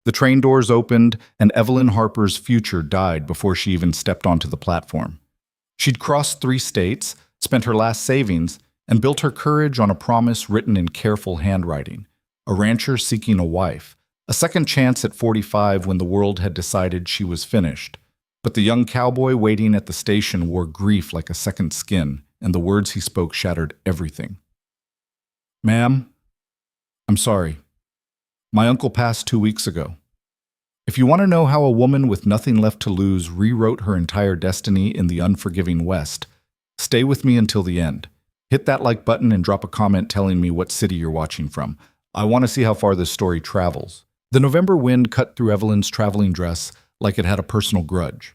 The train doors opened, and Evelyn Harper's future died before she even stepped onto the platform. She'd crossed 3 states, spent her last savings, and built her courage on a promise written in careful handwriting. A rancher seeking a wife, a second chance at 45 when the world had decided she was finished. But the young cowboy waiting at the station wore grief like a second skin, and the words he spoke shattered everything. "Ma'am, I'm sorry. My uncle passed 2 weeks ago. If you want to know how a woman with nothing left to lose rewrote her entire destiny in the unforgiving West, stay with me until the end. Hit that like button and drop a comment telling me what city you're watching from. I want to see how far this story travels." The November wind cut through Evelyn's traveling dress like it had a personal grudge.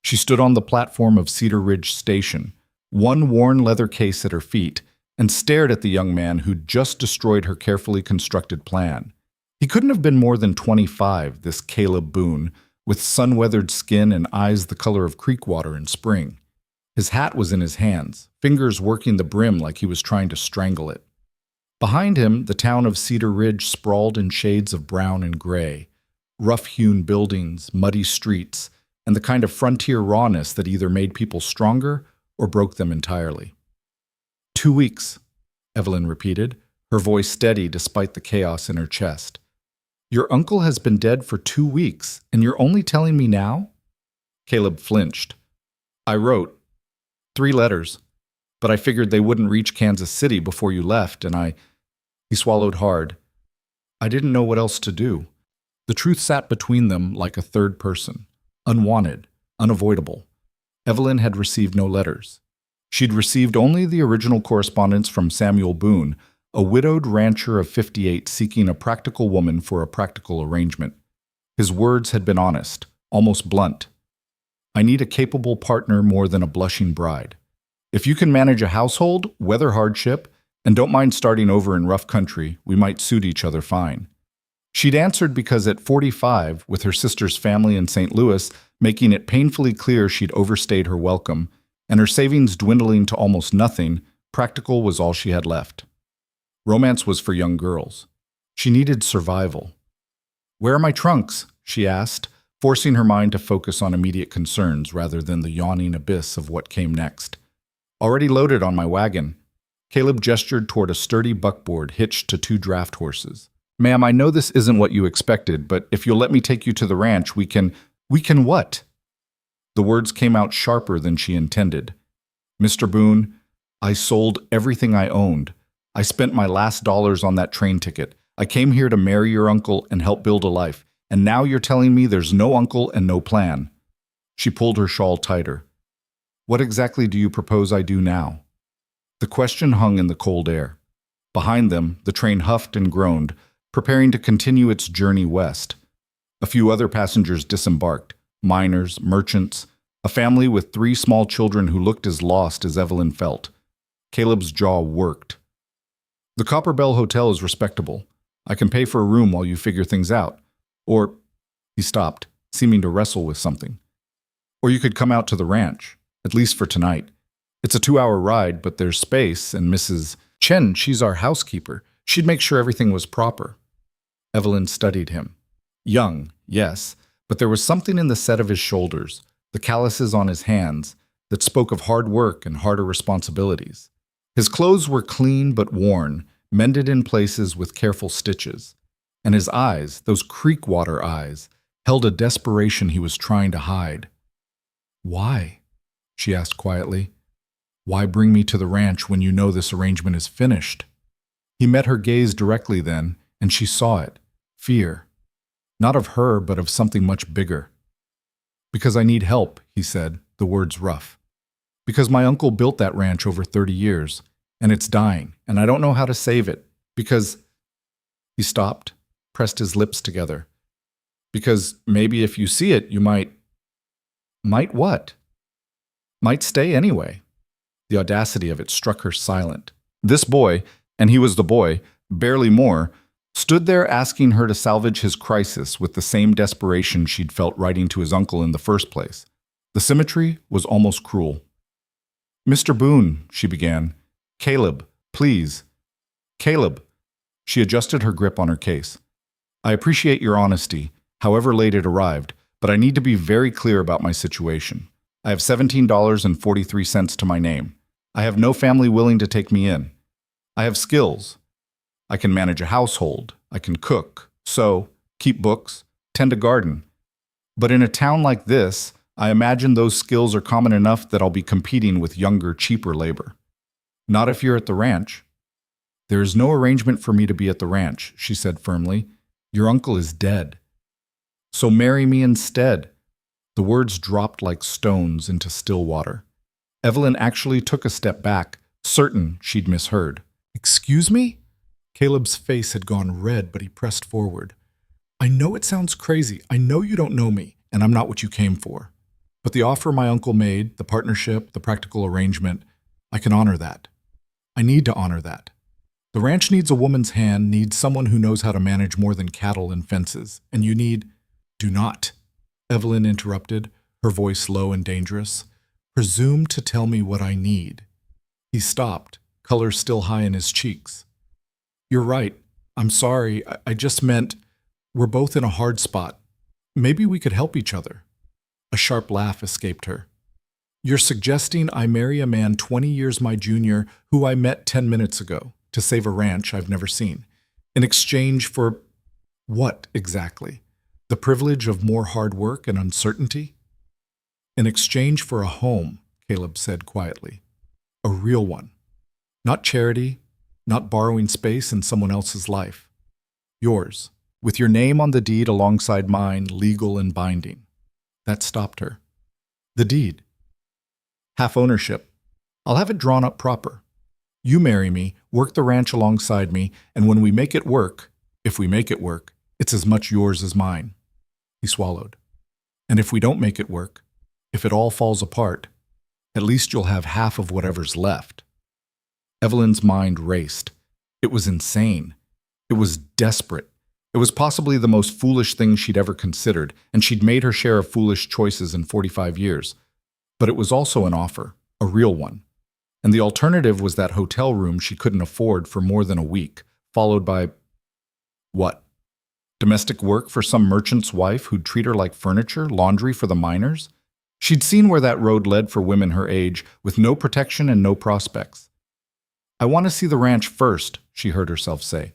She stood on the platform of Cedar Ridge Station, one worn leather case at her feet, and stared at the young man who'd just destroyed her carefully constructed plan. He couldn't have been more than 25, this Caleb Boone, with sun-weathered skin and eyes the color of creek water in spring. His hat was in his hands, fingers working the brim like he was trying to strangle it. Behind him, the town of Cedar Ridge sprawled in shades of brown and gray, rough-hewn buildings, muddy streets, and the kind of frontier rawness that either made people stronger or broke them entirely. 2 weeks, Evelyn repeated, her voice steady despite the chaos in her chest. Your uncle has been dead for 2 weeks, and you're only telling me now? Caleb flinched. I wrote 3 letters, but I figured they wouldn't reach Kansas City before you left, and He swallowed hard. I didn't know what else to do. The truth sat between them like a third person, unwanted, unavoidable. Evelyn had received no letters. She'd received only the original correspondence from Samuel Boone, a widowed rancher of 58 seeking a practical woman for a practical arrangement. His words had been honest, almost blunt. I need a capable partner more than a blushing bride. If you can manage a household, weather hardship, and don't mind starting over in rough country, we might suit each other fine. She'd answered because at 45, with her sister's family in St. Louis, making it painfully clear she'd overstayed her welcome, and her savings dwindling to almost nothing, practical was all she had left. Romance was for young girls. She needed survival. Where are my trunks? She asked, forcing her mind to focus on immediate concerns rather than the yawning abyss of what came next. Already loaded on my wagon. Caleb gestured toward a sturdy buckboard hitched to 2 draft horses. Ma'am, I know this isn't what you expected, but if you'll let me take you to the ranch, we can what? The words came out sharper than she intended. Mr. Boone, I sold everything I owned. I spent my last dollars on that train ticket. I came here to marry your uncle and help build a life, and now you're telling me there's no uncle and no plan. She pulled her shawl tighter. What exactly do you propose I do now? The question hung in the cold air. Behind them, the train huffed and groaned, preparing to continue its journey west. A few other passengers disembarked, miners, merchants, a family with 3 small children who looked as lost as Evelyn felt. Caleb's jaw worked. The Copper Bell Hotel is respectable. I can pay for a room while you figure things out. Or, he stopped, seeming to wrestle with something. Or you could come out to the ranch, at least for tonight. It's a 2-hour ride, but there's space, and Mrs. Chen, she's our housekeeper. She'd make sure everything was proper. Evelyn studied him. Young, yes, but there was something in the set of his shoulders, the calluses on his hands, that spoke of hard work and harder responsibilities. His clothes were clean but worn, mended in places with careful stitches. And his eyes, those creek water eyes, held a desperation he was trying to hide. Why? She asked quietly. Why bring me to the ranch when you know this arrangement is finished? He met her gaze directly then, and she saw it. Fear. Not of her, but of something much bigger. Because I need help, he said, the words rough. Because my uncle built that ranch over 30 years, and it's dying, and I don't know how to save it. Because... He stopped, pressed his lips together. Because maybe if you see it, you might... Might what? Might stay anyway. The audacity of it struck her silent. This boy, and he was the boy, barely more, stood there asking her to salvage his crisis with the same desperation she'd felt writing to his uncle in the first place. The symmetry was almost cruel. Mr. Boone, she began. Caleb, please. Caleb. She adjusted her grip on her case. I appreciate your honesty, however late it arrived, but I need to be very clear about my situation. I have $17.43 to my name. I have no family willing to take me in. I have skills. I can manage a household. I can cook, sew, keep books, tend a garden. But in a town like this, I imagine those skills are common enough that I'll be competing with younger, cheaper labor. Not if you're at the ranch. There is no arrangement for me to be at the ranch, she said firmly. Your uncle is dead. So marry me instead. The words dropped like stones into still water. Evelyn actually took a step back, certain she'd misheard. Excuse me? Caleb's face had gone red, but he pressed forward. I know it sounds crazy. I know you don't know me, and I'm not what you came for. But the offer my uncle made, the partnership, the practical arrangement, I can honor that. I need to honor that. The ranch needs a woman's hand, needs someone who knows how to manage more than cattle and fences, and you need— Do not, Evelyn interrupted, her voice low and dangerous. Presume to tell me what I need. He stopped, color still high in his cheeks. You're right. I'm sorry. I just meant we're both in a hard spot. Maybe we could help each other. A sharp laugh escaped her. You're suggesting I marry a man 20 years my junior who I met 10 minutes ago to save a ranch I've never seen, in exchange for what exactly? The privilege of more hard work and uncertainty? In exchange for a home, Caleb said quietly. A real one. Not charity, not borrowing space in someone else's life. Yours, with your name on the deed alongside mine, legal and binding. That stopped her. The deed. Half ownership. I'll have it drawn up proper. You marry me, work the ranch alongside me, and when we make it work, if we make it work, it's as much yours as mine. He swallowed. And if we don't make it work, if it all falls apart, at least you'll have half of whatever's left. Evelyn's mind raced. It was insane. It was desperate. It was possibly the most foolish thing she'd ever considered, and she'd made her share of foolish choices in 45 years. But it was also an offer, a real one. And the alternative was that hotel room she couldn't afford for more than a week, followed by— what? Domestic work for some merchant's wife who'd treat her like furniture, laundry for the miners? She'd seen where that road led for women her age, with no protection and no prospects. I want to see the ranch first, she heard herself say.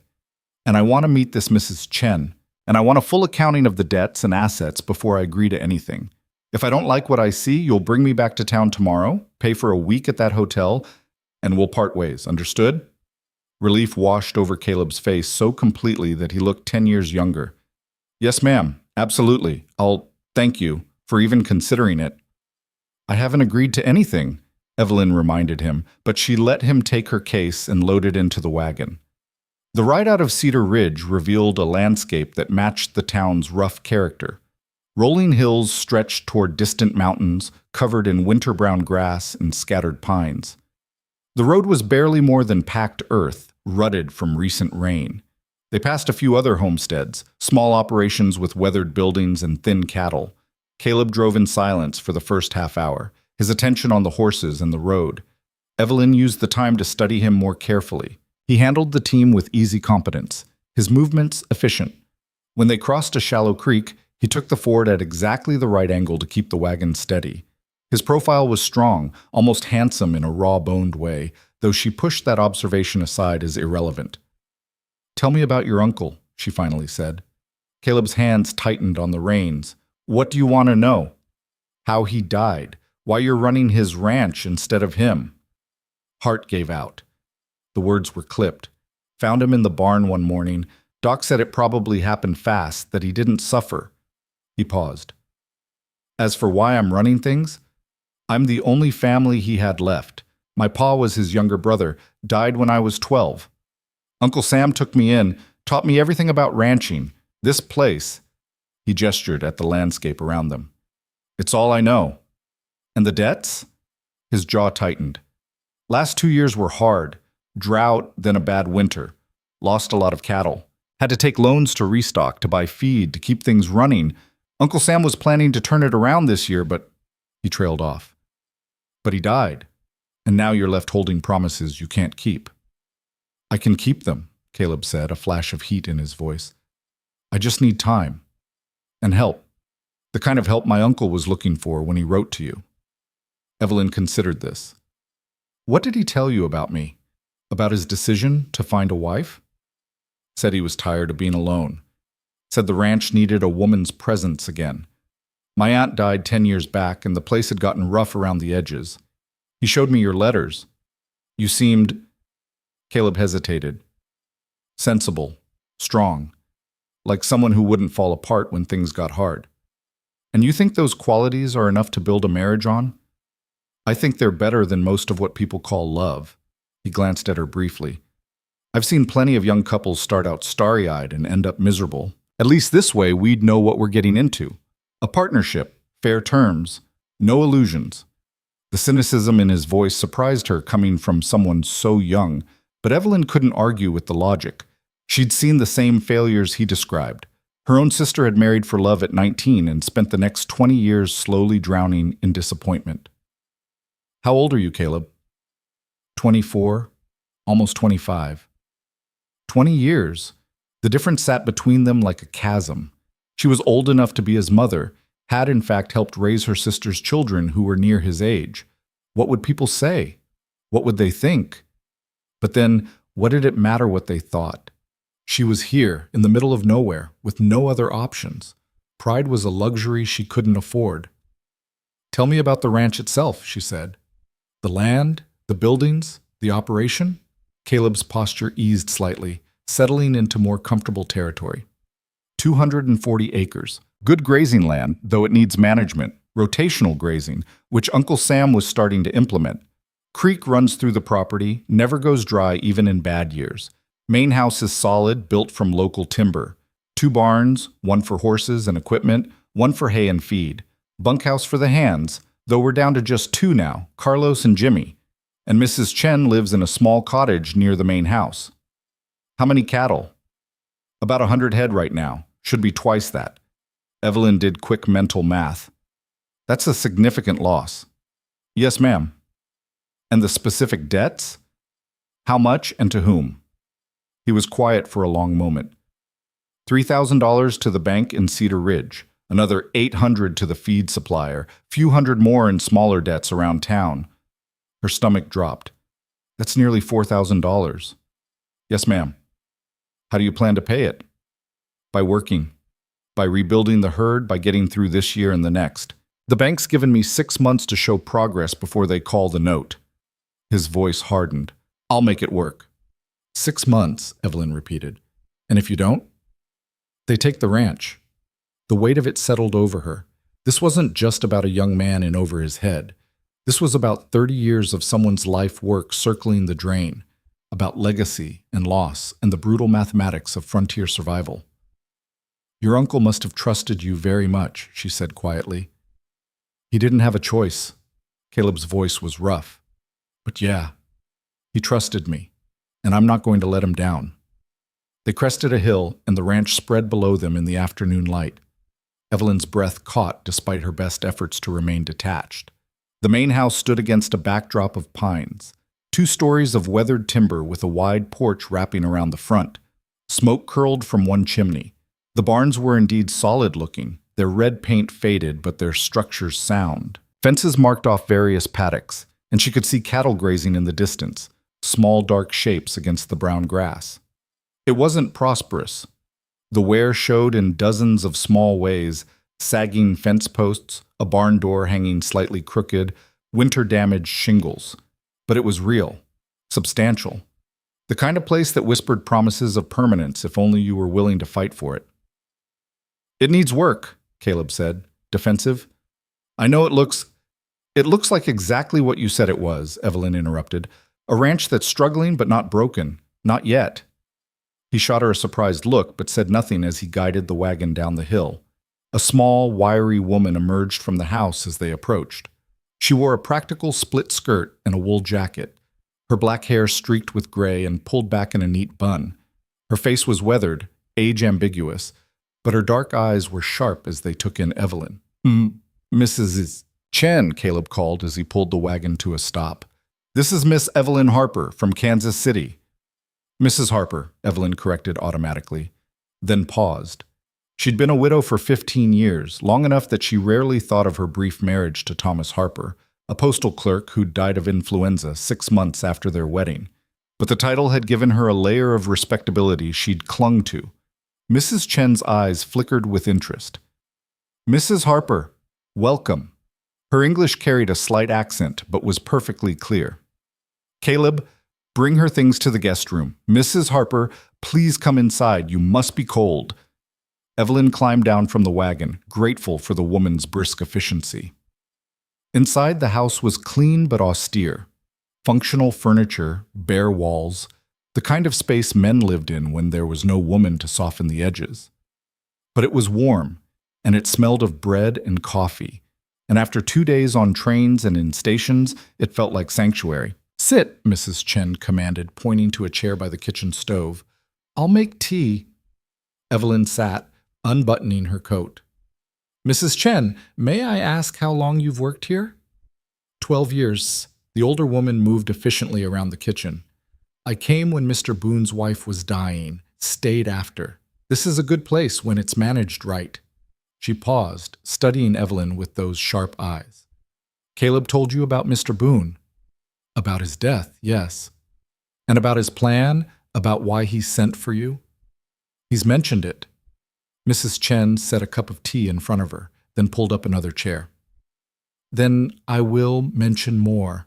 And I want to meet this Mrs. Chen, and I want a full accounting of the debts and assets before I agree to anything. If I don't like what I see, you'll bring me back to town tomorrow, pay for a week at that hotel, and we'll part ways, understood? Relief washed over Caleb's face so completely that he looked 10 years younger. Yes, ma'am, absolutely. I'll thank you for even considering it. I haven't agreed to anything, Evelyn reminded him, but she let him take her case and load it into the wagon. The ride out of Cedar Ridge revealed a landscape that matched the town's rough character. Rolling hills stretched toward distant mountains, covered in winter-brown grass and scattered pines. The road was barely more than packed earth, rutted from recent rain. They passed a few other homesteads, small operations with weathered buildings and thin cattle. Caleb drove in silence for the first half hour, his attention on the horses and the road. Evelyn used the time to study him more carefully. He handled the team with easy competence, his movements efficient. When they crossed a shallow creek, he took the ford at exactly the right angle to keep the wagon steady. His profile was strong, almost handsome in a raw-boned way, though she pushed that observation aside as irrelevant. Tell me about your uncle, she finally said. Caleb's hands tightened on the reins. What do you want to know? How he died, why you're running his ranch instead of him. Heart gave out. The words were clipped. Found him in the barn one morning. Doc said it probably happened fast, that he didn't suffer. He paused. As for why I'm running things, I'm the only family he had left. My pa was his younger brother, died when I was 12. Uncle Sam took me in, taught me everything about ranching. This place, he gestured at the landscape around them. It's all I know. And the debts? His jaw tightened. Last 2 years were hard. Drought, then a bad winter. Lost a lot of cattle. Had to take loans to restock, to buy feed, to keep things running. Uncle Sam was planning to turn it around this year, but he trailed off. But he died, and now you're left holding promises you can't keep. I can keep them, Caleb said, a flash of heat in his voice. I just need time. And help. The kind of help my uncle was looking for when he wrote to you. Evelyn considered this. What did he tell you about me? About his decision to find a wife? Said he was tired of being alone. Said the ranch needed a woman's presence again. My aunt died 10 years back, and the place had gotten rough around the edges. He showed me your letters. You seemed... Caleb hesitated. Sensible, strong, like someone who wouldn't fall apart when things got hard. And you think those qualities are enough to build a marriage on? I think they're better than most of what people call love. He glanced at her briefly. I've seen plenty of young couples start out starry-eyed and end up miserable. At least this way we'd know what we're getting into. A partnership, fair terms, no illusions. The cynicism in his voice surprised her coming from someone so young, but Evelyn couldn't argue with the logic. She'd seen the same failures he described. Her own sister had married for love at 19 and spent the next 20 years slowly drowning in disappointment. How old are you, Caleb? 24, almost 25. 20 years. The difference sat between them like a chasm. She was old enough to be his mother, had in fact helped raise her sister's children who were near his age. What would people say? What would they think? But then, what did it matter what they thought? She was here, in the middle of nowhere, with no other options. Pride was a luxury she couldn't afford. Tell me about the ranch itself, she said. The land, the buildings, the operation? Caleb's posture eased slightly, settling into more comfortable territory. 240 acres. Good grazing land, though it needs management. Rotational grazing, which Uncle Sam was starting to implement. Creek runs through the property, never goes dry even in bad years. Main house is solid, built from local timber. 2 barns, 1 for horses and equipment, 1 for hay and feed. Bunkhouse for the hands, though we're down to just 2 now, Carlos and Jimmy. And Mrs. Chen lives in a small cottage near the main house. How many cattle? About 100 head right now. Should be twice that. Evelyn did quick mental math. That's a significant loss. Yes, ma'am. And the specific debts? How much and to whom? He was quiet for a long moment. $3,000 to the bank in Cedar Ridge, another $800 to the feed supplier, few hundred more in smaller debts around town. Her stomach dropped. That's nearly $4,000. Yes, ma'am. How do you plan to pay it? By working. By rebuilding the herd, by getting through this year and the next. The bank's given me 6 months to show progress before they call the note. His voice hardened. I'll make it work. 6 months, Evelyn repeated. And if you don't? They take the ranch. The weight of it settled over her. This wasn't just about a young man in over his head. This was about 30 years of someone's life work circling the drain, about legacy and loss and the brutal mathematics of frontier survival. Your uncle must have trusted you very much, she said quietly. He didn't have a choice. Caleb's voice was rough. But yeah, he trusted me, and I'm not going to let him down. They crested a hill, and the ranch spread below them in the afternoon light. Evelyn's breath caught despite her best efforts to remain detached. The main house stood against a backdrop of pines, 2 stories of weathered timber with a wide porch wrapping around the front. Smoke curled from one chimney. The barns were indeed solid-looking, their red paint faded but their structures sound. Fences marked off various paddocks, and she could see cattle grazing in the distance, small dark shapes against the brown grass. It wasn't prosperous. The wear showed in dozens of small ways, sagging fence posts, a barn door hanging slightly crooked, winter-damaged shingles. But it was real, substantial. The kind of place that whispered promises of permanence if only you were willing to fight for it. It needs work, Caleb said, defensive. I know it looks like exactly what you said it was, Evelyn interrupted. A ranch that's struggling but not broken. Not yet. He shot her a surprised look but said nothing as he guided the wagon down the hill. A small, wiry woman emerged from the house as they approached. She wore a practical split skirt and a wool jacket, her black hair streaked with gray and pulled back in a neat bun. Her face was weathered, age ambiguous, but her dark eyes were sharp as they took in Evelyn. Mrs. Chen, Caleb called as he pulled the wagon to a stop. This is Miss Evelyn Harper from Kansas City. Mrs. Harper, Evelyn corrected automatically, then paused. She'd been a widow for 15 years, long enough that she rarely thought of her brief marriage to Thomas Harper, a postal clerk who'd died of influenza 6 months after their wedding. But the title had given her a layer of respectability she'd clung to. Mrs. Chen's eyes flickered with interest. "Mrs. Harper, welcome." Her English carried a slight accent, but was perfectly clear. "Caleb, bring her things to the guest room. Mrs. Harper, please come inside. You must be cold." Evelyn climbed down from the wagon, grateful for the woman's brisk efficiency. Inside, the house was clean but austere. Functional furniture, bare walls, the kind of space men lived in when there was no woman to soften the edges. But it was warm, and it smelled of bread and coffee. And after 2 days on trains and in stations, it felt like sanctuary. "Sit," Mrs. Chen commanded, pointing to a chair by the kitchen stove. "I'll make tea." Evelyn sat, unbuttoning her coat. "Mrs. Chen, may I ask how long you've worked here?" 12 years. The older woman moved efficiently around the kitchen. "I came when Mr. Boone's wife was dying, stayed after. This is a good place when it's managed right." She paused, studying Evelyn with those sharp eyes. "Caleb told you about Mr. Boone?" "About his death, yes." "And about his plan, about why he sent for you?" "He's mentioned it." Mrs. Chen set a cup of tea in front of her, then pulled up another chair. "Then I will mention more.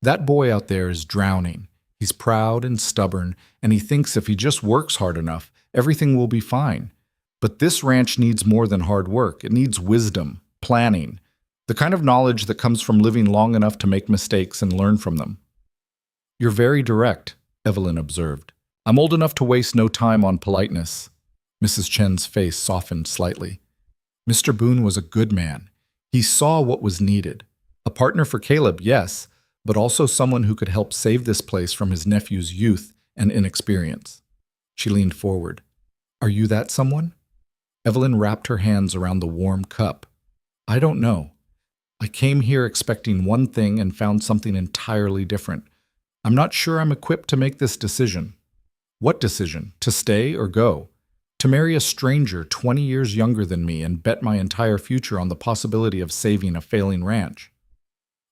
That boy out there is drowning. He's proud and stubborn, and he thinks if he just works hard enough, everything will be fine. But this ranch needs more than hard work. It needs wisdom, planning, the kind of knowledge that comes from living long enough to make mistakes and learn from them." "You're very direct," Evelyn observed. "I'm old enough to waste no time on politeness." Mrs. Chen's face softened slightly. "Mr. Boone was a good man. He saw what was needed. A partner for Caleb, yes, but also someone who could help save this place from his nephew's youth and inexperience." She leaned forward. "Are you that someone?" Evelyn wrapped her hands around the warm cup. "I don't know. I came here expecting one thing and found something entirely different. I'm not sure I'm equipped to make this decision." "What decision? To stay or go? To marry a stranger 20 years younger than me and bet my entire future on the possibility of saving a failing ranch?"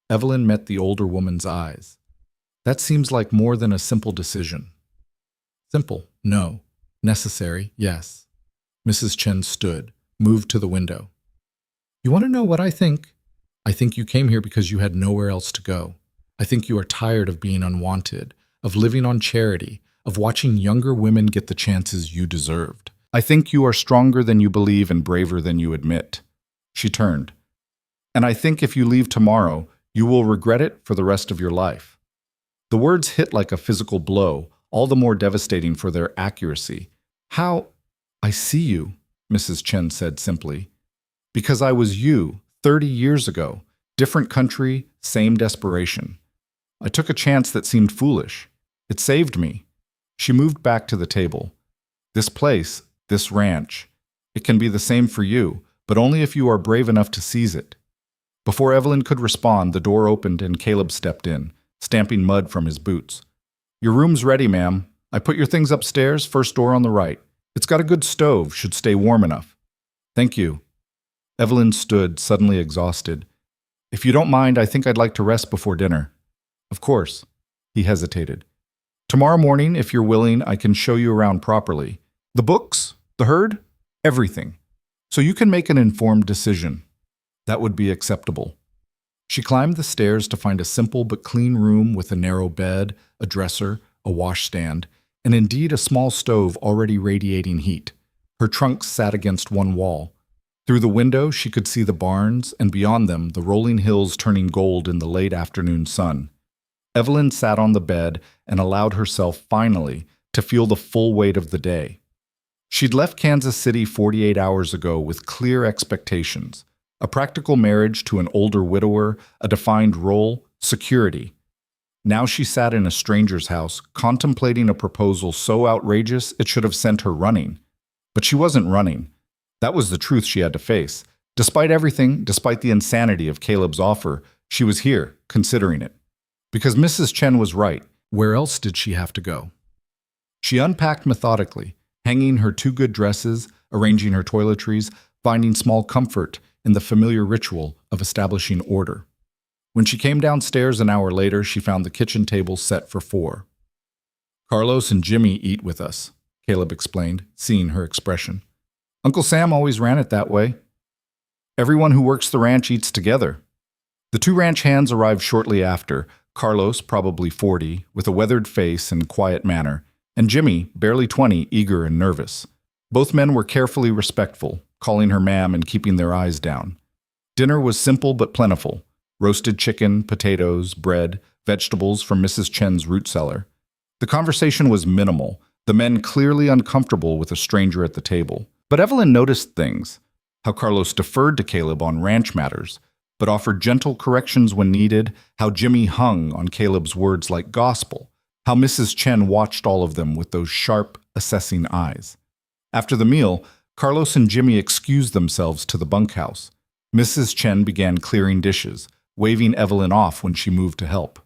Evelyn met the older woman's eyes. "That seems like more than a simple decision." "Simple, no. Necessary, yes." Mrs. Chen stood, moved to the window. "You want to know what I think? I think you came here because you had nowhere else to go. I think you are tired of being unwanted, of living on charity, of watching younger women get the chances you deserved. I think you are stronger than you believe and braver than you admit." She turned. "And I think if you leave tomorrow, you will regret it for the rest of your life." The words hit like a physical blow, all the more devastating for their accuracy. "How? I see you," Mrs. Chen said simply. "Because I was you 30 years ago. Different country, same desperation. I took a chance that seemed foolish. It saved me." She moved back to the table. "This place, this ranch, it can be the same for you, but only if you are brave enough to seize it." Before Evelyn could respond, the door opened and Caleb stepped in, stamping mud from his boots. "Your room's ready, ma'am. I put your things upstairs, first door on the right. It's got a good stove, should stay warm enough." "Thank you." Evelyn stood, suddenly exhausted. "If you don't mind, I think I'd like to rest before dinner." "Of course." He hesitated. "Tomorrow morning, if you're willing, I can show you around properly. The books, the herd, everything. So you can make an informed decision." "That would be acceptable." She climbed the stairs to find a simple but clean room with a narrow bed, a dresser, a washstand, and indeed a small stove already radiating heat. Her trunks sat against one wall. Through the window, she could see the barns, and beyond them, the rolling hills turning gold in the late afternoon sun. Evelyn sat on the bed and allowed herself, finally, to feel the full weight of the day. She'd left Kansas City 48 hours ago with clear expectations: a practical marriage to an older widower, a defined role, security. Now she sat in a stranger's house, contemplating a proposal so outrageous it should have sent her running. But she wasn't running. That was the truth she had to face. Despite everything, despite the insanity of Caleb's offer, she was here, considering it. Because Mrs. Chen was right. Where else did she have to go? She unpacked methodically, hanging her 2 good dresses, arranging her toiletries, finding small comfort in the familiar ritual of establishing order. When she came downstairs an hour later, she found the kitchen table set for 4. "Carlos and Jimmy eat with us," Caleb explained, seeing her expression. "Uncle Sam always ran it that way. Everyone who works the ranch eats together." The 2 ranch hands arrived shortly after, Carlos, probably 40, with a weathered face and quiet manner, and Jimmy, barely 20, eager and nervous. Both men were carefully respectful, calling her ma'am and keeping their eyes down. Dinner was simple but plentiful: roasted chicken, potatoes, bread, vegetables from Mrs. Chen's root cellar. The conversation was minimal, the men clearly uncomfortable with a stranger at the table. But Evelyn noticed things: how Carlos deferred to Caleb on ranch matters, but offered gentle corrections when needed, how Jimmy hung on Caleb's words like gospel, how Mrs. Chen watched all of them with those sharp, assessing eyes. After the meal, Carlos and Jimmy excused themselves to the bunkhouse. Mrs. Chen began clearing dishes, waving Evelyn off when she moved to help.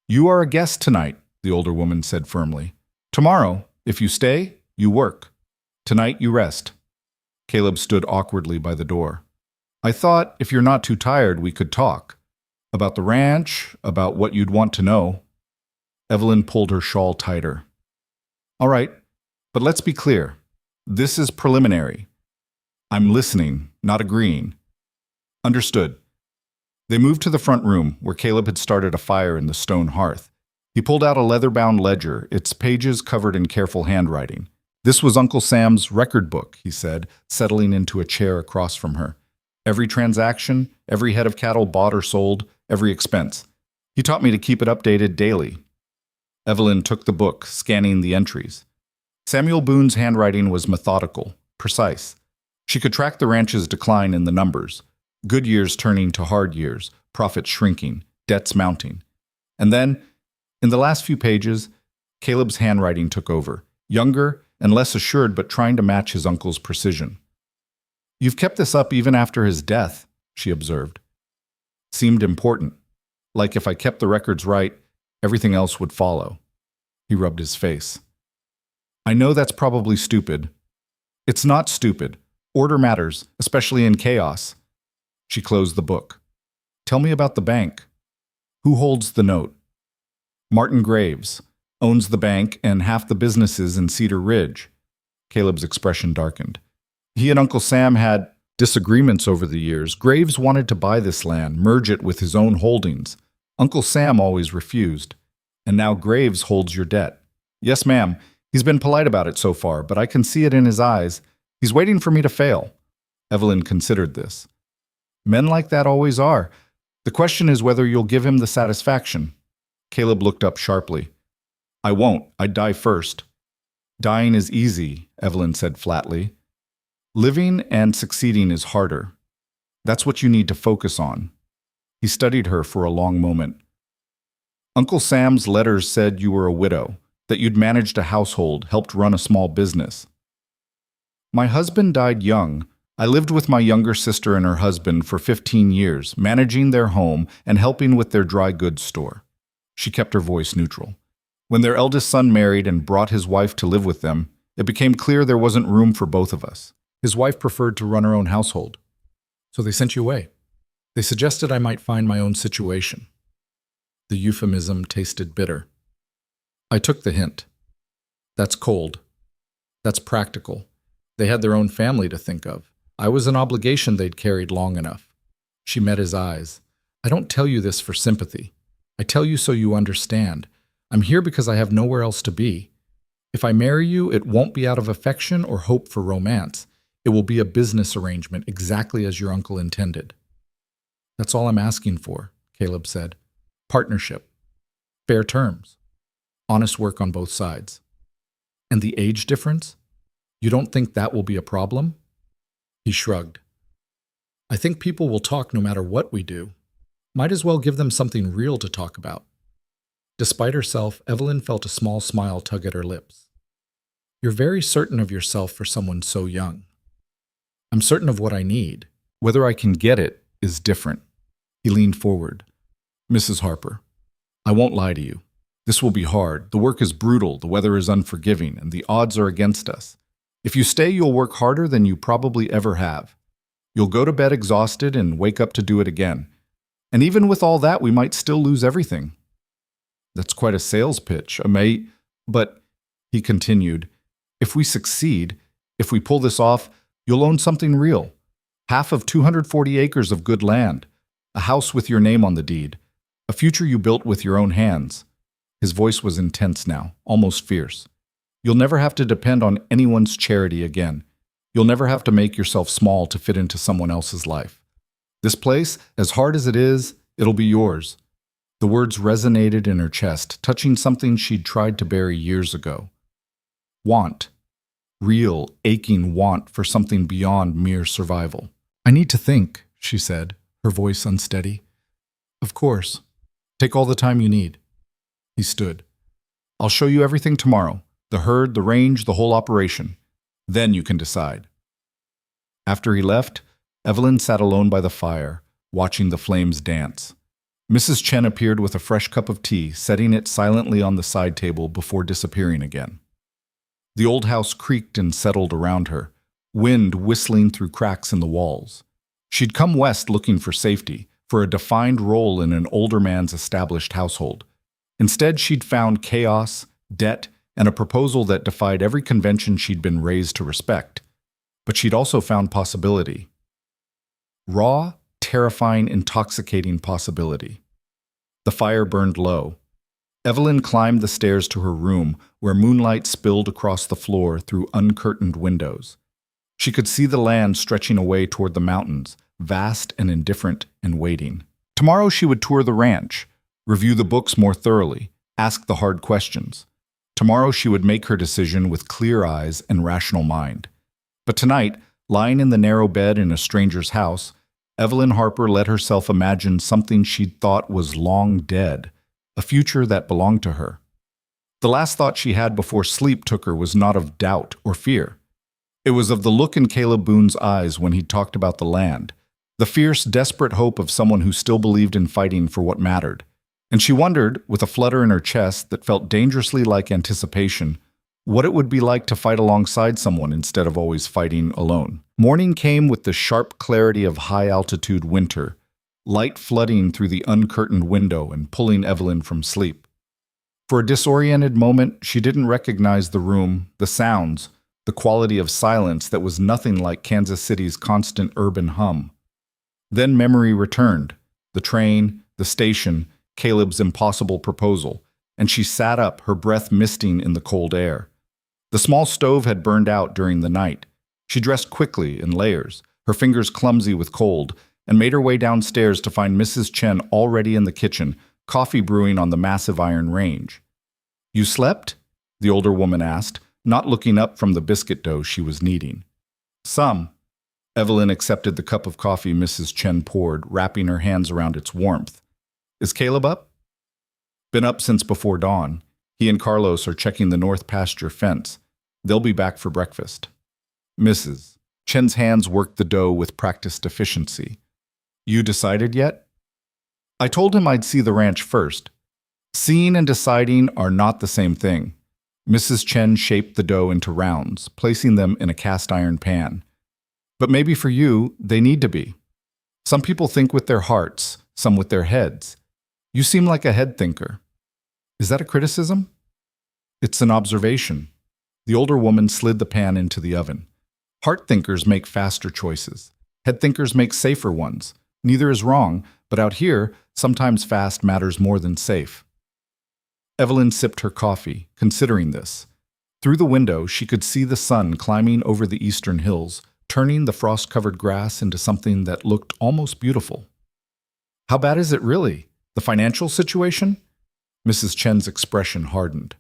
"You are a guest tonight," the older woman said firmly. "Tomorrow, if you stay, you work. Tonight you rest." Caleb stood awkwardly by the door. "I thought if you're not too tired we could talk. About the ranch, about what you'd want to know." Evelyn pulled her shawl tighter. "All right, but let's be clear. This is preliminary. I'm listening, not agreeing." "Understood." They moved to the front room, where Caleb had started a fire in the stone hearth. He pulled out a leather-bound ledger, its pages covered in careful handwriting. "This was Uncle Sam's record book," he said, settling into a chair across from her. "Every transaction, every head of cattle bought or sold, every expense. He taught me to keep it updated daily." Evelyn took the book, scanning the entries. Samuel Boone's handwriting was methodical, precise. She could track the ranch's decline in the numbers: good years turning to hard years, profits shrinking, debts mounting. And then, in the last few pages, Caleb's handwriting took over, younger and less assured but trying to match his uncle's precision. "You've kept this up even after his death," she observed. "Seemed important. Like if I kept the records right, everything else would follow." He rubbed his face. "I know that's probably stupid." "It's not stupid. Order matters, especially in chaos." She closed the book. "Tell me about the bank. Who holds the note?" "Martin Graves. Owns the bank and half the businesses in Cedar Ridge." Caleb's expression darkened. "He and Uncle Sam had disagreements over the years. Graves wanted to buy this land, merge it with his own holdings. Uncle Sam always refused. And now Graves holds your debt." "Yes, ma'am. He's been polite about it so far, but I can see it in his eyes. He's waiting for me to fail." Evelyn considered this. "Men like that always are. The question is whether you'll give him the satisfaction." Caleb looked up sharply. "I won't. I'd die first." "Dying is easy," Evelyn said flatly. "Living and succeeding is harder. That's what you need to focus on." He studied her for a long moment. "Uncle Sam's letters said you were a widow, that you'd managed a household, helped run a small business." "My husband died young. I lived with my younger sister and her husband for 15 years, managing their home and helping with their dry goods store." She kept her voice neutral. "When their eldest son married and brought his wife to live with them, it became clear there wasn't room for both of us. His wife preferred to run her own household. So they sent you away. They suggested I might find my own situation." The euphemism tasted bitter. "I took the hint. That's cold. That's practical. They had their own family to think of. I was an obligation they'd carried long enough." She met his eyes. "I don't tell you this for sympathy. I tell you so you understand. I'm here because I have nowhere else to be. If I marry you, it won't be out of affection or hope for romance. It will be a business arrangement exactly as your uncle intended." "That's all I'm asking for," Caleb said. "Partnership. Fair terms. Honest work on both sides." "And the age difference? You don't think that will be a problem?" He shrugged. "I think people will talk no matter what we do. Might as well give them something real to talk about." Despite herself, Evelyn felt a small smile tug at her lips. "You're very certain of yourself for someone so young." "I'm certain of what I need. Whether I can get it is different." He leaned forward. "Mrs. Harper, I won't lie to you. This will be hard. The work is brutal, the weather is unforgiving, and the odds are against us. If you stay, you'll work harder than you probably ever have. You'll go to bed exhausted and wake up to do it again. And even with all that, we might still lose everything. That's quite a sales pitch, but, he continued, if we succeed, if we pull this off, you'll own something real. Half of 240 acres of good land, a house with your name on the deed, a future you built with your own hands. His voice was intense now, almost fierce. You'll never have to depend on anyone's charity again. You'll never have to make yourself small to fit into someone else's life. This place, as hard as it is, it'll be yours. The words resonated in her chest, touching something she'd tried to bury years ago. Want. Real, aching want for something beyond mere survival. I need to think, she said, her voice unsteady. Of course. Take all the time you need. He stood. I'll show you everything tomorrow. The herd, the range, the whole operation. Then you can decide. After he left, Evelyn sat alone by the fire, watching the flames dance. Mrs. Chen appeared with a fresh cup of tea, setting it silently on the side table before disappearing again. The old house creaked and settled around her, wind whistling through cracks in the walls. She'd come west looking for safety, for a defined role in an older man's established household. Instead, she'd found chaos, debt, and a proposal that defied every convention she'd been raised to respect. But she'd also found possibility. Raw, terrifying, intoxicating possibility. The fire burned low. Evelyn climbed the stairs to her room, where moonlight spilled across the floor through uncurtained windows. She could see the land stretching away toward the mountains, vast and indifferent and waiting. Tomorrow she would tour the ranch, review the books more thoroughly, ask the hard questions. Tomorrow she would make her decision with clear eyes and rational mind. But tonight, lying in the narrow bed in a stranger's house, Evelyn Harper let herself imagine something she'd thought was long dead, a future that belonged to her. The last thought she had before sleep took her was not of doubt or fear. It was of the look in Caleb Boone's eyes when he talked about the land, the fierce, desperate hope of someone who still believed in fighting for what mattered. And she wondered, with a flutter in her chest that felt dangerously like anticipation, what it would be like to fight alongside someone instead of always fighting alone. Morning came with the sharp clarity of high-altitude winter, light flooding through the uncurtained window and pulling Evelyn from sleep. For a disoriented moment, she didn't recognize the room, the sounds, the quality of silence that was nothing like Kansas City's constant urban hum. Then memory returned, the train, the station, Caleb's impossible proposal, and she sat up, her breath misting in the cold air. The small stove had burned out during the night. She dressed quickly in layers, her fingers clumsy with cold, and made her way downstairs to find Mrs. Chen already in the kitchen, coffee brewing on the massive iron range. "You slept?" the older woman asked, not looking up from the biscuit dough she was kneading. "Some." Evelyn accepted the cup of coffee Mrs. Chen poured, wrapping her hands around its warmth. "Is Caleb up?" "Been up since before dawn. He and Carlos are checking the north pasture fence. They'll be back for breakfast." Mrs. Chen's hands worked the dough with practiced efficiency. "You decided yet?" "I told him I'd see the ranch first." Seeing and deciding are not the same thing. Mrs. Chen shaped the dough into rounds, placing them in a cast iron pan. "But maybe for you, they need to be. Some people think with their hearts, some with their heads. You seem like a head thinker." "Is that a criticism?" "It's an observation." The older woman slid the pan into the oven. "Heart thinkers make faster choices. Head thinkers make safer ones. Neither is wrong, but out here, sometimes fast matters more than safe." Evelyn sipped her coffee, considering this. Through the window, she could see the sun climbing over the eastern hills, turning the frost-covered grass into something that looked almost beautiful. "How bad is it really? The financial situation?" Mrs. Chen's expression hardened.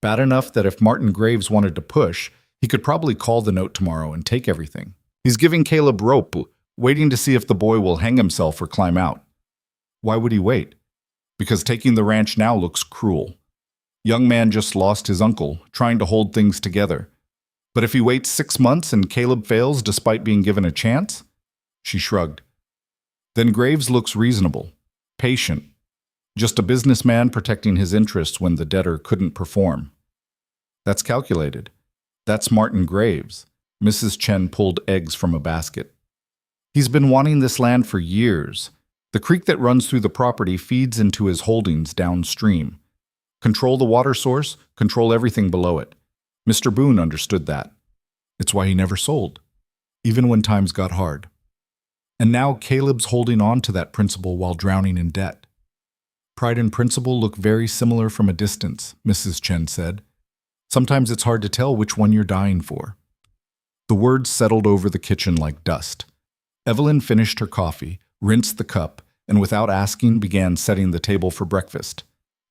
"Bad enough that if Martin Graves wanted to push, he could probably call the note tomorrow and take everything. He's giving Caleb rope, waiting to see if the boy will hang himself or climb out." "Why would he wait?" "Because taking the ranch now looks cruel. Young man just lost his uncle, trying to hold things together. But if he waits 6 months and Caleb fails despite being given a chance?" She shrugged. "Then Graves looks reasonable, patient. Just a businessman protecting his interests when the debtor couldn't perform." "That's calculated." That's Martin Graves. Mrs. Chen pulled eggs from a basket. He's been wanting this land for years. The creek that runs through the property feeds into his holdings downstream. Control the water source, control everything below it. Mr. Boone understood that. It's why he never sold, even when times got hard. And now Caleb's holding on to that principle while drowning in debt. Pride and principle look very similar from a distance, Mrs. Chen said. Sometimes it's hard to tell which one you're dying for. The words settled over the kitchen like dust. Evelyn finished her coffee, rinsed the cup, and without asking began setting the table for breakfast.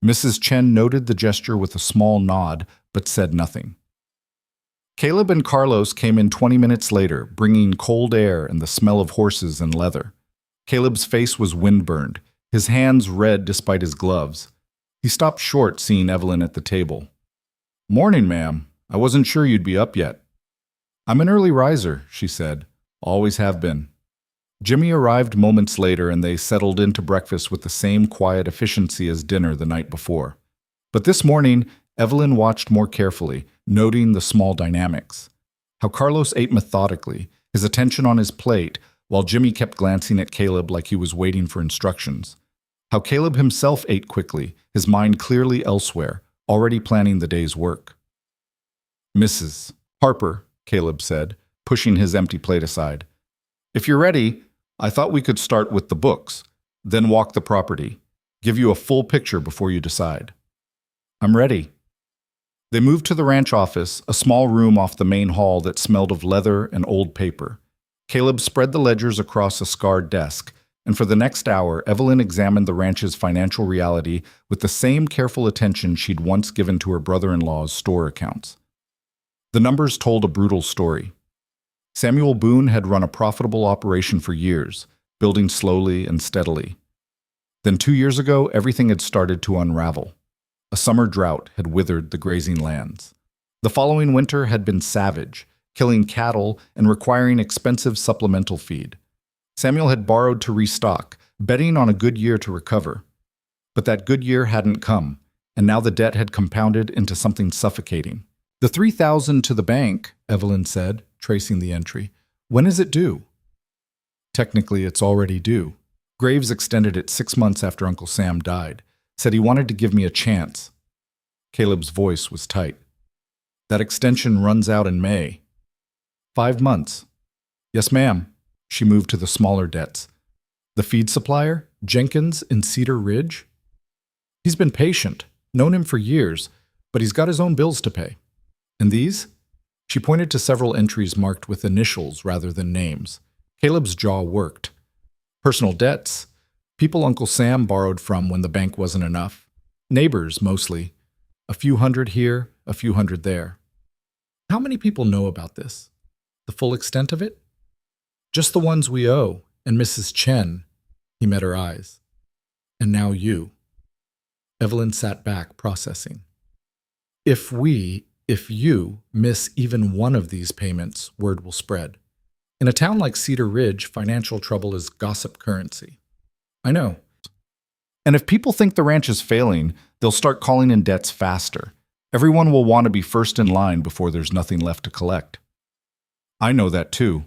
Mrs. Chen noted the gesture with a small nod, but said nothing. Caleb and Carlos came in 20 minutes later, bringing cold air and the smell of horses and leather. Caleb's face was windburned, his hands red despite his gloves. He stopped short seeing Evelyn at the table. "Morning, ma'am. I wasn't sure you'd be up yet." "I'm an early riser," she said. "Always have been." Jimmy arrived moments later and they settled into breakfast with the same quiet efficiency as dinner the night before. But this morning, Evelyn watched more carefully, noting the small dynamics. How Carlos ate methodically, his attention on his plate, while Jimmy kept glancing at Caleb like he was waiting for instructions. How Caleb himself ate quickly, his mind clearly elsewhere, already planning the day's work. "Mrs. Harper," Caleb said, pushing his empty plate aside. "If you're ready, I thought we could start with the books, then walk the property, give you a full picture before you decide." "I'm ready." They moved to the ranch office, a small room off the main hall that smelled of leather and old paper. Caleb spread the ledgers across a scarred desk, and for the next hour, Evelyn examined the ranch's financial reality with the same careful attention she'd once given to her brother-in-law's store accounts. The numbers told a brutal story. Samuel Boone had run a profitable operation for years, building slowly and steadily. Then 2 years ago, everything had started to unravel. A summer drought had withered the grazing lands. The following winter had been savage, killing cattle and requiring expensive supplemental feed. Samuel had borrowed to restock, betting on a good year to recover. But that good year hadn't come, and now the debt had compounded into something suffocating. "The $3,000 to the bank," Evelyn said, tracing the entry. "When is it due?" "Technically, it's already due. Graves extended it 6 months after Uncle Sam died. Said he wanted to give me a chance." Caleb's voice was tight. "That extension runs out in May." 5 months. "Yes, ma'am." She moved to the smaller debts. "The feed supplier, Jenkins in Cedar Ridge?" "He's been patient, known him for years, but he's got his own bills to pay." "And these?" She pointed to several entries marked with initials rather than names. Caleb's jaw worked. "Personal debts. People Uncle Sam borrowed from when the bank wasn't enough. Neighbors, mostly. A few hundred here, a few hundred there." "How many people know about this? The full extent of it?" "Just the ones we owe, and Mrs. Chen." He met her eyes. "And now you." Evelyn sat back, processing. If you miss even one of these payments, word will spread. In a town like Cedar Ridge, financial trouble is gossip currency." "I know." "And if people think the ranch is failing, they'll start calling in debts faster. Everyone will want to be first in line before there's nothing left to collect." "I know that too."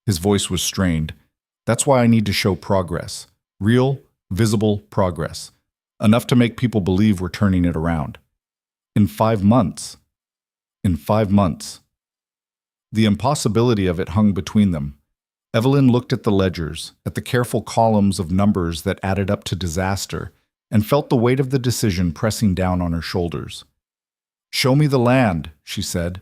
His voice was strained. "That's why I need to show progress. Real, visible progress. Enough to make people believe we're turning it around. In 5 months. In 5 months." The impossibility of it hung between them. Evelyn looked at the ledgers, at the careful columns of numbers that added up to disaster, and felt the weight of the decision pressing down on her shoulders. "Show me the land," she said.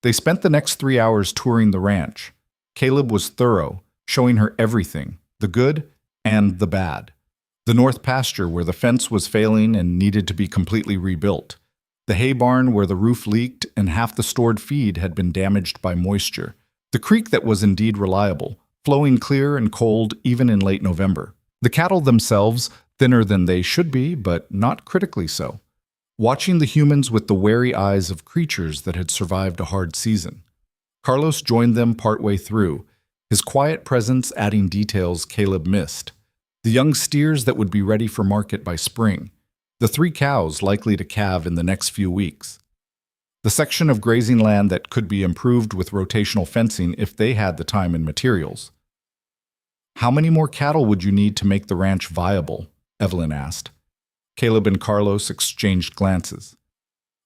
They spent the next 3 hours touring the ranch. Caleb was thorough, showing her everything, the good and the bad. The north pasture where the fence was failing and needed to be completely rebuilt. The hay barn where the roof leaked and half the stored feed had been damaged by moisture. The creek that was indeed reliable, flowing clear and cold even in late November. The cattle themselves, thinner than they should be, but not critically so. Watching the humans with the wary eyes of creatures that had survived a hard season. Carlos joined them partway through, his quiet presence adding details Caleb missed. The young steers that would be ready for market by spring. The 3 cows likely to calve in the next few weeks. The The section of grazing land that could be improved with rotational fencing if they had the time and materials. How many more cattle would you need to make the ranch viable? Evelyn asked. Caleb and Carlos exchanged glances.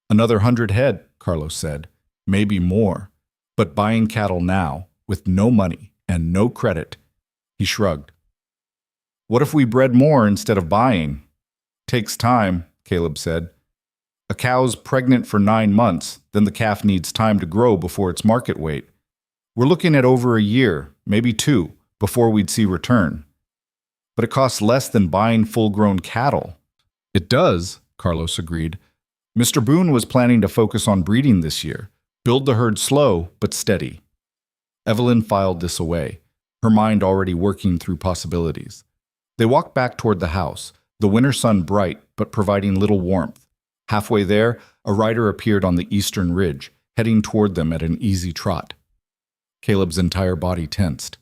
Another 100 head, Carlos said. Maybe more. But buying cattle now, with no money and no credit. He shrugged. What if we bred more instead of buying? Takes time, Caleb said. A cow's pregnant for 9 months, then the calf needs time to grow before its market weight. We're looking at over a year, maybe 2, before we'd see return. But it costs less than buying full-grown cattle. It does, Carlos agreed. Mr. Boone was planning to focus on breeding this year. Build the herd slow, but steady. Evelyn filed this away, her mind already working through possibilities. They walked back toward the house, the winter sun bright but providing little warmth. Halfway there, a rider appeared on the eastern ridge, heading toward them at an easy trot. Caleb's entire body tensed.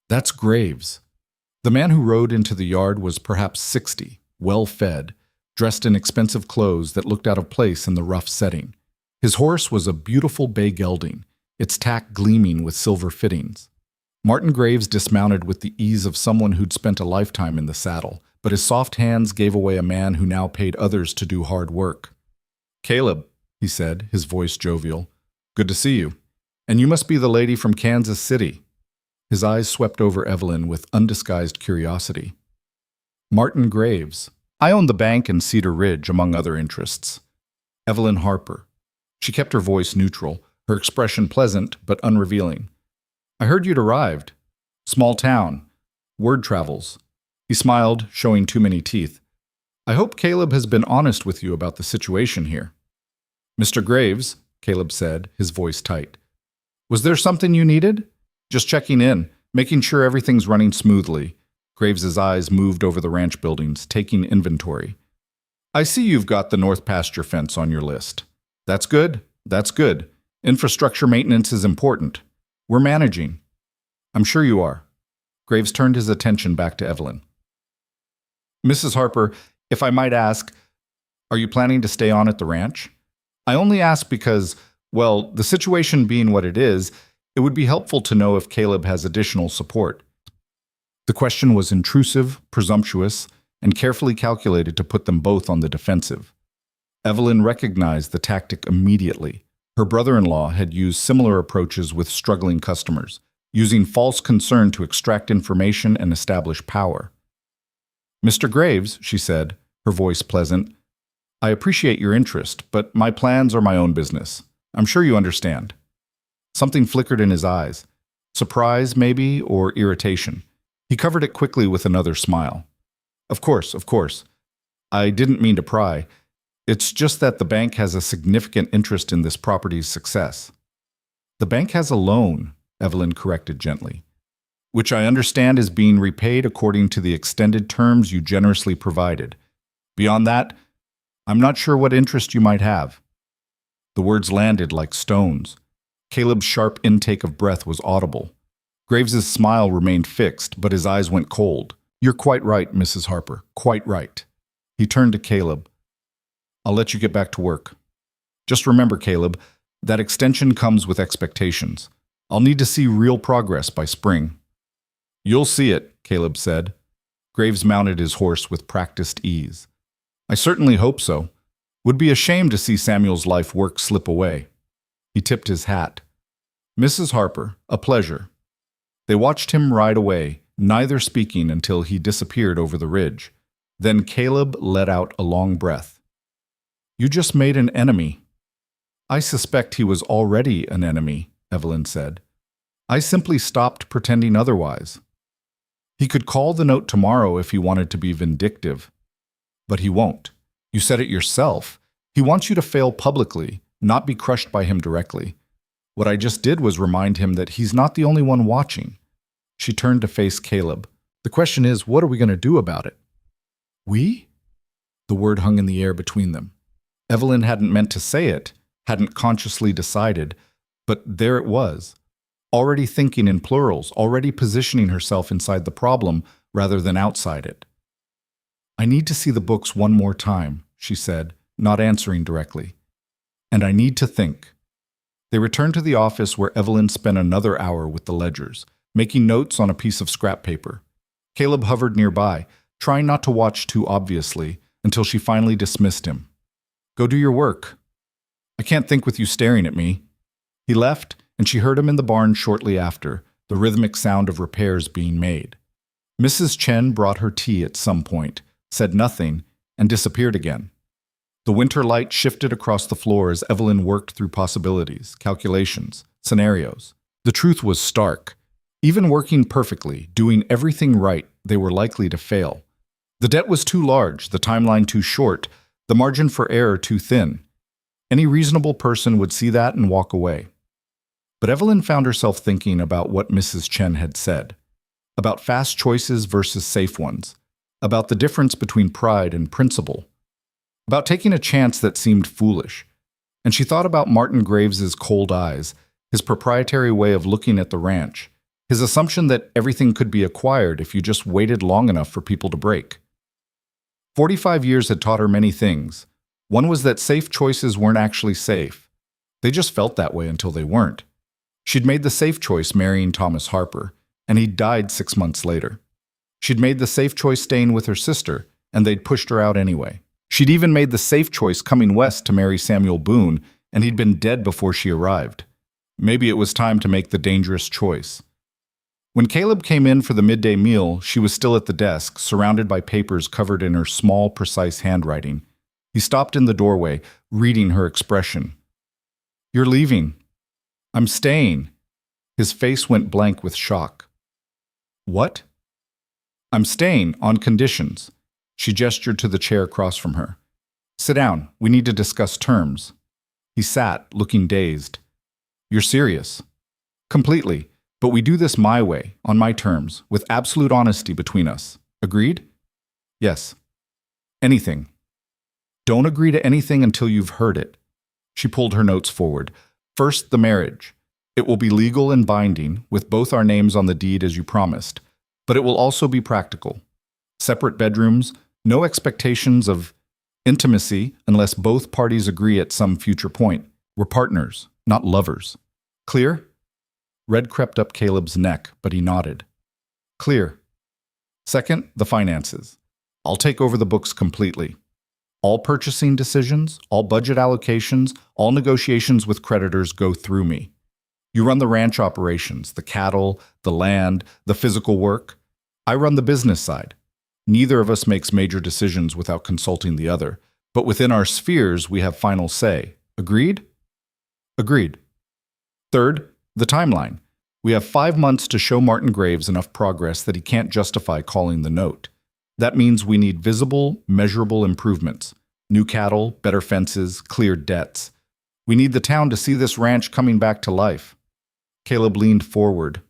That's Graves. The man who rode into the yard was perhaps 60, well-fed, dressed in expensive clothes that looked out of place in the rough setting. His horse was a beautiful bay gelding, its tack gleaming with silver fittings. Martin Graves dismounted with the ease of someone who'd spent a lifetime in the saddle, but his soft hands gave away a man who now paid others to do hard work. Caleb, he said, his voice jovial. Good to see you. And you must be the lady from Kansas City. His eyes swept over Evelyn with undisguised curiosity. Martin Graves. I own the bank in Cedar Ridge, among other interests. Evelyn Harper. She kept her voice neutral, her expression pleasant but unrevealing. I heard you'd arrived. Small town. Word travels. He smiled, showing too many teeth. I hope Caleb has been honest with you about the situation here. Mr. Graves, Caleb said, his voice tight. Was there something you needed? Just checking in, making sure everything's running smoothly. Graves's eyes moved over the ranch buildings, taking inventory. I see you've got the north pasture fence on your list. That's good. That's good. Infrastructure maintenance is important. We're managing. I'm sure you are. Graves turned his attention back to Evelyn. Mrs. Harper, if I might ask, are you planning to stay on at the ranch? I only ask because, well, the situation being what it is, it would be helpful to know if Caleb has additional support. The question was intrusive, presumptuous, and carefully calculated to put them both on the defensive. Evelyn recognized the tactic immediately. Her brother-in-law had used similar approaches with struggling customers, using false concern to extract information and establish power. Mr. Graves, she said, her voice pleasant, I appreciate your interest, but my plans are my own business. I'm sure you understand. Something flickered in his eyes. Surprise, maybe, or irritation. He covered it quickly with another smile. Of course. I didn't mean to pry. It's just that the bank has a significant interest in this property's success. The bank has a loan, Evelyn corrected gently, which I understand is being repaid according to the extended terms you generously provided. Beyond that, I'm not sure what interest you might have. The words landed like stones. Caleb's sharp intake of breath was audible. Graves's smile remained fixed, but his eyes went cold. You're quite right, Mrs. Harper, quite right. He turned to Caleb. I'll let you get back to work. Just remember, Caleb, that extension comes with expectations. I'll need to see real progress by spring. You'll see it, Caleb said. Graves mounted his horse with practiced ease. I certainly hope so. Would be a shame to see Samuel's life work slip away. He tipped his hat. Mrs. Harper, a pleasure. They watched him ride away, neither speaking until he disappeared over the ridge. Then Caleb let out a long breath. You just made an enemy. I suspect he was already an enemy, Evelyn said. I simply stopped pretending otherwise. He could call the note tomorrow if he wanted to be vindictive. But he won't. You said it yourself. He wants you to fail publicly, not be crushed by him directly. What I just did was remind him that he's not the only one watching. She turned to face Caleb. The question is, what are we going to do about it? We? The word hung in the air between them. Evelyn hadn't meant to say it, hadn't consciously decided, but there it was. Already thinking in plurals, already positioning herself inside the problem rather than outside it. I need to see the books one more time, she said, not answering directly. and I need to think. They returned to the office where Evelyn spent another hour with the ledgers, making notes on a piece of scrap paper. Caleb hovered nearby, trying not to watch too obviously, until she finally dismissed him. Go do your work. I can't think with you staring at me. He left, and she heard him in the barn shortly after, the rhythmic sound of repairs being made. Mrs. Chen brought her tea at some point, said nothing, and disappeared again. The winter light shifted across the floor as Evelyn worked through possibilities, calculations, scenarios. The truth was stark. Even working perfectly, doing everything right, they were likely to fail. The debt was too large, the timeline too short, the margin for error too thin. Any reasonable person would see that and walk away. But Evelyn found herself thinking about what Mrs. Chen had said, about fast choices versus safe ones, about the difference between pride and principle, about taking a chance that seemed foolish. And she thought about Martin Graves's cold eyes, his proprietary way of looking at the ranch, his assumption that everything could be acquired if you just waited long enough for people to break. 45 years had taught her many things. One was that safe choices weren't actually safe. They just felt that way until they weren't. She'd made the safe choice marrying Thomas Harper, and he died 6 months later. She'd made the safe choice staying with her sister, and they'd pushed her out anyway. She'd even made the safe choice coming west to marry Samuel Boone, and he'd been dead before she arrived. Maybe it was time to make the dangerous choice. When Caleb came in for the midday meal, she was still at the desk, surrounded by papers covered in her small, precise handwriting. He stopped in the doorway, reading her expression. You're leaving. I'm staying. His face went blank with shock. What? I'm staying on conditions. She gestured to the chair across from her. Sit down. We need to discuss terms. He sat, looking dazed. You're serious? Completely. But we do this my way, on my terms, with absolute honesty between us. Agreed? Yes. Anything. Don't agree to anything until you've heard it. She pulled her notes forward. First, the marriage. It will be legal and binding, with both our names on the deed as you promised. But it will also be practical. Separate bedrooms, no expectations of intimacy unless both parties agree at some future point. We're partners, not lovers. Clear? Red crept up Caleb's neck, but he nodded. Clear. Second, the finances. I'll take over the books completely. All purchasing decisions, all budget allocations, all negotiations with creditors go through me. You run the ranch operations, the cattle, the land, the physical work. I run the business side. Neither of us makes major decisions without consulting the other, but within our spheres we have final say. Agreed? Agreed. Third, the timeline. We have 5 months to show Martin Graves enough progress that he can't justify calling the note. That means we need visible, measurable improvements. New cattle, better fences, cleared debts. We need the town to see this ranch coming back to life. Caleb leaned forward.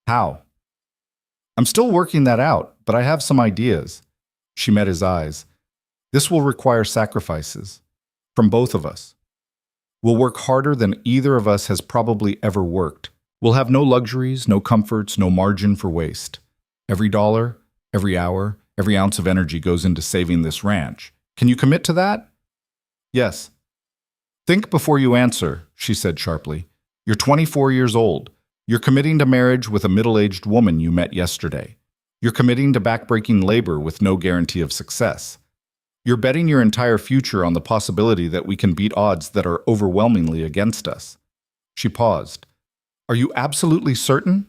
How? I'm still working that out, but I have some ideas. She met his eyes. This will require sacrifices. From both of us. We'll work harder than either of us has probably ever worked. We'll have no luxuries, no comforts, no margin for waste. Every dollar, every hour, every ounce of energy goes into saving this ranch. Can you commit to that? Yes. Think before you answer, she said sharply. You're 24 years old. You're committing to marriage with a middle-aged woman you met yesterday. You're committing to backbreaking labor with no guarantee of success. You're betting your entire future on the possibility that we can beat odds that are overwhelmingly against us. She paused. Are you absolutely certain?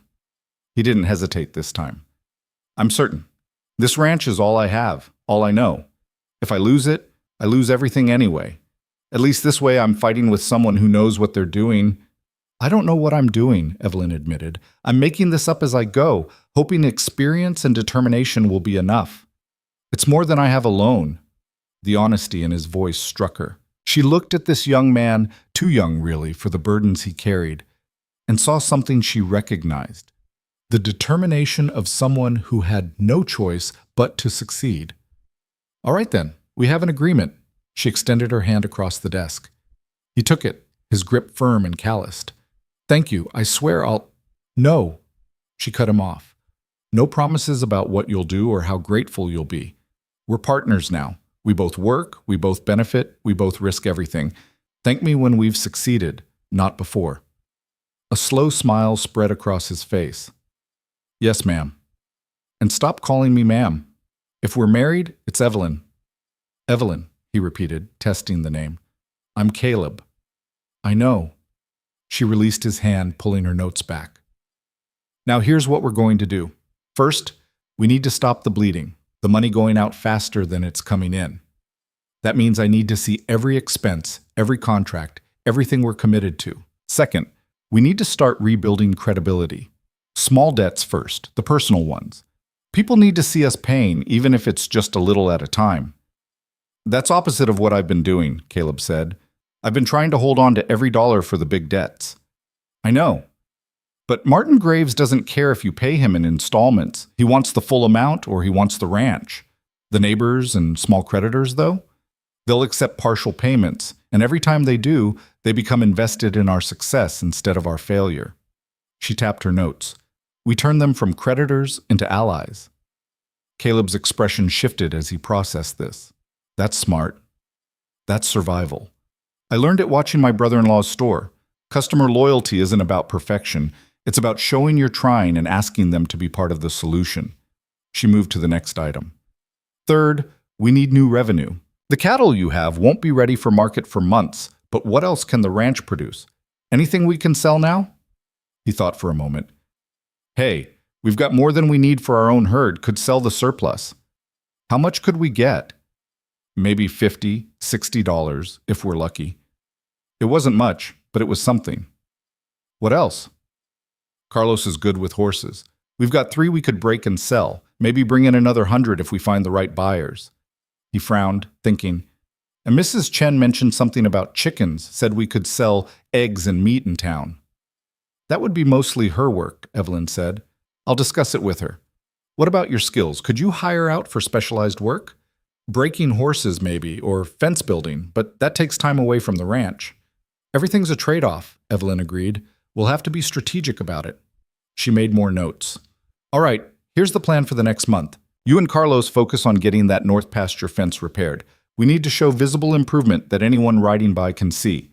He didn't hesitate this time. I'm certain. This ranch is all I have, all I know. If I lose it, I lose everything anyway. At least this way I'm fighting with someone who knows what they're doing. I don't know what I'm doing, Evelyn admitted. I'm making this up as I go, hoping experience and determination will be enough. It's more than I have alone. The honesty in his voice struck her. She looked at this young man, too young really for the burdens he carried, and saw something she recognized. The determination of someone who had no choice but to succeed. All right then, we have an agreement. She extended her hand across the desk. He took it, his grip firm and calloused. Thank you, I swear I'll… No, she cut him off. No promises about what you'll do or how grateful you'll be. We're partners now. We both work, we both benefit, we both risk everything. Thank me when we've succeeded, not before. A slow smile spread across his face. Yes, ma'am. And stop calling me ma'am. If we're married, it's Evelyn. Evelyn, he repeated, testing the name. I'm Caleb. I know. She released his hand, pulling her notes back. Now here's what we're going to do. First, we need to stop the bleeding, the money going out faster than it's coming in. That means I need to see every expense, every contract, everything we're committed to. Second, we need to start rebuilding credibility. Small debts first, the personal ones. People need to see us paying, even if it's just a little at a time. That's opposite of what I've been doing, Caleb said. I've been trying to hold on to every dollar for the big debts. I know. But Martin Graves doesn't care if you pay him in installments. He wants the full amount or he wants the ranch. The neighbors and small creditors, though? They'll accept partial payments, and every time they do, they become invested in our success instead of our failure. She tapped her notes. We turn them from creditors into allies. Caleb's expression shifted as he processed this. That's smart. That's survival. I learned it watching my brother-in-law's store. Customer loyalty isn't about perfection. It's about showing you're trying and asking them to be part of the solution. She moved to the next item. Third, we need new revenue. The cattle you have won't be ready for market for months, but what else can the ranch produce? Anything we can sell now? He thought for a moment. Hey, we've got more than we need for our own herd, could sell the surplus. How much could we get? Maybe $50, $60, if we're lucky. It wasn't much, but it was something. What else? Carlos is good with horses. We've got 3 we could break and sell, maybe bring in another 100 if we find the right buyers. He frowned, thinking, and Mrs. Chen mentioned something about chickens, said we could sell eggs and meat in town. That would be mostly her work, Evelyn said. I'll discuss it with her. What about your skills? Could you hire out for specialized work? Breaking horses, maybe, or fence building, but that takes time away from the ranch. Everything's a trade-off, Evelyn agreed. We'll have to be strategic about it. She made more notes. All right, here's the plan for the next month. You and Carlos focus on getting that north pasture fence repaired. We need to show visible improvement that anyone riding by can see.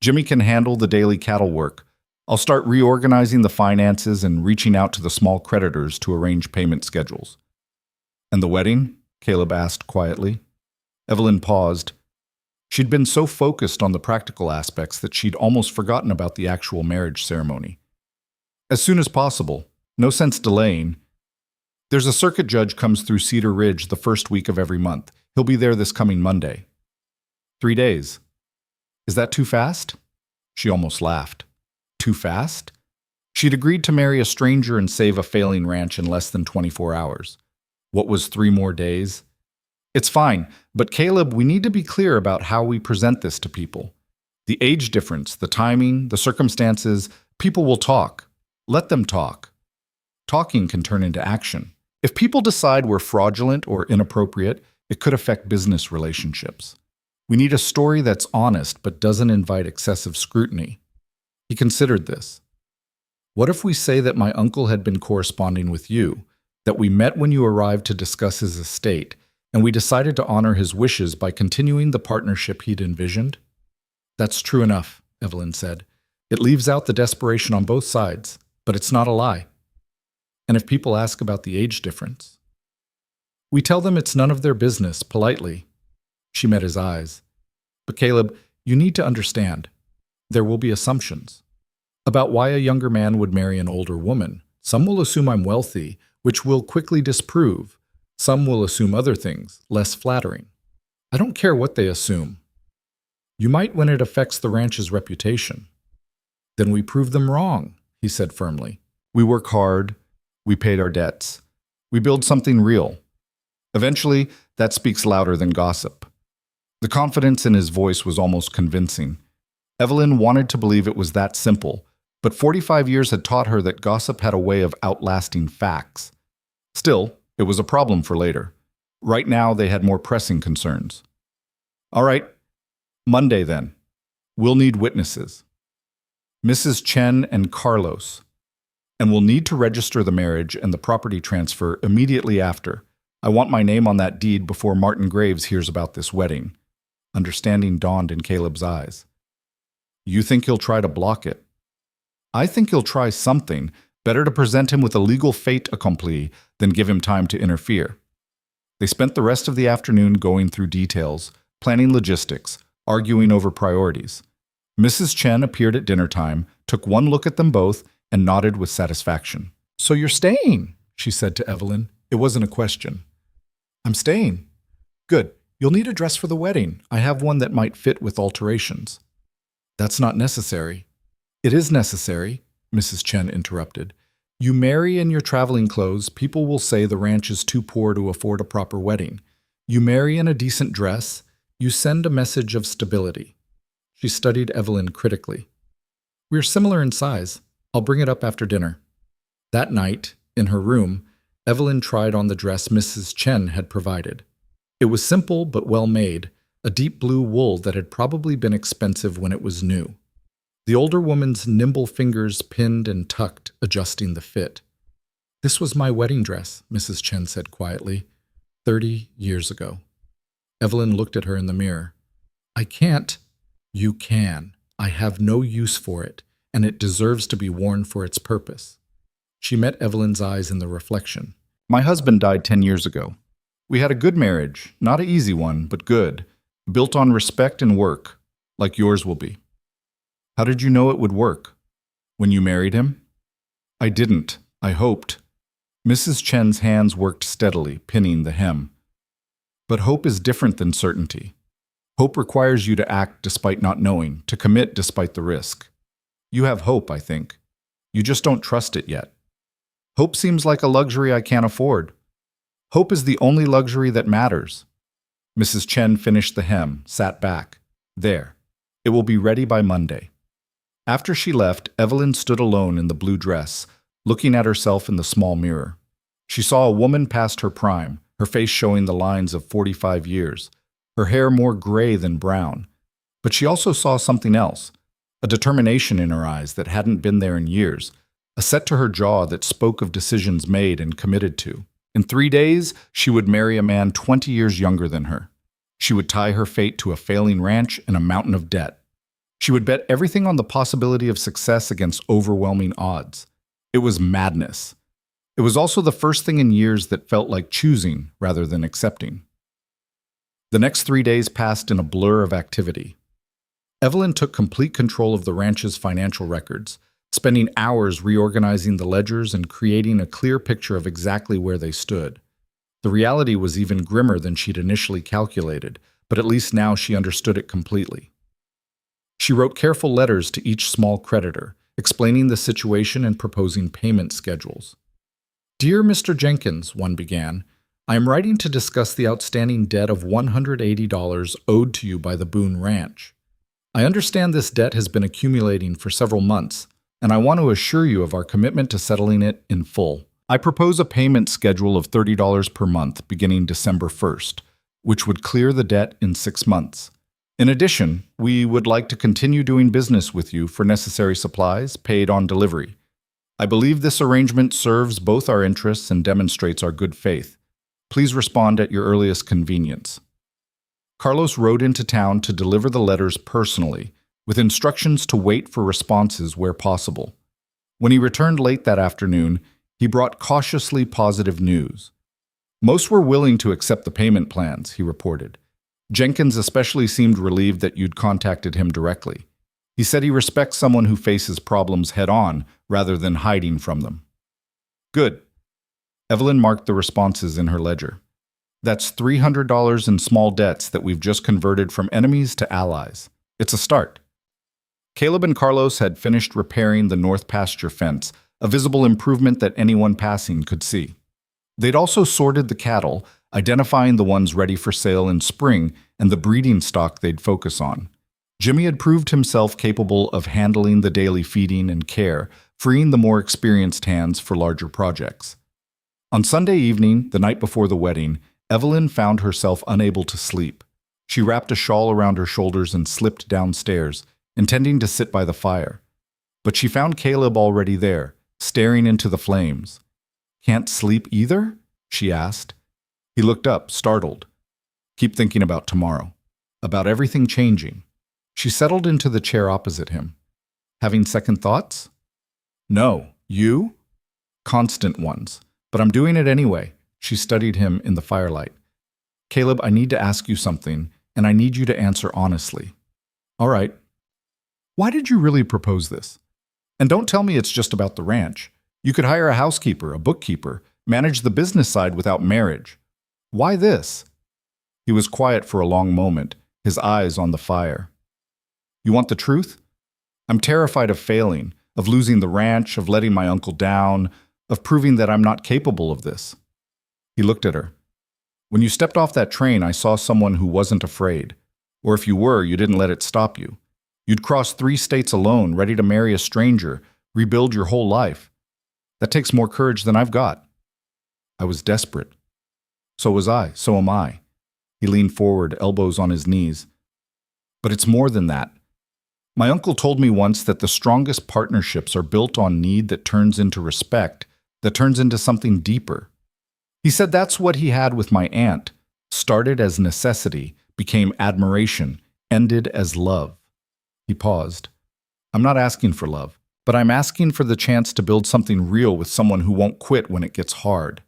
Jimmy can handle the daily cattle work. I'll start reorganizing the finances and reaching out to the small creditors to arrange payment schedules. And the wedding? Caleb asked quietly. Evelyn paused. She'd been so focused on the practical aspects that she'd almost forgotten about the actual marriage ceremony. As soon as possible. No sense delaying. There's a circuit judge comes through Cedar Ridge the first week of every month. He'll be there this coming Monday. 3 days. Is that too fast? She almost laughed. Too fast? She'd agreed to marry a stranger and save a failing ranch in less than 24 hours. What was 3 more days? It's fine, but Caleb, we need to be clear about how we present this to people. The age difference, the timing, the circumstances, people will talk. Let them talk. Talking can turn into action. If people decide we're fraudulent or inappropriate, it could affect business relationships. We need a story that's honest but doesn't invite excessive scrutiny. He considered this. What if we say that my uncle had been corresponding with you, that we met when you arrived to discuss his estate, and we decided to honor his wishes by continuing the partnership he'd envisioned? That's true enough, Evelyn said. It leaves out the desperation on both sides, but it's not a lie. And if people ask about the age difference, we tell them it's none of their business, politely. She met his eyes. But Caleb, you need to understand. There will be assumptions about why a younger man would marry an older woman. Some will assume I'm wealthy, which we'll quickly disprove. Some will assume other things, less flattering. I don't care what they assume. You might when it affects the ranch's reputation. Then we prove them wrong, he said firmly. We work hard. We paid our debts. We build something real. Eventually, that speaks louder than gossip. The confidence in his voice was almost convincing. Evelyn wanted to believe it was that simple, but 45 years had taught her that gossip had a way of outlasting facts. Still, it was a problem for later. Right now, they had more pressing concerns. All right, Monday then. We'll need witnesses. Mrs. Chen and Carlos. And we'll need to register the marriage and the property transfer immediately after. I want my name on that deed before Martin Graves hears about this wedding. Understanding dawned in Caleb's eyes. You think he'll try to block it? I think he'll try something. Better to present him with a legal fait accompli than give him time to interfere. They spent the rest of the afternoon going through details, planning logistics, arguing over priorities. Mrs. Chen appeared at dinner time, took one look at them both, and nodded with satisfaction. "So you're staying," she said to Evelyn. It wasn't a question. "I'm staying." "Good. You'll need a dress for the wedding. I have one that might fit with alterations." "That's not necessary." "It is necessary," Mrs. Chen interrupted. "You marry in your traveling clothes, people will say the ranch is too poor to afford a proper wedding. You marry in a decent dress, you send a message of stability." She studied Evelyn critically. "We're similar in size. I'll bring it up after dinner." That night, in her room, Evelyn tried on the dress Mrs. Chen had provided. It was simple but well made, a deep blue wool that had probably been expensive when it was new. The older woman's nimble fingers pinned and tucked, adjusting the fit. "This was my wedding dress," Mrs. Chen said quietly, 30 years ago. Evelyn looked at her in the mirror. "I can't." "You can. I have no use for it, and it deserves to be worn for its purpose." She met Evelyn's eyes in the reflection. "My husband died 10 years ago. We had a good marriage, not an easy one, but good, built on respect and work, like yours will be." "How did you know it would work? When you married him?" "I didn't. I hoped." Mrs. Chen's hands worked steadily, pinning the hem. "But hope is different than certainty. Hope requires you to act despite not knowing, to commit despite the risk. You have hope, I think. You just don't trust it yet. Hope seems like a luxury I can't afford. Hope is the only luxury that matters." Mrs. Chen finished the hem, sat back. "There. It will be ready by Monday." After she left, Evelyn stood alone in the blue dress, looking at herself in the small mirror. She saw a woman past her prime, her face showing the lines of 45 years, her hair more gray than brown. But she also saw something else, a determination in her eyes that hadn't been there in years, a set to her jaw that spoke of decisions made and committed to. In 3 days, she would marry a man 20 years younger than her. She would tie her fate to a failing ranch and a mountain of debt. She would bet everything on the possibility of success against overwhelming odds. It was madness. It was also the first thing in years that felt like choosing rather than accepting. The next 3 days passed in a blur of activity. Evelyn took complete control of the ranch's financial records, spending hours reorganizing the ledgers and creating a clear picture of exactly where they stood. The reality was even grimmer than she'd initially calculated, but at least now she understood it completely. She wrote careful letters to each small creditor, explaining the situation and proposing payment schedules. "Dear Mr. Jenkins," one began, "I am writing to discuss the outstanding debt of $180 owed to you by the Boone Ranch. I understand this debt has been accumulating for several months, and I want to assure you of our commitment to settling it in full. I propose a payment schedule of $30 per month beginning December 1st, which would clear the debt in 6 months. In addition, we would like to continue doing business with you for necessary supplies paid on delivery. I believe this arrangement serves both our interests and demonstrates our good faith. Please respond at your earliest convenience." Carlos rode into town to deliver the letters personally, with instructions to wait for responses where possible. When he returned late that afternoon, he brought cautiously positive news. "Most were willing to accept the payment plans," he reported. "Jenkins especially seemed relieved that you'd contacted him directly. He said he respects someone who faces problems head-on rather than hiding from them." "Good." Evelyn marked the responses in her ledger. "That's $300 in small debts that we've just converted from enemies to allies. It's a start." Caleb and Carlos had finished repairing the north pasture fence, a visible improvement that anyone passing could see. They'd also sorted the cattle, identifying the ones ready for sale in spring and the breeding stock they'd focus on. Jimmy had proved himself capable of handling the daily feeding and care, freeing the more experienced hands for larger projects. On Sunday evening, the night before the wedding, Evelyn found herself unable to sleep. She wrapped a shawl around her shoulders and slipped downstairs, intending to sit by the fire. But she found Caleb already there, staring into the flames. "Can't sleep either?" she asked. He looked up, startled. "Keep thinking about tomorrow. About everything changing." She settled into the chair opposite him. Having second thoughts? No. You? Constant ones. But I'm doing it anyway. She studied him in the firelight. Caleb, I need to ask you something, and I need you to answer honestly. All right. Why did you really propose this? And don't tell me it's just about the ranch. You could hire a housekeeper, a bookkeeper, manage the business side without marriage. Why this? He was quiet for a long moment, his eyes on the fire. You want the truth? I'm terrified of failing, of losing the ranch, of letting my uncle down, of proving that I'm not capable of this. He looked at her. When you stepped off that train, I saw someone who wasn't afraid. Or if you were, you didn't let it stop you. You'd cross 3 states alone, ready to marry a stranger, rebuild your whole life. That takes more courage than I've got. I was desperate. So was I. So am I. He leaned forward, elbows on his knees. But it's more than that. My uncle told me once that the strongest partnerships are built on need that turns into respect, that turns into something deeper. He said that's what he had with my aunt. Started as necessity, became admiration, ended as love. He paused. I'm not asking for love, but I'm asking for the chance to build something real with someone who won't quit when it gets hard.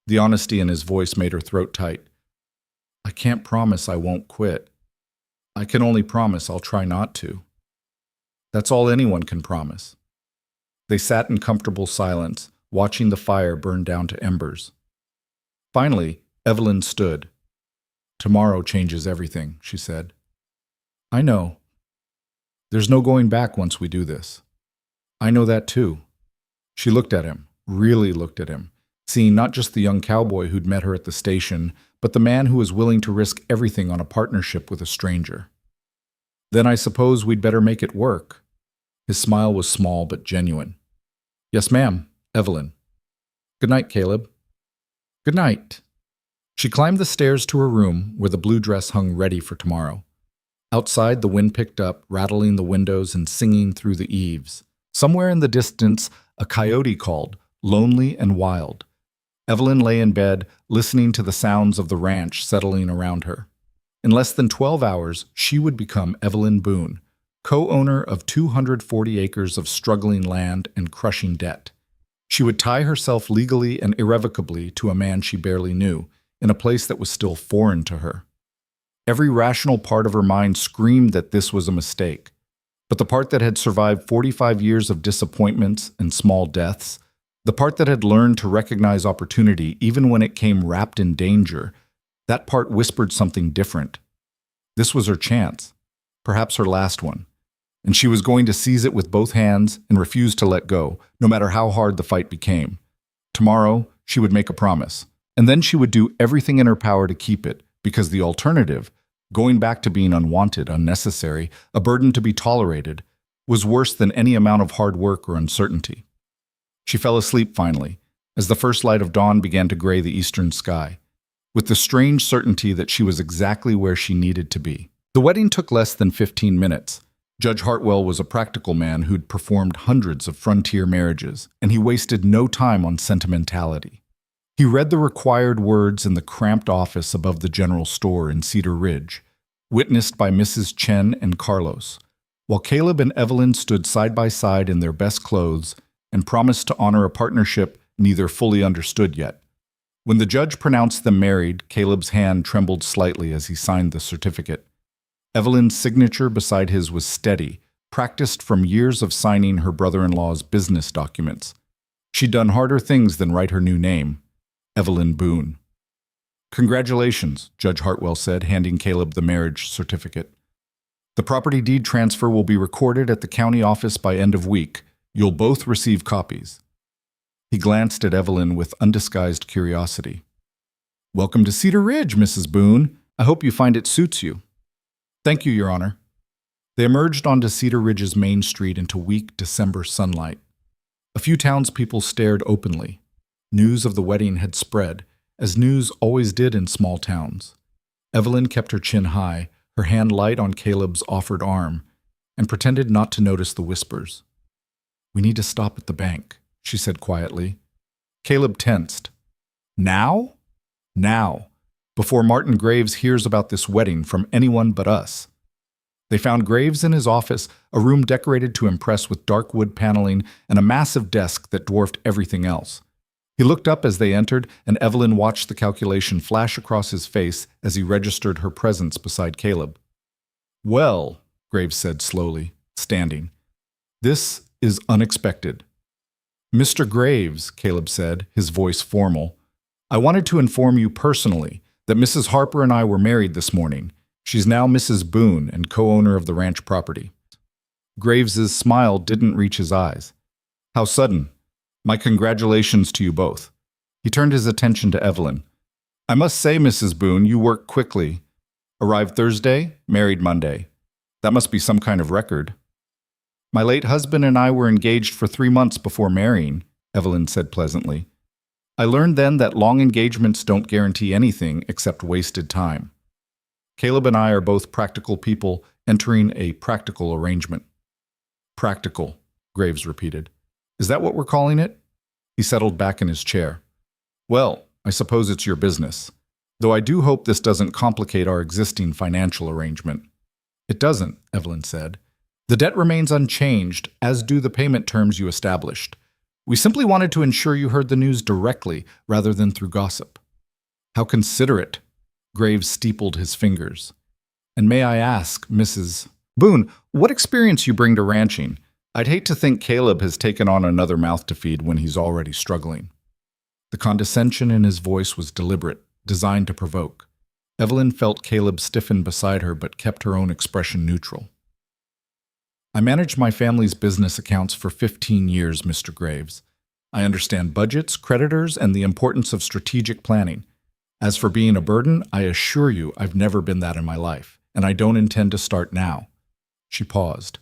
The honesty in his voice made her throat tight. I can't promise I won't quit. I can only promise I'll try not to. That's all anyone can promise. They sat in comfortable silence, watching the fire burn down to embers. Finally, Evelyn stood. Tomorrow changes everything, she said. I know. There's no going back once we do this. I know that too. She looked at him, really looked at him, seeing not just the young cowboy who'd met her at the station, but the man who was willing to risk everything on a partnership with a stranger. Then I suppose we'd better make it work. His smile was small but genuine. Yes, ma'am, Evelyn. Good night, Caleb. Good night. She climbed the stairs to her room where the blue dress hung ready for tomorrow. Outside, the wind picked up, rattling the windows and singing through the eaves. Somewhere in the distance, a coyote called, lonely and wild. Evelyn lay in bed, listening to the sounds of the ranch settling around her. In less than 12 hours, she would become Evelyn Boone, co-owner of 240 acres of struggling land and crushing debt. She would tie herself legally and irrevocably to a man she barely knew, in a place that was still foreign to her. Every rational part of her mind screamed that this was a mistake. But the part that had survived 45 years of disappointments and small deaths, the part that had learned to recognize opportunity even when it came wrapped in danger, that part whispered something different. This was her chance, perhaps her last one, and she was going to seize it with both hands and refuse to let go, no matter how hard the fight became. Tomorrow, she would make a promise, and then she would do everything in her power to keep it, because the alternative, going back to being unwanted, unnecessary, a burden to be tolerated, was worse than any amount of hard work or uncertainty. She fell asleep finally, as the first light of dawn began to gray the eastern sky, with the strange certainty that she was exactly where she needed to be. The wedding took less than 15 minutes. Judge Hartwell was a practical man who'd performed hundreds of frontier marriages, and he wasted no time on sentimentality. He read the required words in the cramped office above the general store in Cedar Ridge, witnessed by Mrs. Chen and Carlos, while Caleb and Evelyn stood side by side in their best clothes and promised to honor a partnership neither fully understood yet. When the judge pronounced them married, Caleb's hand trembled slightly as he signed the certificate. Evelyn's signature beside his was steady, practiced from years of signing her brother-in-law's business documents. She'd done harder things than write her new name, Evelyn Boone. Congratulations, Judge Hartwell said, handing Caleb the marriage certificate. The property deed transfer will be recorded at the county office by end of week. You'll both receive copies. He glanced at Evelyn with undisguised curiosity. Welcome to Cedar Ridge, Mrs. Boone. I hope you find it suits you. Thank you, Your Honor. They emerged onto Cedar Ridge's main street into weak December sunlight. A few townspeople stared openly. News of the wedding had spread, as news always did in small towns. Evelyn kept her chin high, her hand light on Caleb's offered arm, and pretended not to notice the whispers. We need to stop at the bank, she said quietly. Caleb tensed. Now? Now, before Martin Graves hears about this wedding from anyone but us. They found Graves in his office, a room decorated to impress with dark wood paneling and a massive desk that dwarfed everything else. He looked up as they entered, and Evelyn watched the calculation flash across his face as he registered her presence beside Caleb. "Well," Graves said slowly, standing, "this is unexpected." "Mr. Graves," Caleb said, his voice formal, "I wanted to inform you personally that Mrs. Harper and I were married this morning. She's now Mrs. Boone and co-owner of the ranch property." Graves's smile didn't reach his eyes. "How sudden. My congratulations to you both." He turned his attention to Evelyn. "I must say, Mrs. Boone, you work quickly. Arrived Thursday, married Monday. That must be some kind of record." "My late husband and I were engaged for 3 months before marrying," Evelyn said pleasantly. "I learned then that long engagements don't guarantee anything except wasted time. Caleb and I are both practical people entering a practical arrangement." "Practical," Graves repeated. "Is that what we're calling it?" He settled back in his chair. "Well, I suppose it's your business. Though I do hope this doesn't complicate our existing financial arrangement." "It doesn't," Evelyn said. "The debt remains unchanged, as do the payment terms you established. We simply wanted to ensure you heard the news directly rather than through gossip." "How considerate," Graves steepled his fingers. "And may I ask, Mrs. Boone, what experience you bring to ranching? I'd hate to think Caleb has taken on another mouth to feed when he's already struggling." The condescension in his voice was deliberate, designed to provoke. Evelyn felt Caleb stiffen beside her but kept her own expression neutral. "I managed my family's business accounts for 15 years, Mr. Graves. I understand budgets, creditors, and the importance of strategic planning. As for being a burden, I assure you I've never been that in my life, and I don't intend to start now." She paused.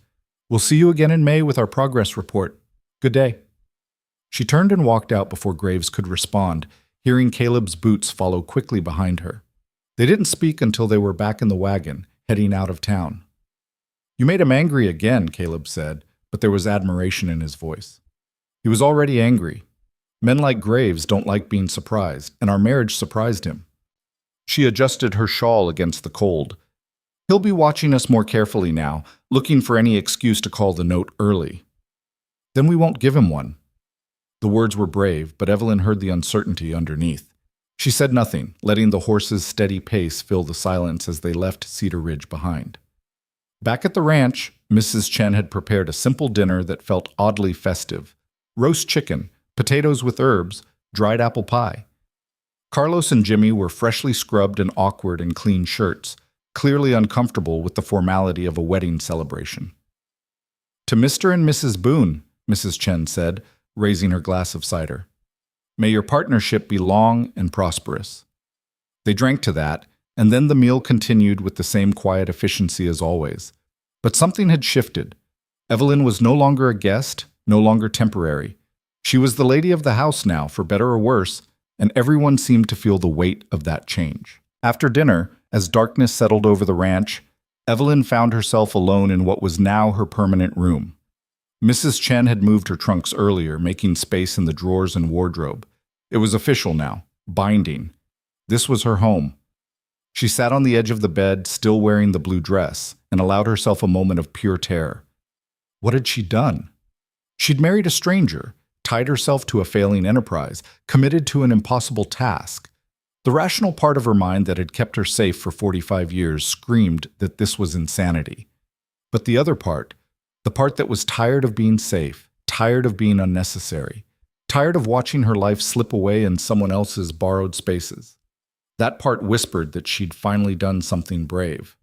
"We'll see you again in May with our progress report. Good day." She turned and walked out before Graves could respond, hearing Caleb's boots follow quickly behind her. They didn't speak until they were back in the wagon, heading out of town. "You made him angry again," Caleb said, but there was admiration in his voice. He was already angry. Men like Graves don't like being surprised, and our marriage surprised him. She adjusted her shawl against the cold. "He'll be watching us more carefully now, looking for any excuse to call the note early." "Then we won't give him one." The words were brave, but Evelyn heard the uncertainty underneath. She said nothing, letting the horses' steady pace fill the silence as they left Cedar Ridge behind. Back at the ranch, Mrs. Chen had prepared a simple dinner that felt oddly festive. Roast chicken, potatoes with herbs, dried apple pie. Carlos and Jimmy were freshly scrubbed and awkward in clean shirts, clearly uncomfortable with the formality of a wedding celebration. "To Mr. and Mrs. Boone," Mrs. Chen said, raising her glass of cider. "May your partnership be long and prosperous." They drank to that, and then the meal continued with the same quiet efficiency as always. But something had shifted. Evelyn was no longer a guest, no longer temporary. She was the lady of the house now, for better or worse, and everyone seemed to feel the weight of that change. After dinner, as darkness settled over the ranch, Evelyn found herself alone in what was now her permanent room. Mrs. Chen had moved her trunks earlier, making space in the drawers and wardrobe. It was official now, binding. This was her home. She sat on the edge of the bed, still wearing the blue dress, and allowed herself a moment of pure terror. What had she done? She'd married a stranger, tied herself to a failing enterprise, committed to an impossible task. The rational part of her mind that had kept her safe for 45 years screamed that this was insanity. But the other part, the part that was tired of being safe, tired of being unnecessary, tired of watching her life slip away in someone else's borrowed spaces. That part whispered that she'd finally done something brave.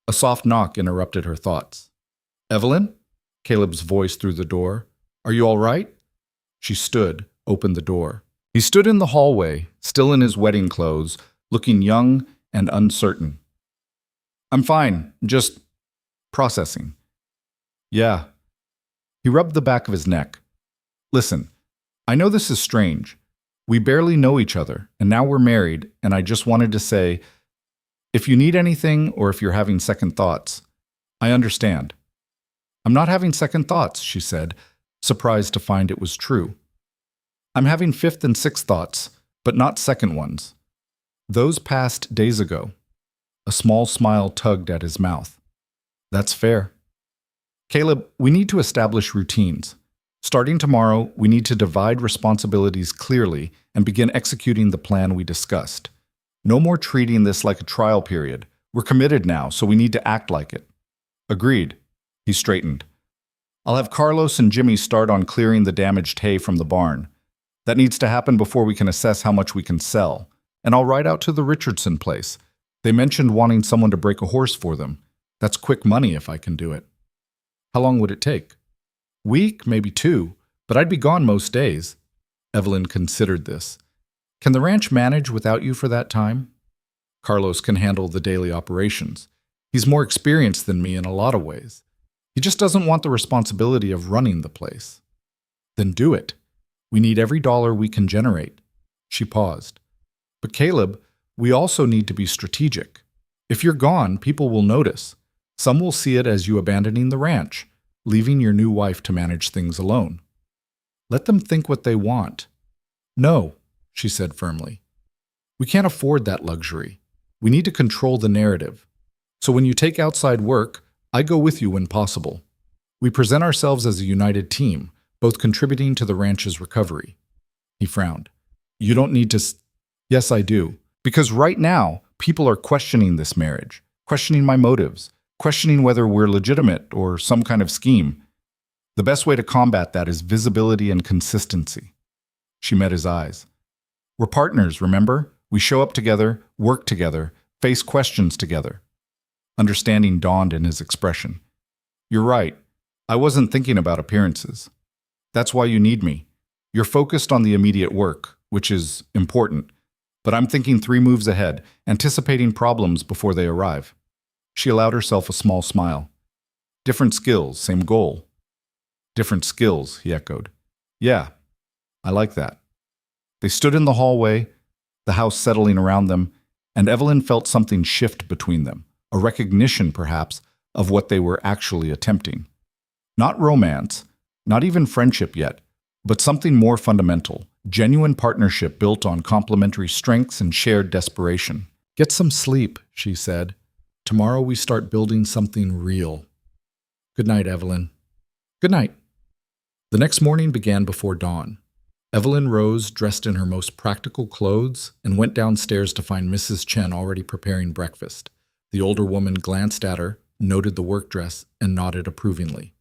A soft knock interrupted her thoughts. "Evelyn?" Caleb's voice through the door. "Are you all right?" She stood, opened the door. He stood in the hallway, still in his wedding clothes, looking young and uncertain. "I'm fine, just processing." "Yeah." He rubbed the back of his neck. "Listen, I know this is strange. We barely know each other, and now we're married, and I just wanted to say, if you need anything or if you're having second thoughts, I understand." "I'm not having second thoughts," she said, surprised to find it was true. "I'm having fifth and sixth thoughts, but not second ones. Those passed days ago." A small smile tugged at his mouth. That's fair. Caleb, we need to establish routines. Starting tomorrow, we need to divide responsibilities clearly and begin executing the plan we discussed. No more treating this like a trial period. We're committed now, so we need to act like it. Agreed. He straightened. I'll have Carlos and Jimmy start on clearing the damaged hay from the barn. That needs to happen before we can assess how much we can sell. And I'll ride out to the Richardson place. They mentioned wanting someone to break a horse for them. That's quick money if I can do it. How long would it take? Week, maybe 2, but I'd be gone most days. Evelyn considered this. Can the ranch manage without you for that time? Carlos can handle the daily operations. He's more experienced than me in a lot of ways. He just doesn't want the responsibility of running the place. Then do it. We need every dollar we can generate. She paused. But Caleb, we also need to be strategic. If you're gone, people will notice. Some will see it as you abandoning the ranch, leaving your new wife to manage things alone. Let them think what they want. No, she said firmly. We can't afford that luxury. We need to control the narrative. So when you take outside work, I go with you when possible. We present ourselves as a united team, both contributing to the ranch's recovery. He frowned. You don't need to... Yes, I do. Because right now, people are questioning this marriage, questioning my motives, questioning whether we're legitimate or some kind of scheme. The best way to combat that is visibility and consistency. She met his eyes. We're partners, remember? We show up together, work together, face questions together. Understanding dawned in his expression. You're right. I wasn't thinking about appearances. That's why you need me. You're focused on the immediate work, which is important. But I'm thinking 3 moves ahead, anticipating problems before they arrive. She allowed herself a small smile. Different skills, same goal. Different skills, he echoed. Yeah, I like that. They stood in the hallway, the house settling around them, and Evelyn felt something shift between them, a recognition, perhaps, of what they were actually attempting. Not romance, not even friendship yet, but something more fundamental, genuine partnership built on complementary strengths and shared desperation. Get some sleep, she said. Tomorrow we start building something real. Good night, Evelyn. Good night. The next morning began before dawn. Evelyn rose, dressed in her most practical clothes, and went downstairs to find Mrs. Chen already preparing breakfast. The older woman glanced at her, noted the work dress, and nodded approvingly.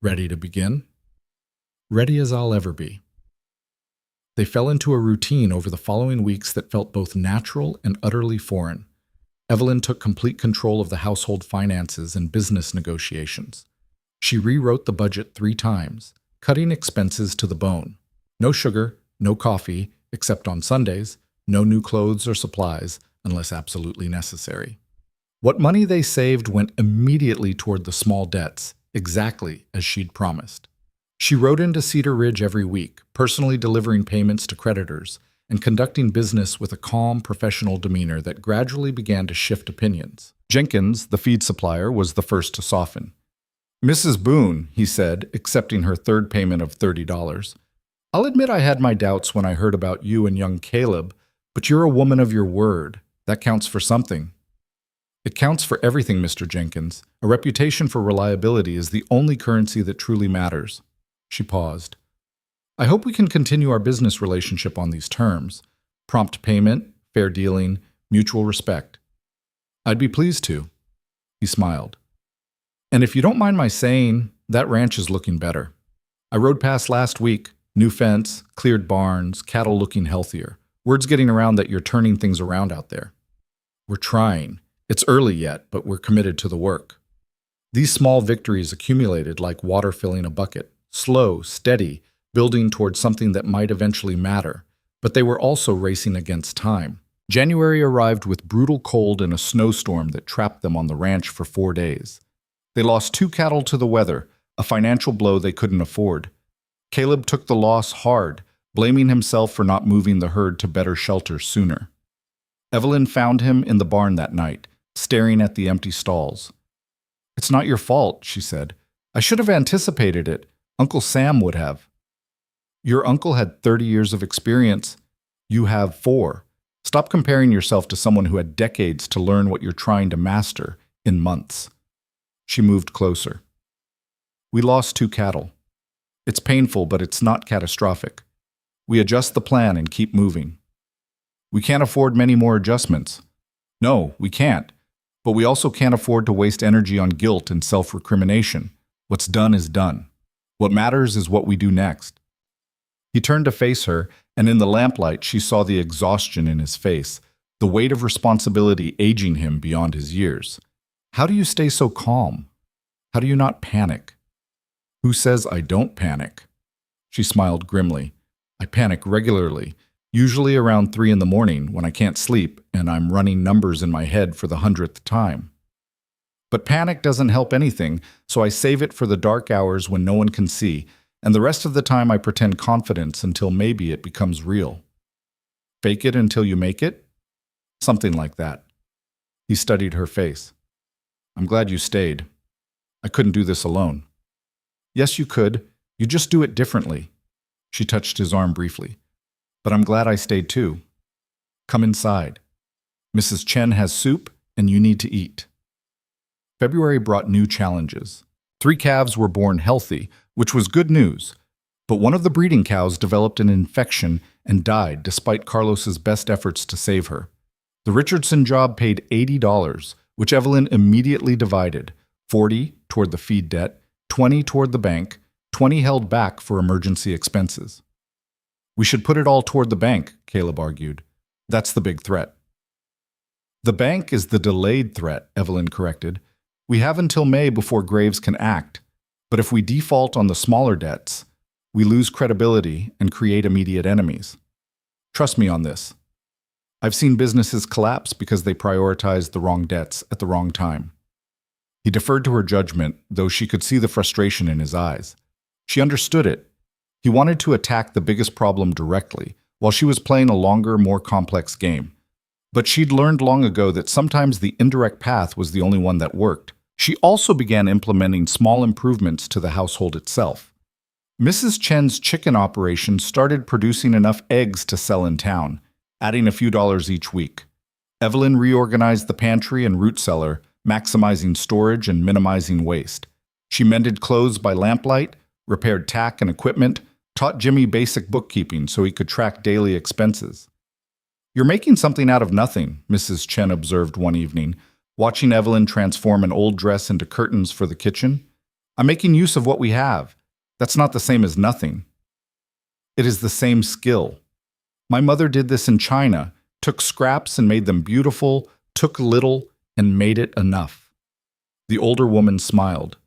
Ready to begin? Ready as I'll ever be. They fell into a routine over the following weeks that felt both natural and utterly foreign. Evelyn took complete control of the household finances and business negotiations. She rewrote the budget 3 times, cutting expenses to the bone. No sugar, no coffee, except on Sundays, no new clothes or supplies, unless absolutely necessary. What money they saved went immediately toward the small debts, exactly as she'd promised. She rode into Cedar Ridge every week, personally delivering payments to creditors, and conducting business with a calm, professional demeanor that gradually began to shift opinions. Jenkins, the feed supplier, was the first to soften. Mrs. Boone, he said, accepting her 3rd payment of $30, I'll admit I had my doubts when I heard about you and young Caleb, but you're a woman of your word. That counts for something. It counts for everything, Mr. Jenkins. A reputation for reliability is the only currency that truly matters. She paused. I hope we can continue our business relationship on these terms. Prompt payment, fair dealing, mutual respect. I'd be pleased to. He smiled. And if you don't mind my saying, that ranch is looking better. I rode past last week. New fence, cleared barns, cattle looking healthier. Word's getting around that you're turning things around out there. We're trying. It's early yet, but we're committed to the work. These small victories accumulated like water filling a bucket, slow, steady, building towards something that might eventually matter, but they were also racing against time. January arrived with brutal cold and a snowstorm that trapped them on the ranch for 4 days. They lost 2 cattle to the weather, a financial blow they couldn't afford. Caleb took the loss hard, blaming himself for not moving the herd to better shelter sooner. Evelyn found him in the barn that night, staring at the empty stalls. It's not your fault, she said. I should have anticipated it. Uncle Sam would have. Your uncle had 30 years of experience. You have 4. Stop comparing yourself to someone who had decades to learn what you're trying to master in months. She moved closer. We lost 2 cattle. It's painful, but it's not catastrophic. We adjust the plan and keep moving. We can't afford many more adjustments. No, we can't. But we also can't afford to waste energy on guilt and self-recrimination. What's done is done. What matters is what we do next. He turned to face her, and in the lamplight she saw the exhaustion in his face, the weight of responsibility aging him beyond his years. How do you stay so calm? How do you not panic? Who says I don't panic? She smiled grimly. I panic regularly, usually around 3 in the morning when I can't sleep and I'm running numbers in my head for the 100th time. But panic doesn't help anything, so I save it for the dark hours when no one can see, and the rest of the time I pretend confidence until maybe it becomes real. Fake it until you make it? Something like that. He studied her face. I'm glad you stayed. I couldn't do this alone. Yes, you could. You just do it differently. She touched his arm briefly. But I'm glad I stayed too. Come inside. Mrs. Chen has soup, and you need to eat. February brought new challenges. 3 calves were born healthy, which was good news. But one of the breeding cows developed an infection and died despite Carlos's best efforts to save her. The Richardson job paid $80, which Evelyn immediately divided, 40 toward the feed debt, 20 toward the bank, 20 held back for emergency expenses. We should put it all toward the bank, Caleb argued. That's the big threat. The bank is the delayed threat, Evelyn corrected. We have until May before Graves can act, but if we default on the smaller debts, we lose credibility and create immediate enemies. Trust me on this. I've seen businesses collapse because they prioritized the wrong debts at the wrong time. He deferred to her judgment, though she could see the frustration in his eyes. She understood it. He wanted to attack the biggest problem directly, while she was playing a longer, more complex game. But she'd learned long ago that sometimes the indirect path was the only one that worked. She also began implementing small improvements to the household itself. Mrs. Chen's chicken operation started producing enough eggs to sell in town, adding a few dollars each week. Evelyn reorganized the pantry and root cellar, maximizing storage and minimizing waste. She mended clothes by lamplight, repaired tack and equipment, taught Jimmy basic bookkeeping so he could track daily expenses. You're making something out of nothing, Mrs. Chen observed one evening, watching Evelyn transform an old dress into curtains for the kitchen. I'm making use of what we have. That's not the same as nothing. It is the same skill. My mother did this in China, took scraps and made them beautiful, took little and made it enough. The older woman smiled.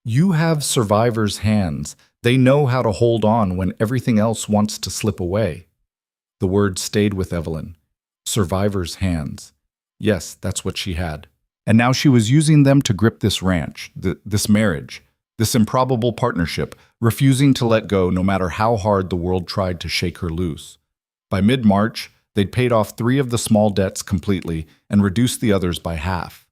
You have survivor's hands. They know how to hold on when everything else wants to slip away. The word stayed with Evelyn. Survivor's hands. Yes, that's what she had. And now she was using them to grip this ranch, this marriage, this improbable partnership, refusing to let go no matter how hard the world tried to shake her loose. By mid-March, they'd paid off 3 of the small debts completely and reduced the others by half.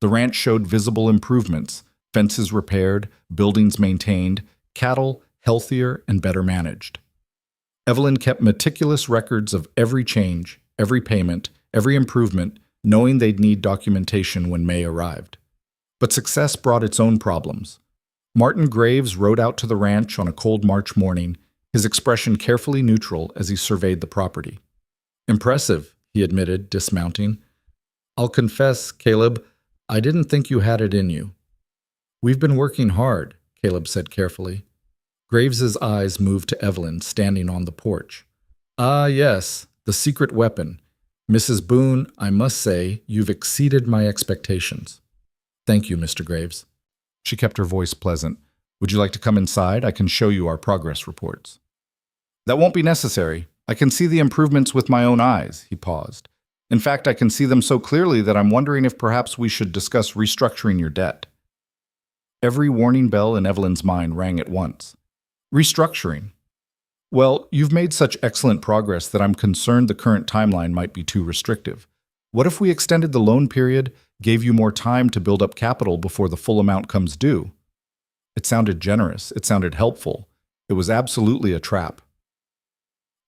The ranch showed visible improvements, fences repaired, buildings maintained, cattle healthier and better managed. Evelyn kept meticulous records of every change, every payment, every improvement, knowing they'd need documentation when May arrived. But success brought its own problems. Martin Graves rode out to the ranch on a cold March morning, his expression carefully neutral as he surveyed the property. Impressive, he admitted, dismounting. I'll confess, Caleb, I didn't think you had it in you. We've been working hard, Caleb said carefully. Graves's eyes moved to Evelyn, standing on the porch. Ah, yes, the secret weapon. Mrs. Boone, I must say, you've exceeded my expectations. Thank you, Mr. Graves. She kept her voice pleasant. Would you like to come inside? I can show you our progress reports. That won't be necessary. I can see the improvements with my own eyes, he paused. In fact, I can see them so clearly that I'm wondering if perhaps we should discuss restructuring your debt. Every warning bell in Evelyn's mind rang at once. Restructuring. Well, you've made such excellent progress that I'm concerned the current timeline might be too restrictive. What if we extended the loan period, gave you more time to build up capital before the full amount comes due? It sounded generous. It sounded helpful. It was absolutely a trap.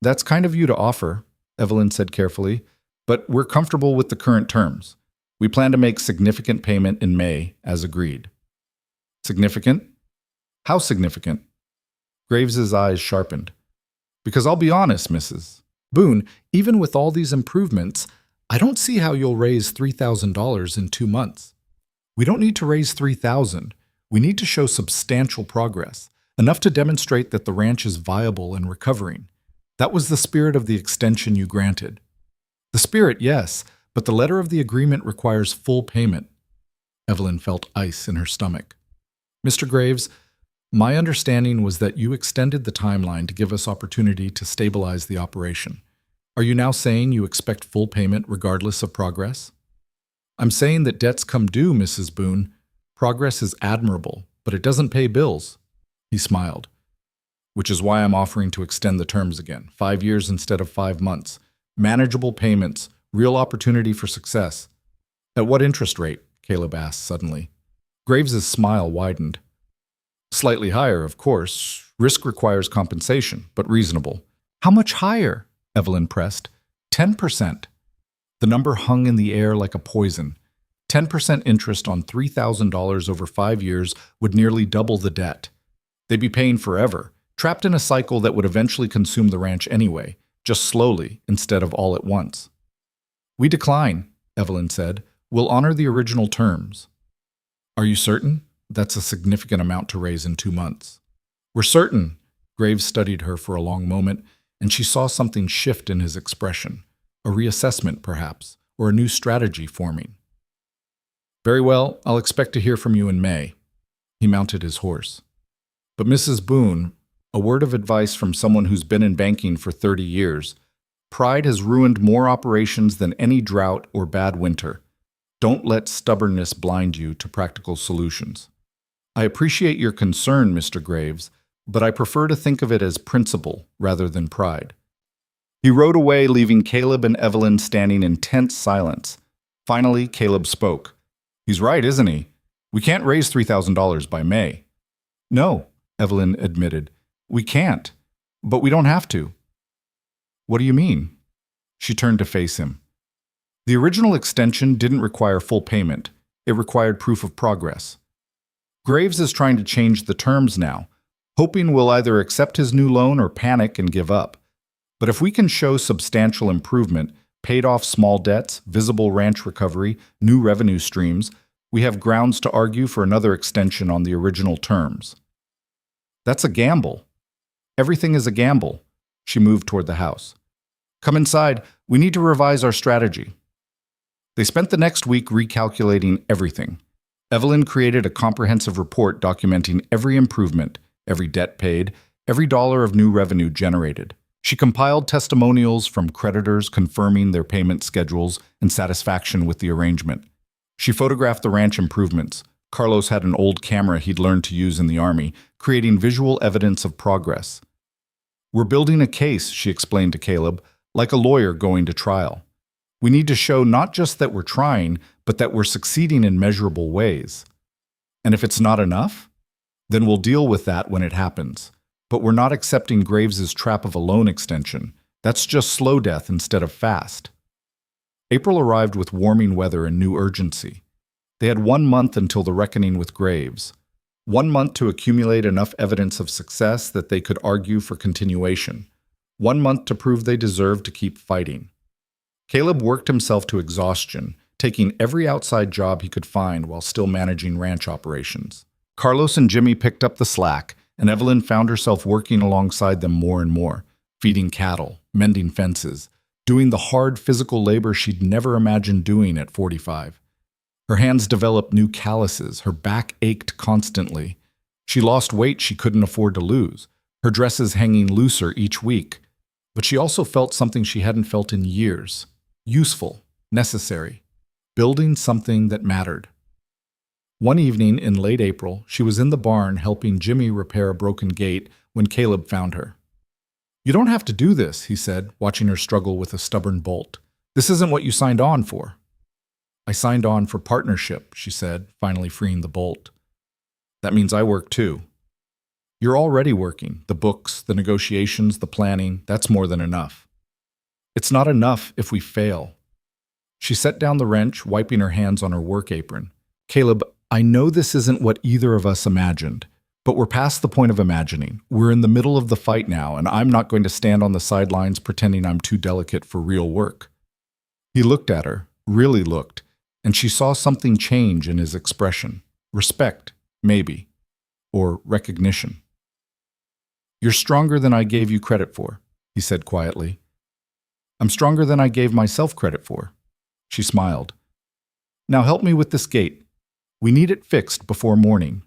That's kind of you to offer, Evelyn said carefully, but we're comfortable with the current terms. We plan to make significant payment in May, as agreed. Significant? How significant? Graves's eyes sharpened. Because I'll be honest, Mrs. Boone, even with all these improvements, I don't see how you'll raise $3,000 in 2 months. We don't need to raise $3,000. We need to show substantial progress, enough to demonstrate that the ranch is viable and recovering. That was the spirit of the extension you granted. The spirit, yes, but the letter of the agreement requires full payment. Evelyn felt ice in her stomach. Mr. Graves, my understanding was that you extended the timeline to give us opportunity to stabilize the operation. Are you now saying you expect full payment regardless of progress? I'm saying that debts come due, Mrs. Boone. Progress is admirable, but it doesn't pay bills. He smiled. Which is why I'm offering to extend the terms again, 5 years instead of 5 months. Manageable payments, real opportunity for success. At what interest rate? Caleb asked suddenly. Graves's smile widened. Slightly higher, of course. Risk requires compensation, but reasonable. How much higher? Evelyn pressed. 10%. The number hung in the air like a poison. 10% interest on $3,000 over 5 years would nearly double the debt. They'd be paying forever, trapped in a cycle that would eventually consume the ranch anyway, just slowly instead of all at once. We decline, Evelyn said. We'll honor the original terms. Are you certain? That's a significant amount to raise in 2 months. We're certain. Graves studied her for a long moment, and she saw something shift in his expression. A reassessment, perhaps, or a new strategy forming. Very well, I'll expect to hear from you in May. He mounted his horse. But Mrs. Boone, a word of advice from someone who's been in banking for 30 years. Pride has ruined more operations than any drought or bad winter. Don't let stubbornness blind you to practical solutions. I appreciate your concern, Mr. Graves, but I prefer to think of it as principle rather than pride. He rode away, leaving Caleb and Evelyn standing in tense silence. Finally, Caleb spoke. He's right, isn't he? We can't raise $3,000 by May. No, Evelyn admitted. We can't, but we don't have to. What do you mean? She turned to face him. The original extension didn't require full payment. It required proof of progress. Graves is trying to change the terms now, hoping we'll either accept his new loan or panic and give up. But if we can show substantial improvement, paid off small debts, visible ranch recovery, new revenue streams, we have grounds to argue for another extension on the original terms. That's a gamble. Everything is a gamble. She moved toward the house. Come inside. We need to revise our strategy. They spent the next week recalculating everything. Evelyn created a comprehensive report documenting every improvement, every debt paid, every dollar of new revenue generated. She compiled testimonials from creditors confirming their payment schedules and satisfaction with the arrangement. She photographed the ranch improvements. Carlos had an old camera he'd learned to use in the Army, creating visual evidence of progress. We're building a case, she explained to Caleb, like a lawyer going to trial. We need to show not just that we're trying, but that we're succeeding in measurable ways. And if it's not enough, then we'll deal with that when it happens. But we're not accepting Graves's trap of a loan extension. That's just slow death instead of fast. April arrived with warming weather and new urgency. They had 1 month until the reckoning with Graves. 1 month to accumulate enough evidence of success that they could argue for continuation. 1 month to prove they deserved to keep fighting. Caleb worked himself to exhaustion, taking every outside job he could find while still managing ranch operations. Carlos and Jimmy picked up the slack, and Evelyn found herself working alongside them more and more, feeding cattle, mending fences, doing the hard physical labor she'd never imagined doing at 45. Her hands developed new calluses, her back ached constantly. She lost weight she couldn't afford to lose, her dresses hanging looser each week. But she also felt something she hadn't felt in years. Useful, necessary, building something that mattered. One evening in late April, she was in the barn helping Jimmy repair a broken gate when Caleb found her. You don't have to do this, he said, watching her struggle with a stubborn bolt. This isn't what you signed on for. I signed on for partnership, she said, finally freeing the bolt. That means I work too. You're already working. The books, the negotiations, the planning, that's more than enough. It's not enough if we fail. She set down the wrench, wiping her hands on her work apron. Caleb, I know this isn't what either of us imagined, but we're past the point of imagining. We're in the middle of the fight now, and I'm not going to stand on the sidelines pretending I'm too delicate for real work." He looked at her, really looked, and she saw something change in his expression. Respect, maybe, or recognition. "You're stronger than I gave you credit for," he said quietly. "I'm stronger than I gave myself credit for." She smiled. "Now help me with this gate. We need it fixed before morning."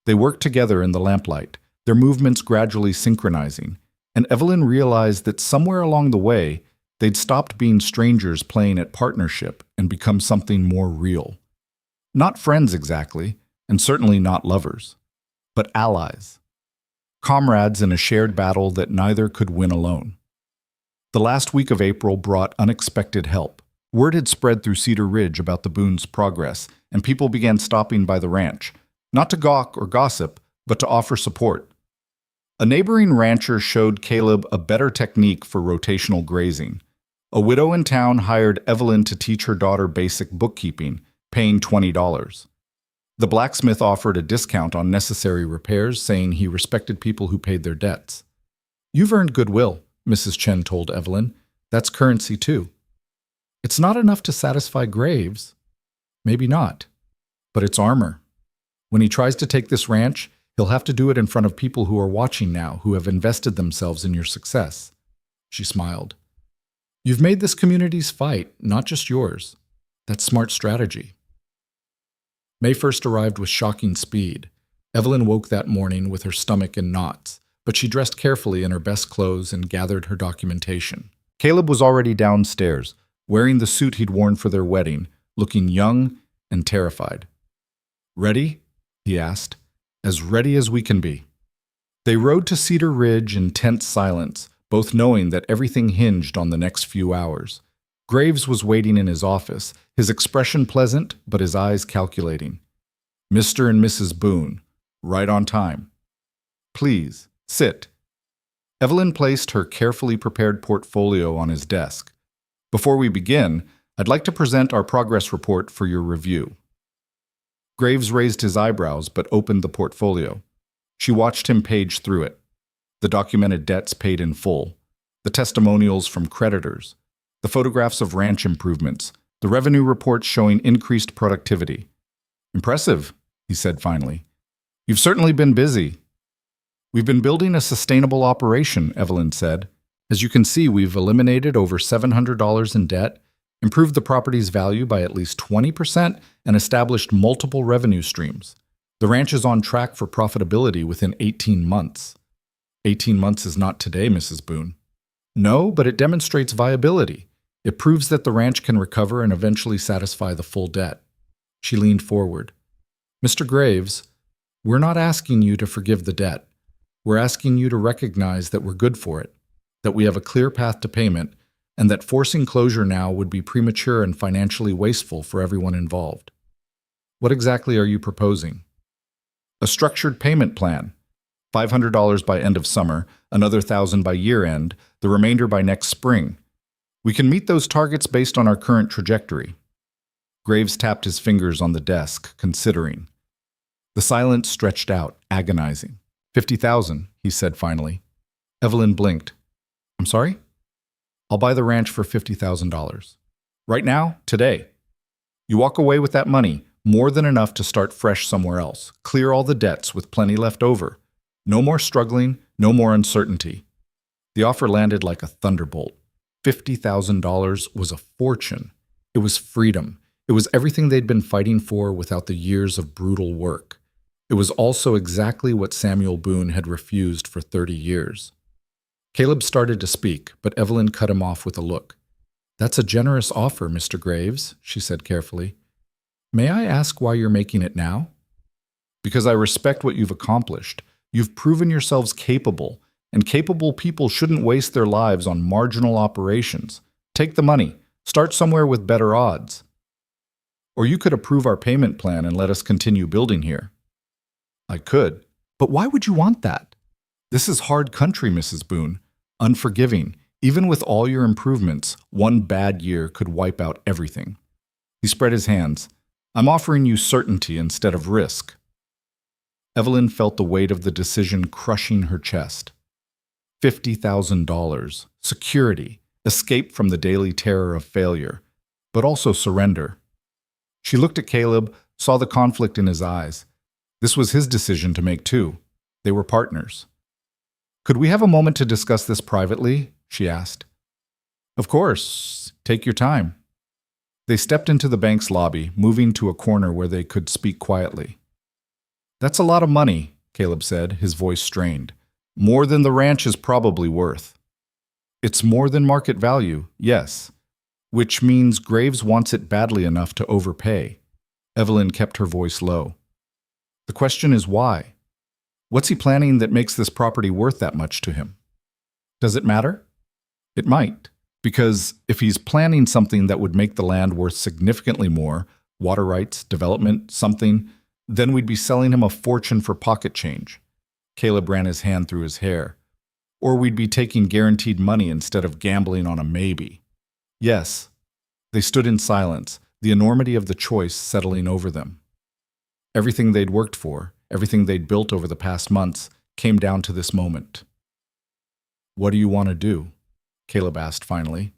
They worked together in the lamplight, their movements gradually synchronizing, and Evelyn realized that somewhere along the way, they'd stopped being strangers playing at partnership and become something more real. Not friends exactly, and certainly not lovers, but allies. Comrades in a shared battle that neither could win alone. The last week of April brought unexpected help. Word had spread through Cedar Ridge about the Boones' progress, and people began stopping by the ranch, not to gawk or gossip, but to offer support. A neighboring rancher showed Caleb a better technique for rotational grazing. A widow in town hired Evelyn to teach her daughter basic bookkeeping, paying $20. The blacksmith offered a discount on necessary repairs, saying he respected people who paid their debts. "You've earned goodwill," Mrs. Chen told Evelyn. "That's currency too." "It's not enough to satisfy Graves." "Maybe not, but it's armor. When he tries to take this ranch, he'll have to do it in front of people who are watching now, who have invested themselves in your success." She smiled. "You've made this community's fight, not just yours. That's smart strategy." May 1st arrived with shocking speed. Evelyn woke that morning with her stomach in knots, but she dressed carefully in her best clothes and gathered her documentation. Caleb was already downstairs, wearing the suit he'd worn for their wedding, looking young and terrified. "Ready?" he asked. "As ready as we can be." They rode to Cedar Ridge in tense silence, both knowing that everything hinged on the next few hours. Graves was waiting in his office, his expression pleasant, but his eyes calculating. "Mr. and Mrs. Boone, right on time. Please, sit." Evelyn placed her carefully prepared portfolio on his desk. "Before we begin, I'd like to present our progress report for your review." Graves raised his eyebrows but opened the portfolio. She watched him page through it. The documented debts paid in full, the testimonials from creditors, the photographs of ranch improvements, the revenue reports showing increased productivity. "Impressive," he said finally. "You've certainly been busy." "We've been building a sustainable operation," Evelyn said. "As you can see, we've eliminated over $700 in debt, improved the property's value by at least 20%, and established multiple revenue streams. The ranch is on track for profitability within 18 months. 18 months is not today, Mrs. Boone. No, but it demonstrates viability. It proves that the ranch can recover and eventually satisfy the full debt." She leaned forward. "Mr. Graves, we're not asking you to forgive the debt. We're asking you to recognize that we're good for it, that we have a clear path to payment, and that forcing closure now would be premature and financially wasteful for everyone involved." "What exactly are you proposing?" "A structured payment plan. $500 by end of summer, another $1,000 by year end, the remainder by next spring. We can meet those targets based on our current trajectory." Graves tapped his fingers on the desk, considering. The silence stretched out, agonizing. $50,000, he said finally. Evelyn blinked. "I'm sorry?" "I'll buy the ranch for $50,000. Right now, today. You walk away with that money, more than enough to start fresh somewhere else. Clear all the debts with plenty left over. No more struggling, no more uncertainty." The offer landed like a thunderbolt. $50,000 was a fortune. It was freedom. It was everything they'd been fighting for without the years of brutal work. It was also exactly what Samuel Boone had refused for 30 years. Caleb started to speak, but Evelyn cut him off with a look. "That's a generous offer, Mr. Graves," she said carefully. "May I ask why you're making it now?" "Because I respect what you've accomplished. You've proven yourselves capable, and capable people shouldn't waste their lives on marginal operations. Take the money. Start somewhere with better odds. Or you could approve our payment plan and let us continue building here." "I could. But why would you want that? This is hard country, Mrs. Boone. Unforgiving. Even with all your improvements, one bad year could wipe out everything." He spread his hands. I'm offering you certainty instead of risk. Evelyn felt the weight of the decision crushing her chest. $50,000, security, escape from the daily terror of failure, but also surrender. She looked at Caleb, saw the conflict in his eyes. This was his decision to make too. They were partners. Could we have a moment to discuss this privately? She asked. Of course. Take your time. They stepped into the bank's lobby, moving to a corner where they could speak quietly. That's a lot of money, Caleb said, his voice strained. More than the ranch is probably worth. It's more than market value, yes. Which means Graves wants it badly enough to overpay. Evelyn kept her voice low. The question is why? What's he planning that makes this property worth that much to him? Does it matter? It might, because if he's planning something that would make the land worth significantly more, water rights, development, something, then we'd be selling him a fortune for pocket change. Caleb ran his hand through his hair. Or we'd be taking guaranteed money instead of gambling on a maybe. Yes. They stood in silence, the enormity of the choice settling over them. Everything they'd worked for, everything they'd built over the past months, came down to this moment. What do you want to do? Caleb asked finally.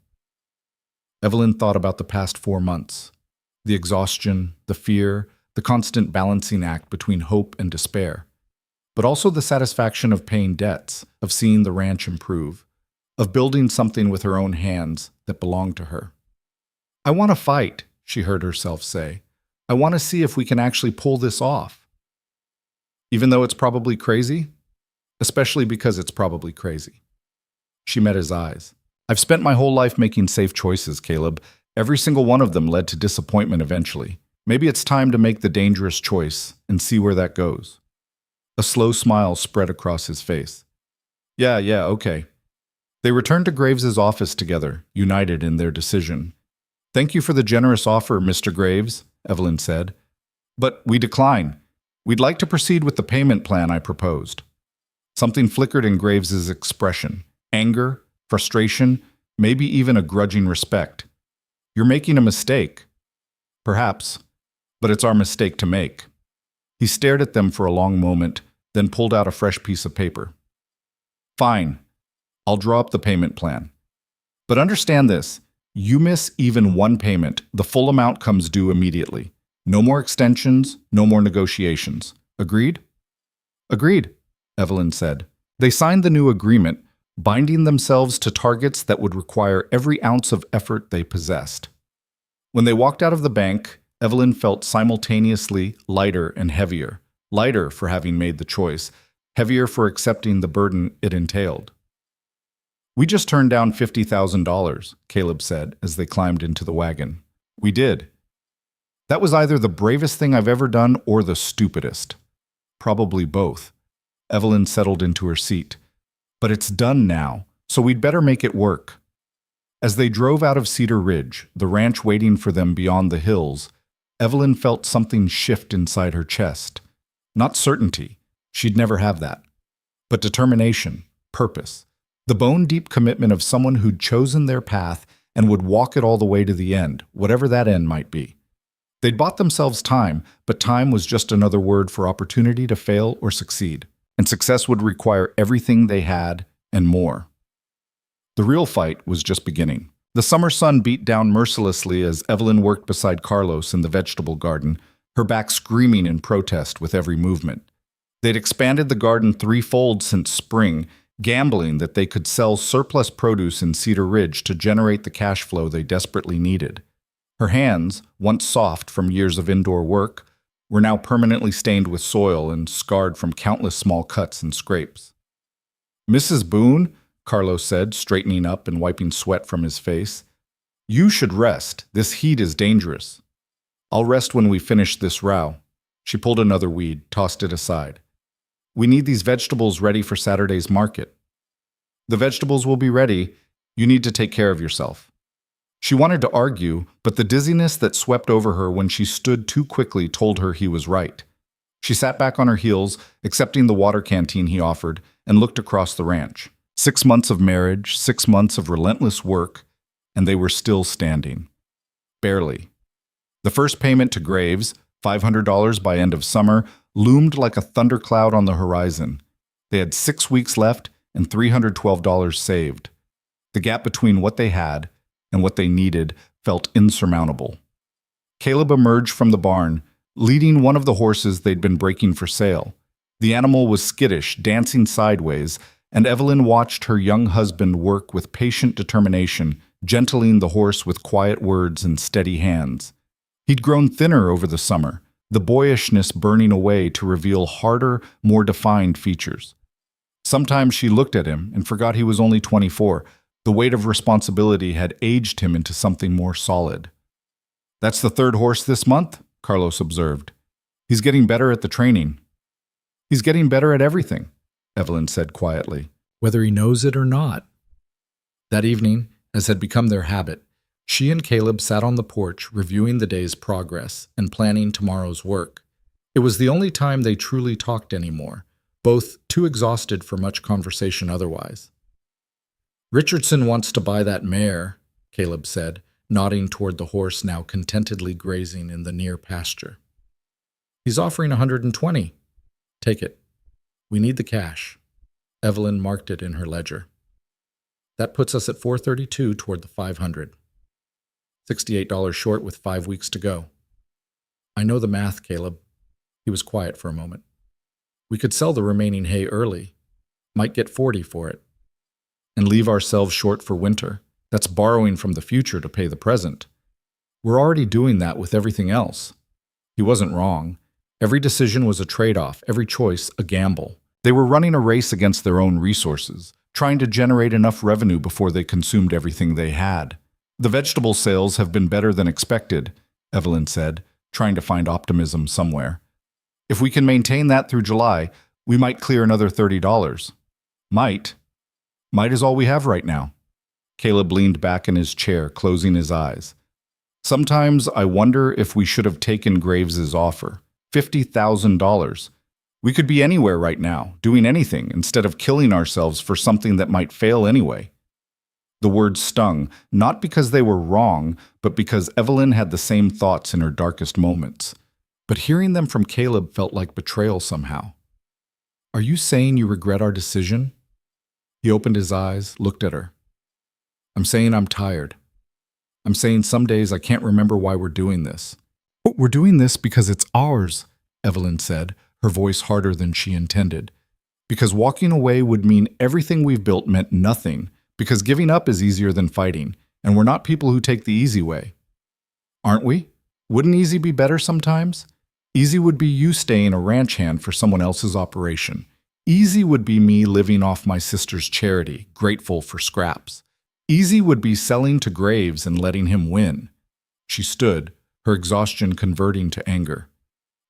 Evelyn thought about the past 4 months. The exhaustion, the fear, the constant balancing act between hope and despair. But also the satisfaction of paying debts, of seeing the ranch improve, of building something with her own hands that belonged to her. I want to fight, she heard herself say. I want to see if we can actually pull this off. Even though it's probably crazy? Especially because it's probably crazy. She met his eyes. I've spent my whole life making safe choices, Caleb. Every single one of them led to disappointment eventually. Maybe it's time to make the dangerous choice and see where that goes. A slow smile spread across his face. Yeah, okay. They returned to Graves's office together, united in their decision. Thank you for the generous offer, Mr. Graves, Evelyn said. But we decline. We'd like to proceed with the payment plan I proposed. Something flickered in Graves's expression. Anger, frustration, maybe even a grudging respect. You're making a mistake. Perhaps, but it's our mistake to make. He stared at them for a long moment, then pulled out a fresh piece of paper. Fine. I'll draw up the payment plan. But understand this. You miss even one payment, the full amount comes due immediately. No more extensions, no more negotiations. Agreed? Agreed, Evelyn said. They signed the new agreement, binding themselves to targets that would require every ounce of effort they possessed. When they walked out of the bank, Evelyn felt simultaneously lighter and heavier. Lighter for having made the choice, heavier for accepting the burden it entailed. We just turned down $50,000, Caleb said as they climbed into the wagon. We did. That was either the bravest thing I've ever done or the stupidest. Probably both. Evelyn settled into her seat. But it's done now, so we'd better make it work. As they drove out of Cedar Ridge, the ranch waiting for them beyond the hills, Evelyn felt something shift inside her chest. Not certainty, she'd never have that, but determination, purpose, the bone-deep commitment of someone who'd chosen their path and would walk it all the way to the end, whatever that end might be. They'd bought themselves time, but time was just another word for opportunity to fail or succeed, and success would require everything they had and more. The real fight was just beginning. The summer sun beat down mercilessly as Evelyn worked beside Carlos in the vegetable garden, her back screaming in protest with every movement. They'd expanded the garden threefold since spring, gambling that they could sell surplus produce in Cedar Ridge to generate the cash flow they desperately needed. Her hands, once soft from years of indoor work, were now permanently stained with soil and scarred from countless small cuts and scrapes. Mrs. Boone, Carlos said, straightening up and wiping sweat from his face, you should rest. This heat is dangerous. I'll rest when we finish this row. She pulled another weed, tossed it aside. We need these vegetables ready for Saturday's market. The vegetables will be ready. You need to take care of yourself. She wanted to argue, but the dizziness that swept over her when she stood too quickly told her he was right. She sat back on her heels, accepting the water canteen he offered, and looked across the ranch. 6 months of marriage, 6 months of relentless work, and they were still standing. Barely. The first payment to Graves, $500 by end of summer, loomed like a thundercloud on the horizon. They had 6 weeks left and $312 saved. The gap between what they had and what they needed felt insurmountable. Caleb emerged from the barn, leading one of the horses they'd been breaking for sale. The animal was skittish, dancing sideways, and Evelyn watched her young husband work with patient determination, gentling the horse with quiet words and steady hands. He'd grown thinner over the summer, the boyishness burning away to reveal harder, more defined features. Sometimes she looked at him and forgot he was only 24. The weight of responsibility had aged him into something more solid. "That's the third horse this month," Carlos observed. "He's getting better at the training." "He's getting better at everything," Evelyn said quietly, "whether he knows it or not." That evening, as had become their habit, she and Caleb sat on the porch reviewing the day's progress and planning tomorrow's work. It was the only time they truly talked anymore, both too exhausted for much conversation otherwise. "Richardson wants to buy that mare," Caleb said, nodding toward the horse now contentedly grazing in the near pasture. "He's offering $120. Take it. We need the cash." Evelyn marked it in her ledger. "That puts us at $432 toward the $500. $68 short with 5 weeks to go." "I know the math, Caleb." He was quiet for a moment. "We could sell the remaining hay early. Might get 40 for it. And leave ourselves short for winter. That's borrowing from the future to pay the present. We're already doing that with everything else." He wasn't wrong. Every decision was a trade-off, every choice a gamble. They were running a race against their own resources, trying to generate enough revenue before they consumed everything they had. "The vegetable sales have been better than expected," Evelyn said, trying to find optimism somewhere. "If we can maintain that through July, we might clear another $30. Might. Might is all we have right now." Caleb leaned back in his chair, closing his eyes. "Sometimes I wonder if we should have taken Graves's offer. $50,000. We could be anywhere right now, doing anything, instead of killing ourselves for something that might fail anyway." The words stung, not because they were wrong, but because Evelyn had the same thoughts in her darkest moments. But hearing them from Caleb felt like betrayal somehow. "Are you saying you regret our decision?" He opened his eyes, looked at her. "I'm saying I'm tired. I'm saying some days I can't remember why we're doing this." "But we're doing this because it's ours," Evelyn said, her voice harder than she intended. "Because walking away would mean everything we've built meant nothing, because giving up is easier than fighting, and we're not people who take the easy way." "Aren't we? Wouldn't easy be better sometimes? Easy would be you staying a ranch hand for someone else's operation. Easy would be me living off my sister's charity, grateful for scraps. Easy would be selling to Graves and letting him win." She stood, her exhaustion converting to anger.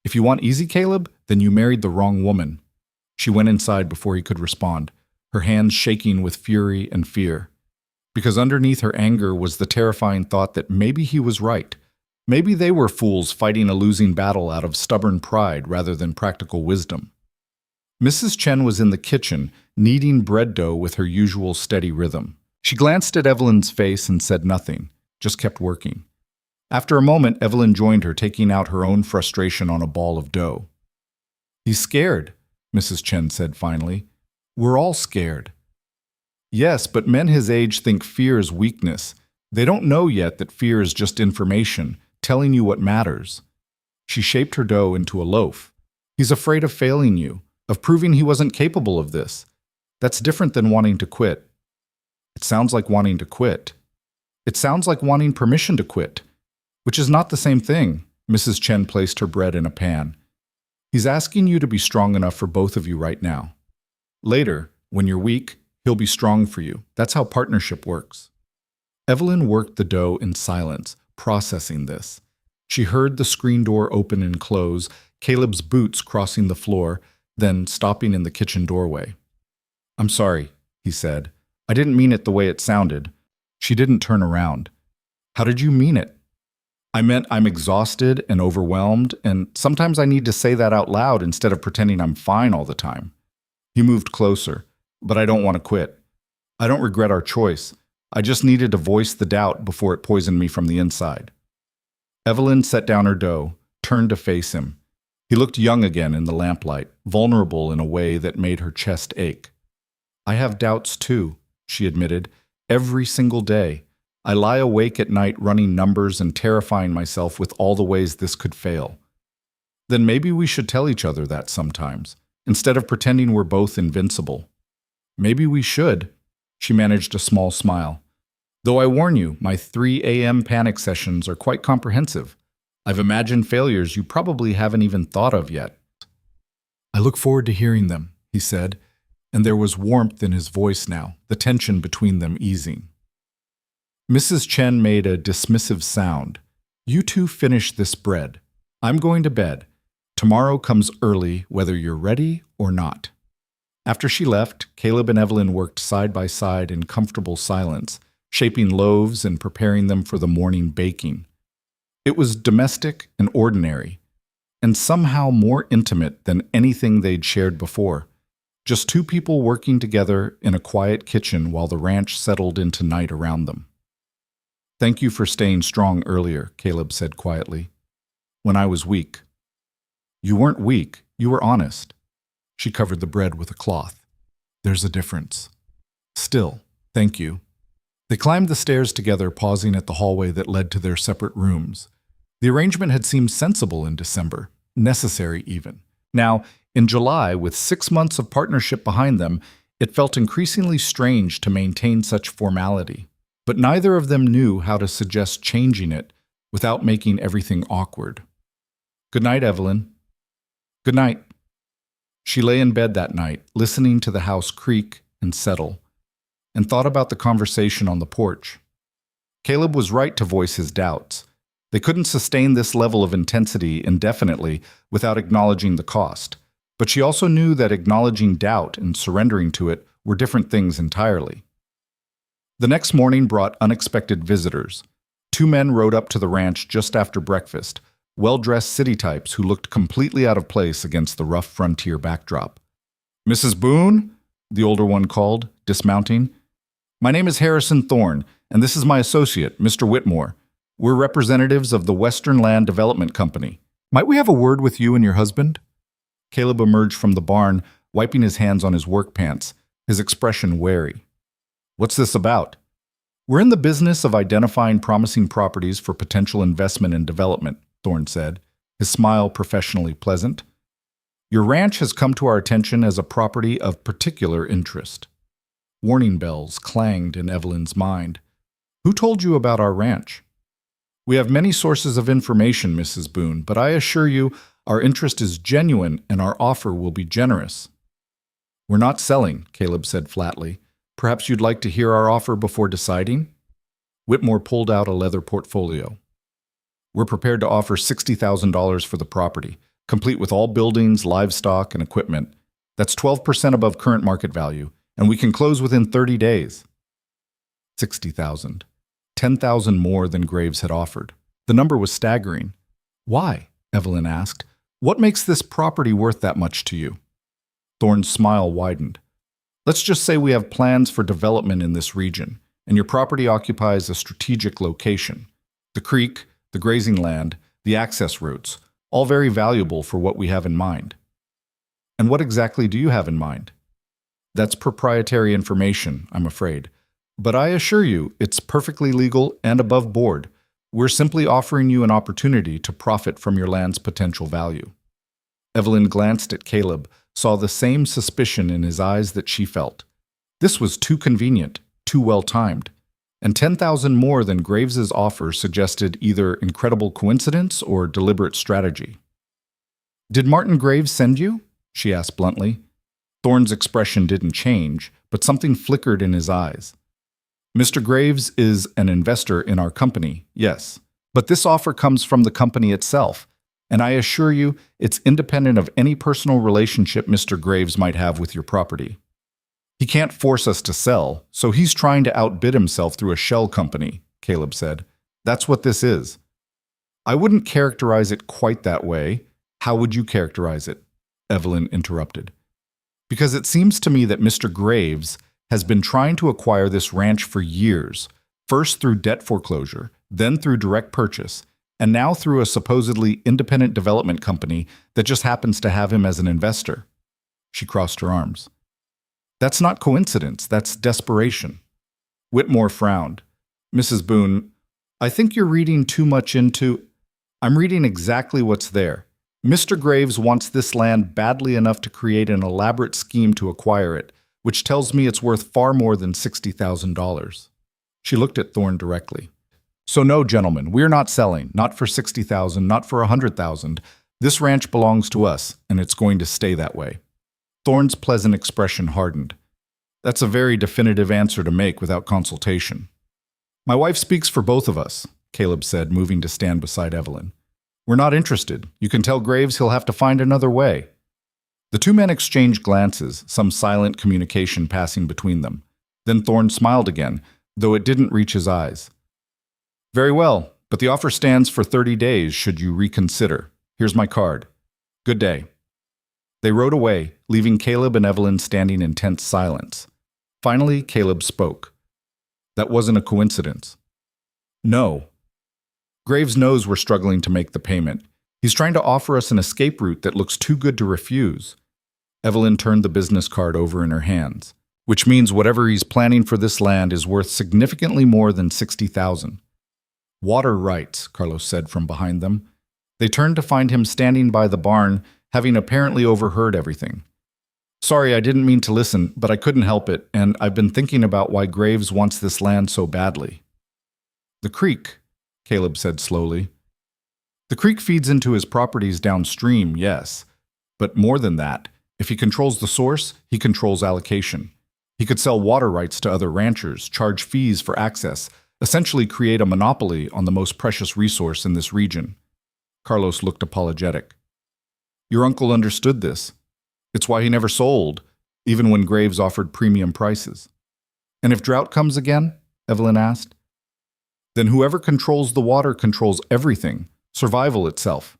"If you want easy, Caleb, then you married the wrong woman." She went inside before he could respond, her hands shaking with fury and fear. Because underneath her anger was the terrifying thought that maybe he was right. Maybe they were fools fighting a losing battle out of stubborn pride rather than practical wisdom. Mrs. Chen was in the kitchen, kneading bread dough with her usual steady rhythm. She glanced at Evelyn's face and said nothing, just kept working. After a moment, Evelyn joined her, taking out her own frustration on a ball of dough. "He's scared," Mrs. Chen said finally. "We're all scared." "Yes, but men his age think fear is weakness. They don't know yet that fear is just information, telling you what matters." She shaped her dough into a loaf. "He's afraid of failing you, of proving he wasn't capable of this. That's different than wanting to quit." "It sounds like wanting to quit." "It sounds like wanting permission to quit, which is not the same thing." Mrs. Chen placed her bread in a pan. "He's asking you to be strong enough for both of you right now. Later, when you're weak, he'll be strong for you. That's how partnership works." Evelyn worked the dough in silence, processing this. She heard the screen door open and close, Caleb's boots crossing the floor, then stopping in the kitchen doorway. "I'm sorry," he said. "I didn't mean it the way it sounded." She didn't turn around. "How did you mean it?" "I meant I'm exhausted and overwhelmed, and sometimes I need to say that out loud instead of pretending I'm fine all the time." He moved closer. "But I don't want to quit. I don't regret our choice. I just needed to voice the doubt before it poisoned me from the inside." Evelyn set down her dough, turned to face him. He looked young again in the lamplight, vulnerable in a way that made her chest ache. I have doubts too, she admitted, every single day. I lie awake at night running numbers and terrifying myself with all the ways this could fail. Then maybe we should tell each other that sometimes, instead of pretending we're both invincible. Maybe we should. She managed a small smile. Though I warn you, my 3 a.m. panic sessions are quite comprehensive. I've imagined failures you probably haven't even thought of yet. I look forward to hearing them, he said, and there was warmth in his voice now, the tension between them easing. Mrs. Chen made a dismissive sound. You two finish this bread. I'm going to bed. Tomorrow comes early, whether you're ready or not. After she left, Caleb and Evelyn worked side by side in comfortable silence, shaping loaves and preparing them for the morning baking. It was domestic and ordinary, and somehow more intimate than anything they'd shared before. Just two people working together in a quiet kitchen while the ranch settled into night around them. Thank you for staying strong earlier, Caleb said quietly. When I was weak. You weren't weak, you were honest. She covered the bread with a cloth. There's a difference. Still, thank you. They climbed the stairs together, pausing at the hallway that led to their separate rooms. The arrangement had seemed sensible in December, necessary even. Now, in July, with 6 months of partnership behind them, it felt increasingly strange to maintain such formality. But neither of them knew how to suggest changing it without making everything awkward. Good night, Evelyn. Good night. She lay in bed that night, listening to the house creak and settle, and thought about the conversation on the porch. Caleb was right to voice his doubts. They couldn't sustain this level of intensity indefinitely without acknowledging the cost. But she also knew that acknowledging doubt and surrendering to it were different things entirely. The next morning brought unexpected visitors. 2 men rode up to the ranch just after breakfast, well-dressed city types who looked completely out of place against the rough frontier backdrop. Mrs. Boone? The older one called, dismounting. My name is Harrison Thorne, and this is my associate, Mr. Whitmore. We're representatives of the Western Land Development Company. Might we have a word with you and your husband? Caleb emerged from the barn, wiping his hands on his work pants, his expression wary. What's this about? We're in the business of identifying promising properties for potential investment and development, Thorne said, his smile professionally pleasant. Your ranch has come to our attention as a property of particular interest. Warning bells clanged in Evelyn's mind. Who told you about our ranch? We have many sources of information, Mrs. Boone, but I assure you our interest is genuine and our offer will be generous. We're not selling, Caleb said flatly. Perhaps you'd like to hear our offer before deciding? Whitmore pulled out a leather portfolio. We're prepared to offer $60,000 for the property, complete with all buildings, livestock, and equipment. That's 12% above current market value, and we can close within 30 days. $60,000. $10,000 more than Graves had offered. The number was staggering. Why? Evelyn asked. What makes this property worth that much to you? Thorne's smile widened. Let's just say we have plans for development in this region, and your property occupies a strategic location. The creek, the grazing land, the access routes, all very valuable for what we have in mind. And what exactly do you have in mind? That's proprietary information, I'm afraid. But I assure you, it's perfectly legal and above board. We're simply offering you an opportunity to profit from your land's potential value. Evelyn glanced at Caleb, saw the same suspicion in his eyes that she felt. This was too convenient, too well-timed, and 10,000 more than Graves's offer suggested either incredible coincidence or deliberate strategy. Did Martin Graves send you? She asked bluntly. Thorne's expression didn't change, but something flickered in his eyes. Mr. Graves is an investor in our company, yes, but this offer comes from the company itself, and I assure you it's independent of any personal relationship Mr. Graves might have with your property. He can't force us to sell, so he's trying to outbid himself through a shell company, Caleb said. That's what this is. I wouldn't characterize it quite that way. How would you characterize it? Evelyn interrupted. Because it seems to me that Mr. Graves has been trying to acquire this ranch for years, first through debt foreclosure, then through direct purchase, and now through a supposedly independent development company that just happens to have him as an investor. She crossed her arms. That's not coincidence, that's desperation. Whitmore frowned. Mrs. Boone, I think you're reading too much into... I'm reading exactly what's there. Mr. Graves wants this land badly enough to create an elaborate scheme to acquire it, which tells me it's worth far more than $60,000. She looked at Thorne directly. So no, gentlemen, we're not selling, not for $60,000, not for $100,000. This ranch belongs to us, and it's going to stay that way. Thorne's pleasant expression hardened. That's a very definitive answer to make without consultation. My wife speaks for both of us, Caleb said, moving to stand beside Evelyn. We're not interested. You can tell Graves he'll have to find another way. The two men exchanged glances, some silent communication passing between them. Then Thorne smiled again, though it didn't reach his eyes. Very well, but the offer stands for 30 days should you reconsider. Here's my card. Good day. They rode away, leaving Caleb and Evelyn standing in tense silence. Finally, Caleb spoke. That wasn't a coincidence. No. Graves knows we're struggling to make the payment. He's trying to offer us an escape route that looks too good to refuse. Evelyn turned the business card over in her hands, which means whatever he's planning for this land is worth significantly more than $60,000. Water rights, Carlos said from behind them. They turned to find him standing by the barn, having apparently overheard everything. Sorry, I didn't mean to listen, but I couldn't help it, and I've been thinking about why Graves wants this land so badly. The creek, Caleb said slowly. The creek feeds into his properties downstream, yes. But more than that, if he controls the source, he controls allocation. He could sell water rights to other ranchers, charge fees for access, essentially create a monopoly on the most precious resource in this region. Carlos looked apologetic. Your uncle understood this. It's why he never sold, even when Graves offered premium prices. And if drought comes again? Evelyn asked. Then whoever controls the water controls everything, survival itself.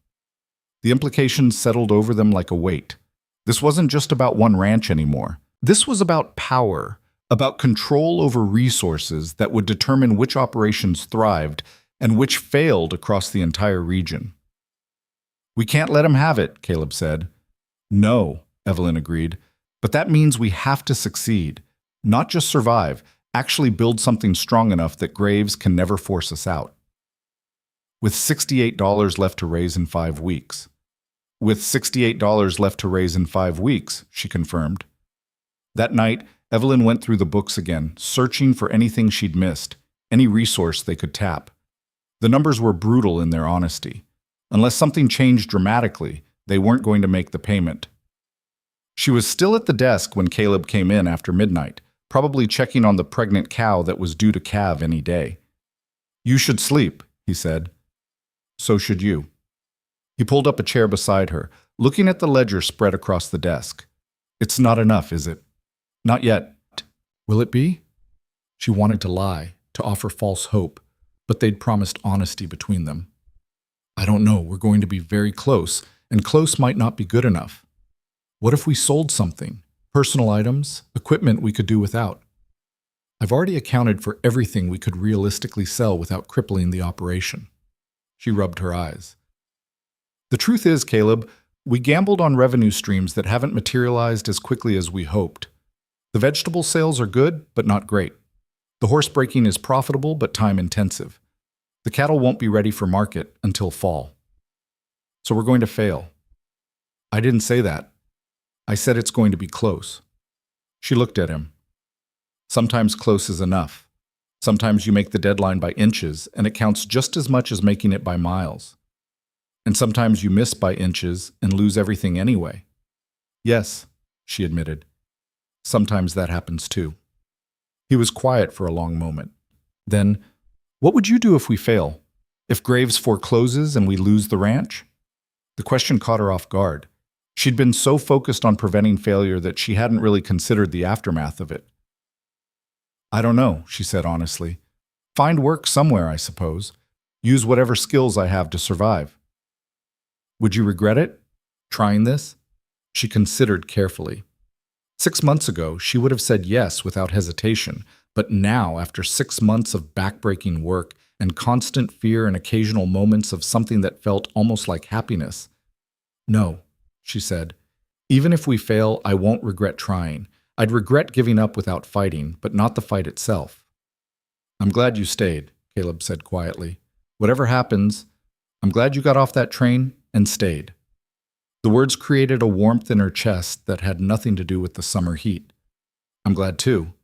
The implications settled over them like a weight. This wasn't just about one ranch anymore. This was about power, about control over resources that would determine which operations thrived and which failed across the entire region. We can't let him have it, Caleb said. No, Evelyn agreed, but that means we have to succeed, not just survive, actually build something strong enough that Graves can never force us out. With $68 left to raise in 5 weeks. With $68 left to raise in 5 weeks, she confirmed. That night, Evelyn went through the books again, searching for anything she'd missed, any resource they could tap. The numbers were brutal in their honesty. Unless something changed dramatically, they weren't going to make the payment. She was still at the desk when Caleb came in after midnight, probably checking on the pregnant cow that was due to calve any day. You should sleep, he said. So should you. He pulled up a chair beside her, looking at the ledger spread across the desk. It's not enough, is it? Not yet. Will it be? She wanted to lie, to offer false hope, but they'd promised honesty between them. I don't know, we're going to be very close, and close might not be good enough. What if we sold something? Personal items, equipment we could do without. I've already accounted for everything we could realistically sell without crippling the operation. She rubbed her eyes. The truth is, Caleb, we gambled on revenue streams that haven't materialized as quickly as we hoped. The vegetable sales are good, but not great. The horse breaking is profitable, but time-intensive. The cattle won't be ready for market until fall. So we're going to fail. I didn't say that. I said it's going to be close. She looked at him. Sometimes close is enough. Sometimes you make the deadline by inches, and it counts just as much as making it by miles. And sometimes you miss by inches and lose everything anyway. Yes, she admitted. Sometimes that happens too. He was quiet for a long moment. Then, what would you do if we fail? If Graves forecloses and we lose the ranch? The question caught her off guard. She'd been so focused on preventing failure that she hadn't really considered the aftermath of it. I don't know, she said honestly. Find work somewhere, I suppose. Use whatever skills I have to survive. Would you regret it? Trying this? She considered carefully. 6 months ago, she would have said yes without hesitation, but now, after 6 months of backbreaking work, and constant fear and occasional moments of something that felt almost like happiness. "No," she said. "Even if we fail, I won't regret trying. I'd regret giving up without fighting, but not the fight itself." "I'm glad you stayed," Caleb said quietly. "Whatever happens, I'm glad you got off that train and stayed." The words created a warmth in her chest that had nothing to do with the summer heat. "I'm glad too."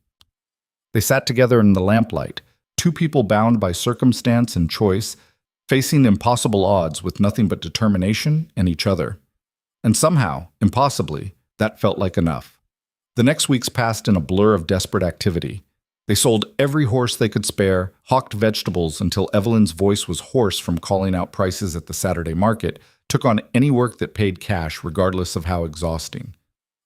They sat together in the lamplight, two people bound by circumstance and choice, facing impossible odds with nothing but determination and each other. And somehow, impossibly, that felt like enough. The next weeks passed in a blur of desperate activity. They sold every horse they could spare, hawked vegetables until Evelyn's voice was hoarse from calling out prices at the Saturday market, took on any work that paid cash regardless of how exhausting.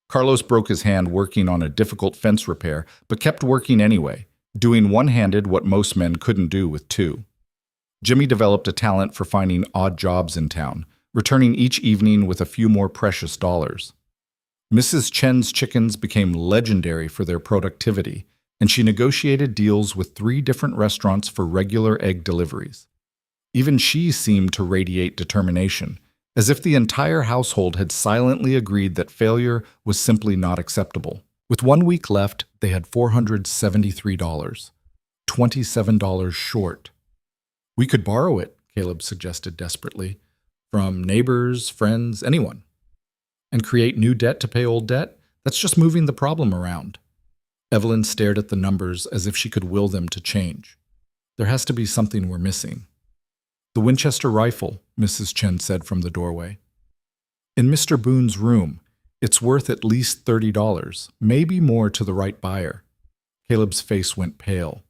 Carlos broke his hand working on a difficult fence repair, but kept working anyway, doing one-handed what most men couldn't do with two. Jimmy developed a talent for finding odd jobs in town, returning each evening with a few more precious dollars. Mrs. Chen's chickens became legendary for their productivity, and she negotiated deals with 3 different restaurants for regular egg deliveries. Even she seemed to radiate determination, as if the entire household had silently agreed that failure was simply not acceptable. With 1 week left, they had $473, $27 short. "We could borrow it," Caleb suggested desperately, "from neighbors, friends, anyone. And create new debt to pay old debt? That's just moving the problem around." Evelyn stared at the numbers as if she could will them to change. "There has to be something we're missing." "The Winchester rifle," Mrs. Chen said from the doorway. "In Mr. Boone's room. It's worth at least $30, maybe more to the right buyer." Caleb's face went pale.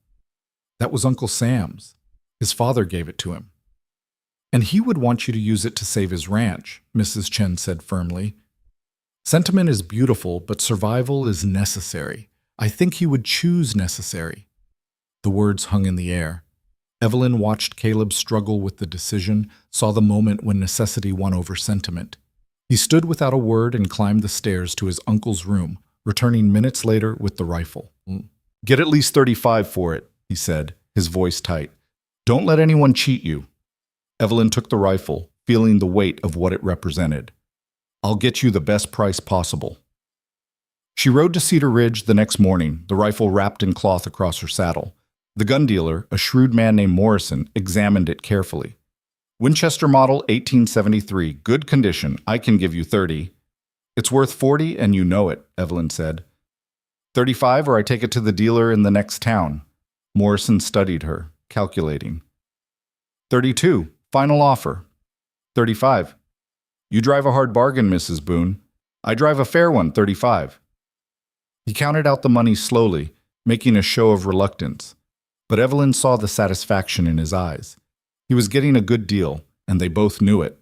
"That was Uncle Sam's. His father gave it to him." "And he would want you to use it to save his ranch," Mrs. Chen said firmly. "Sentiment is beautiful, but survival is necessary. I think he would choose necessary." The words hung in the air. Evelyn watched Caleb struggle with the decision, saw the moment when necessity won over sentiment. He stood without a word and climbed the stairs to his uncle's room, returning minutes later with the rifle. "Get at least 35 for it," he said, his voice tight. "Don't let anyone cheat you." Evelyn took the rifle, feeling the weight of what it represented. "I'll get you the best price possible." She rode to Cedar Ridge the next morning, the rifle wrapped in cloth across her saddle. The gun dealer, a shrewd man named Morrison, examined it carefully. "Winchester model 1873, good condition. I can give you 30. "It's worth 40 and you know it," Evelyn said. 35 or I take it to the dealer in the next town." Morrison studied her, calculating. 32, final offer. 35. "You drive a hard bargain, Mrs. Boone. I drive a fair one, 35. He counted out the money slowly, making a show of reluctance. But Evelyn saw the satisfaction in his eyes. He was getting a good deal, and they both knew it.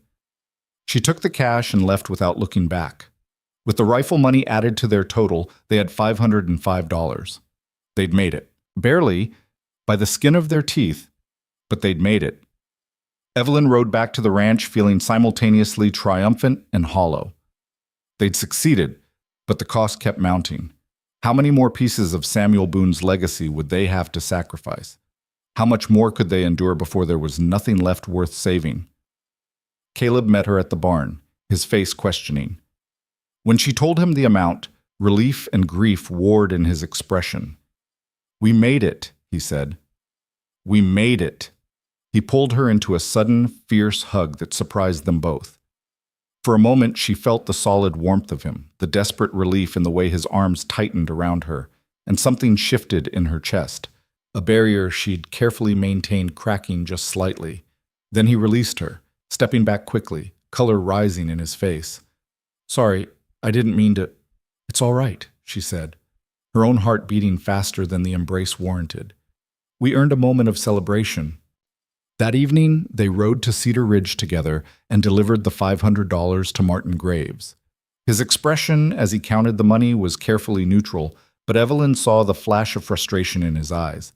She took the cash and left without looking back. With the rifle money added to their total, they had $505. They'd made it. Barely, by the skin of their teeth, but they'd made it. Evelyn rode back to the ranch feeling simultaneously triumphant and hollow. They'd succeeded, but the cost kept mounting. How many more pieces of Samuel Boone's legacy would they have to sacrifice? How much more could they endure before there was nothing left worth saving? Caleb met her at the barn, his face questioning. When she told him the amount, relief and grief warred in his expression. "We made it," he said. "We made it." He pulled her into a sudden, fierce hug that surprised them both. For a moment, she felt the solid warmth of him, the desperate relief in the way his arms tightened around her, and something shifted in her chest, a barrier she'd carefully maintained cracking just slightly. Then he released her, stepping back quickly, color rising in his face. "Sorry, I didn't mean to—" "It's all right," she said, her own heart beating faster than the embrace warranted. "We earned a moment of celebration." That evening, they rode to Cedar Ridge together and delivered the $500 to Martin Graves. His expression as he counted the money was carefully neutral, but Evelyn saw the flash of frustration in his eyes.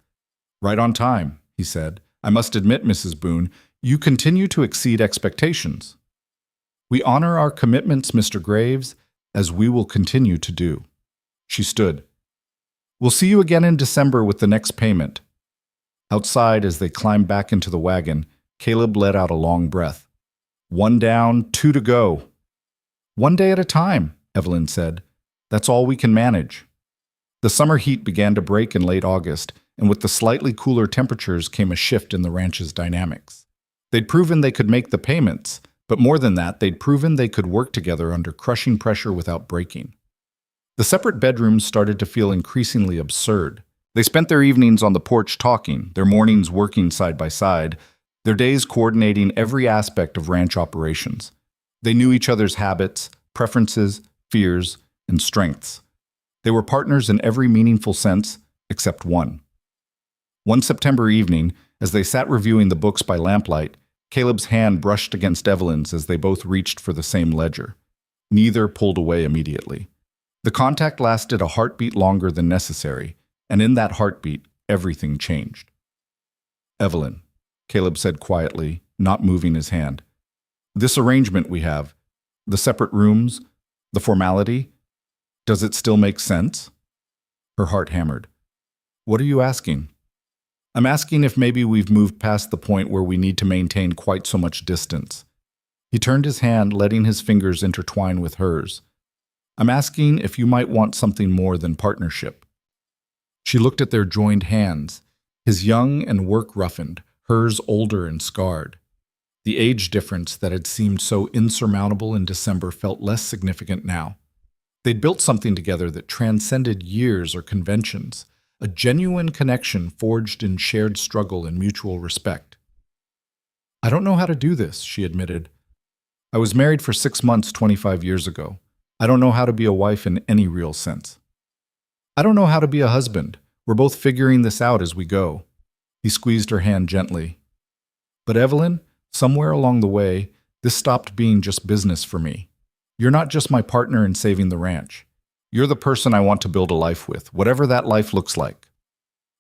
"Right on time," he said. "I must admit, Mrs. Boone, you continue to exceed expectations." "We honor our commitments, Mr. Graves, as we will continue to do." She stood. "We'll see you again in December with the next payment." Outside, as they climbed back into the wagon, Caleb let out a long breath. 1 down, 2 to go. 1 day at a time, Evelyn said. That's all we can manage. The summer heat began to break in late August, and with the slightly cooler temperatures came a shift in the ranch's dynamics. They'd proven they could make the payments, but more than that, they'd proven they could work together under crushing pressure without breaking. The separate bedrooms started to feel increasingly absurd. They spent their evenings on the porch talking, their mornings working side by side, their days coordinating every aspect of ranch operations. They knew each other's habits, preferences, fears, and strengths. They were partners in every meaningful sense, except one. One September evening, as they sat reviewing the books by lamplight, Caleb's hand brushed against Evelyn's as they both reached for the same ledger. Neither pulled away immediately. The contact lasted a heartbeat longer than necessary, and in that heartbeat, everything changed. Evelyn, Caleb said quietly, not moving his hand. This arrangement we have, the separate rooms, the formality, does it still make sense? Her heart hammered. What are you asking? I'm asking if maybe we've moved past the point where we need to maintain quite so much distance. He turned his hand, letting his fingers intertwine with hers. I'm asking if you might want something more than partnership. She looked at their joined hands, his young and work-roughened, hers older and scarred. The age difference that had seemed so insurmountable in December felt less significant now. They'd built something together that transcended years or conventions, a genuine connection forged in shared struggle and mutual respect. I don't know how to do this, she admitted. I was married for 6 months 25 years ago. I don't know how to be a wife in any real sense. I don't know how to be a husband. We're both figuring this out as we go. He squeezed her hand gently. But Evelyn, somewhere along the way, this stopped being just business for me. You're not just my partner in saving the ranch. You're the person I want to build a life with, whatever that life looks like.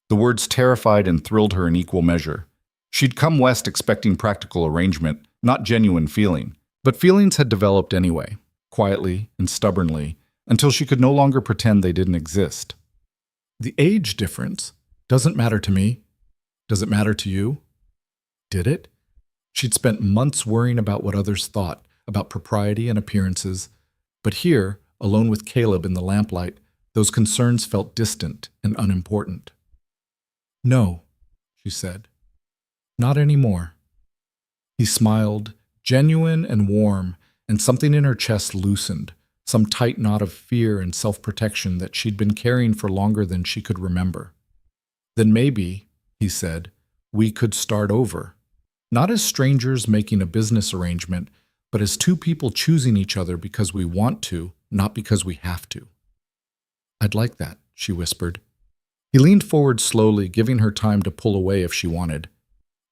The words terrified and thrilled her in equal measure. She'd come west expecting practical arrangement, not genuine feeling. But feelings had developed anyway, quietly and stubbornly, until she could no longer pretend they didn't exist. The age difference doesn't matter to me. Does it matter to you? Did it? She'd spent months worrying about what others thought, about propriety and appearances. But here, alone with Caleb in the lamplight, those concerns felt distant and unimportant. No, she said. Not anymore. He smiled, genuine and warm, and something in her chest loosened, some tight knot of fear and self-protection that she'd been carrying for longer than she could remember. Then maybe, he said, we could start over. Not as strangers making a business arrangement, but as two people choosing each other because we want to, not because we have to. I'd like that, she whispered. He leaned forward slowly, giving her time to pull away if she wanted.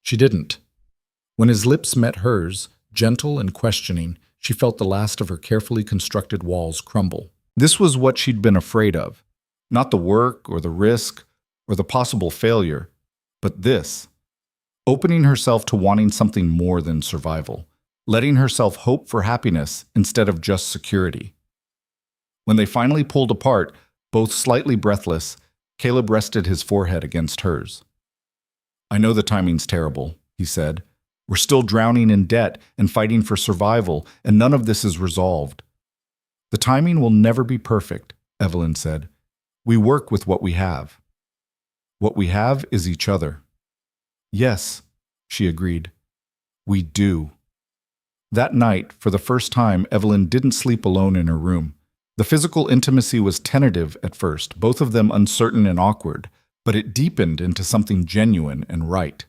She didn't. When his lips met hers, gentle and questioning, she felt the last of her carefully constructed walls crumble. This was what she'd been afraid of. Not the work or the risk or the possible failure, but this. Opening herself to wanting something more than survival. Letting herself hope for happiness instead of just security. When they finally pulled apart, both slightly breathless, Caleb rested his forehead against hers. I know the timing's terrible, he said. We're still drowning in debt and fighting for survival, and none of this is resolved. The timing will never be perfect, Evelyn said. We work with what we have. What we have is each other. Yes, she agreed. We do. That night, for the first time, Evelyn didn't sleep alone in her room. The physical intimacy was tentative at first, both of them uncertain and awkward, but it deepened into something genuine and right.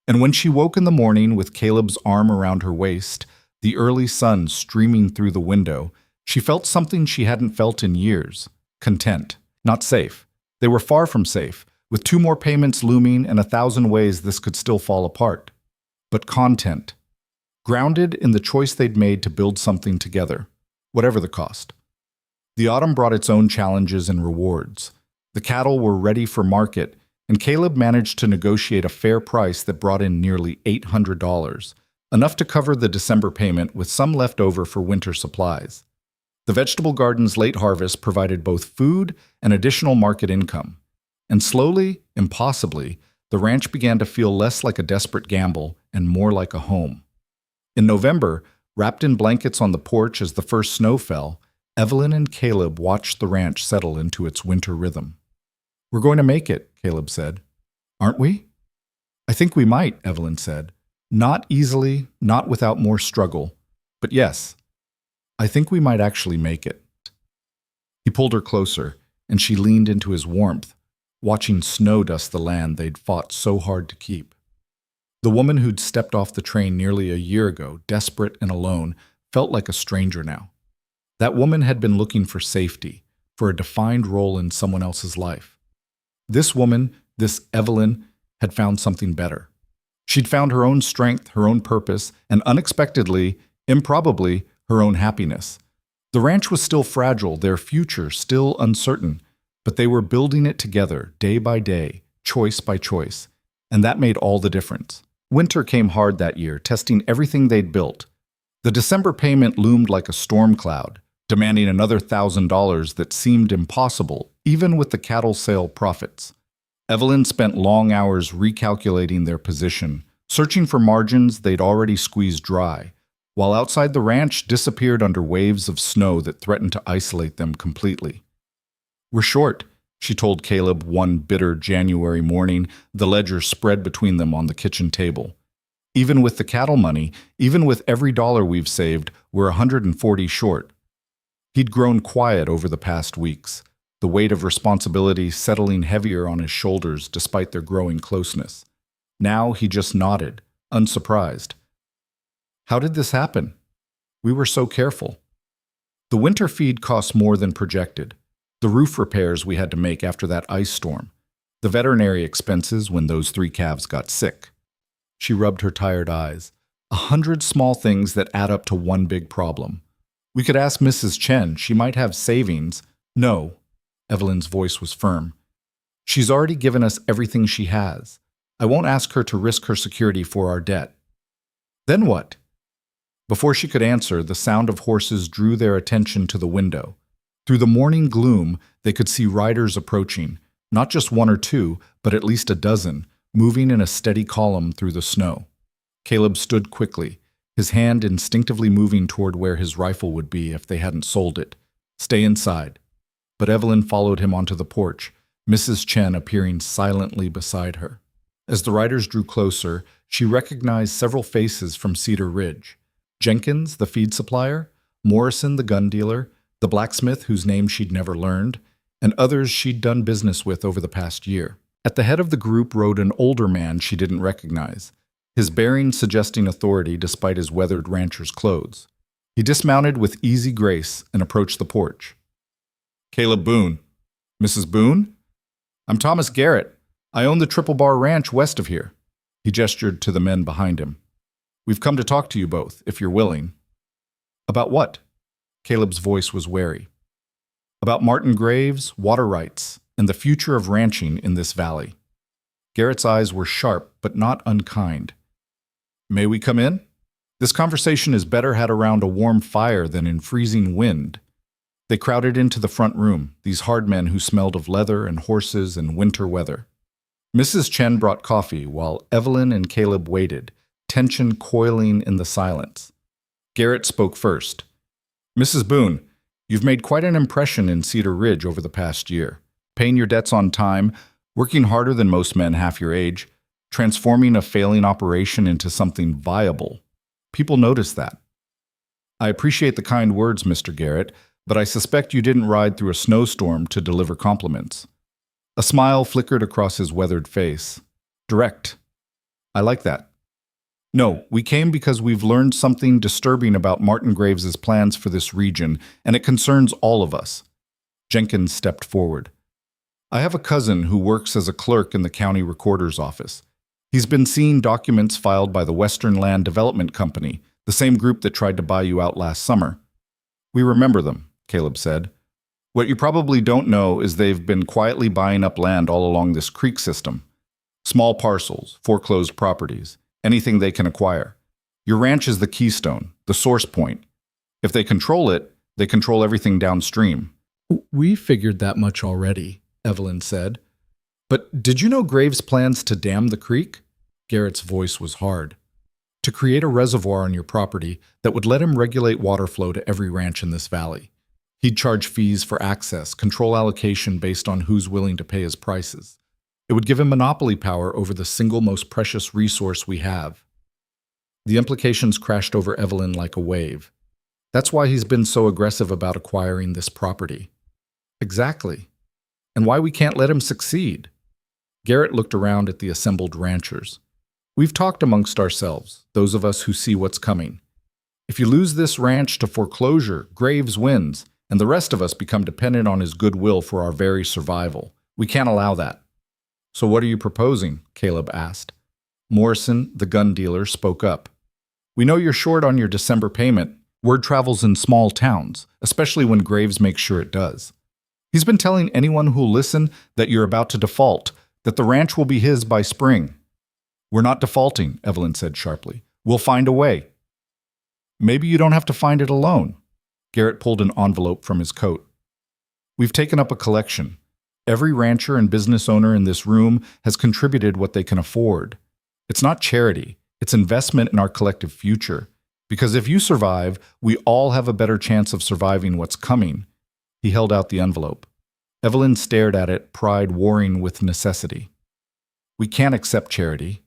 And when she woke in the morning with Caleb's arm around her waist, the early sun streaming through the window, she felt something she hadn't felt in years. Content. Not safe. They were far from safe, with 2 more payments looming and 1,000 ways this could still fall apart. But content. Grounded in the choice they'd made to build something together, whatever the cost. The autumn brought its own challenges and rewards. The cattle were ready for market, and Caleb managed to negotiate a fair price that brought in nearly $800, enough to cover the December payment with some left over for winter supplies. The vegetable garden's late harvest provided both food and additional market income. And slowly, impossibly, The ranch began to feel less like a desperate gamble and more like a home. In November, wrapped in blankets on the porch as the first snow fell, Evelyn and Caleb watched the ranch settle into its winter rhythm. "We're going to make it," Caleb said. "Aren't we?" "I think we might," Evelyn said. "Not easily, not without more struggle. But yes, I think we might actually make it." He pulled her closer, and she leaned into his warmth, watching snow dust the land they'd fought so hard to keep. The woman who'd stepped off the train nearly a year ago, desperate and alone, felt like a stranger now. That woman had been looking for safety, for a defined role in someone else's life. This woman, this Evelyn, had found something better. She'd found her own strength, her own purpose, and unexpectedly, improbably, her own happiness. The ranch was still fragile, their future still uncertain, but they were building it together, day by day, choice by choice, and that made all the difference. Winter came hard that year, testing everything they'd built. The December payment loomed like a storm cloud, demanding another $1,000 that seemed impossible, even with the cattle sale profits. Evelyn spent long hours recalculating their position, searching for margins they'd already squeezed dry, while outside the ranch disappeared under waves of snow that threatened to isolate them completely. "We're short," she told Caleb one bitter January morning, the ledger spread between them on the kitchen table. "Even with the cattle money, even with every dollar we've saved, we're 140 short." He'd grown quiet over the past weeks, the weight of responsibility settling heavier on his shoulders despite their growing closeness. Now he just nodded, unsurprised. "How did this happen? We were so careful." "The winter feed cost more than projected. The roof repairs we had to make after that ice storm. The veterinary expenses when those 3 calves got sick." She rubbed her tired eyes. 100 small things that add up to one big problem. "We could ask Mrs. Chen. She might have savings." "No." Evelyn's voice was firm. "She's already given us everything she has. I won't ask her to risk her security for our debt." "Then what?" Before she could answer, the sound of horses drew their attention to the window. Through the morning gloom, they could see riders approaching, not just 1 or 2, but at least a dozen, moving in a steady column through the snow. Caleb stood quickly, his hand instinctively moving toward where his rifle would be if they hadn't sold it. "Stay inside." But Evelyn followed him onto the porch, Mrs. Chen appearing silently beside her. As the riders drew closer, she recognized several faces from Cedar Ridge. Jenkins, the feed supplier, Morrison, the gun dealer, the blacksmith whose name she'd never learned, and others she'd done business with over the past year. At the head of the group rode an older man she didn't recognize, his bearing suggesting authority despite his weathered rancher's clothes. He dismounted with easy grace and approached the porch. "Caleb Boone." "Mrs. Boone?" "I'm Thomas Garrett. I own the Triple Bar Ranch west of here." He gestured to the men behind him. "We've come to talk to you both, if you're willing." "About what?" Caleb's voice was wary. "About Martin Graves, water rights, and the future of ranching in this valley." Garrett's eyes were sharp, but not unkind. "May we come in? This conversation is better had around a warm fire than in freezing wind." They crowded into the front room, these hard men who smelled of leather and horses and winter weather. Mrs. Chen brought coffee while Evelyn and Caleb waited, tension coiling in the silence. Garrett spoke first. "Mrs. Boone, you've made quite an impression in Cedar Ridge over the past year, paying your debts on time, working harder than most men half your age, transforming a failing operation into something viable. People notice that." "I appreciate the kind words, Mr. Garrett, but I suspect you didn't ride through a snowstorm to deliver compliments." A smile flickered across his weathered face. "Direct. I like that." "No, we came because we've learned something disturbing about Martin Graves' plans for this region, and it concerns all of us." Jenkins stepped forward. "I have a cousin who works as a clerk in the county recorder's office. He's been seeing documents filed by the Western Land Development Company, the same group that tried to buy you out last summer." "We remember them," Caleb said. "What you probably don't know is they've been quietly buying up land all along this creek system. Small parcels, foreclosed properties, anything they can acquire. Your ranch is the keystone, the source point. If they control it, they control everything downstream." "We figured that much already," Evelyn said. But did you know Graves plans to dam the creek? Garrett's voice was hard. To create a reservoir on your property that would let him regulate water flow to every ranch in this valley. He'd charge fees for access, control allocation based on who's willing to pay his prices. It would give him monopoly power over the single most precious resource we have. The implications crashed over Evelyn like a wave. That's why he's been so aggressive about acquiring this property. Exactly. And why we can't let him succeed. Garrett looked around at the assembled ranchers. We've talked amongst ourselves, those of us who see what's coming. If you lose this ranch to foreclosure, Graves wins, and the rest of us become dependent on his goodwill for our very survival. We can't allow that. So what are you proposing? Caleb asked. Morrison, the gun dealer, spoke up. We know you're short on your December payment. Word travels in small towns, especially when Graves makes sure it does. He's been telling anyone who'll listen that you're about to default, that the ranch will be his by spring. We're not defaulting, Evelyn said sharply. We'll find a way. Maybe you don't have to find it alone. Garrett pulled an envelope from his coat. We've taken up a collection. Every rancher and business owner in this room has contributed what they can afford. It's not charity, it's investment in our collective future. Because if you survive, we all have a better chance of surviving what's coming. He held out the envelope. Evelyn stared at it, pride warring with necessity. We can't accept charity.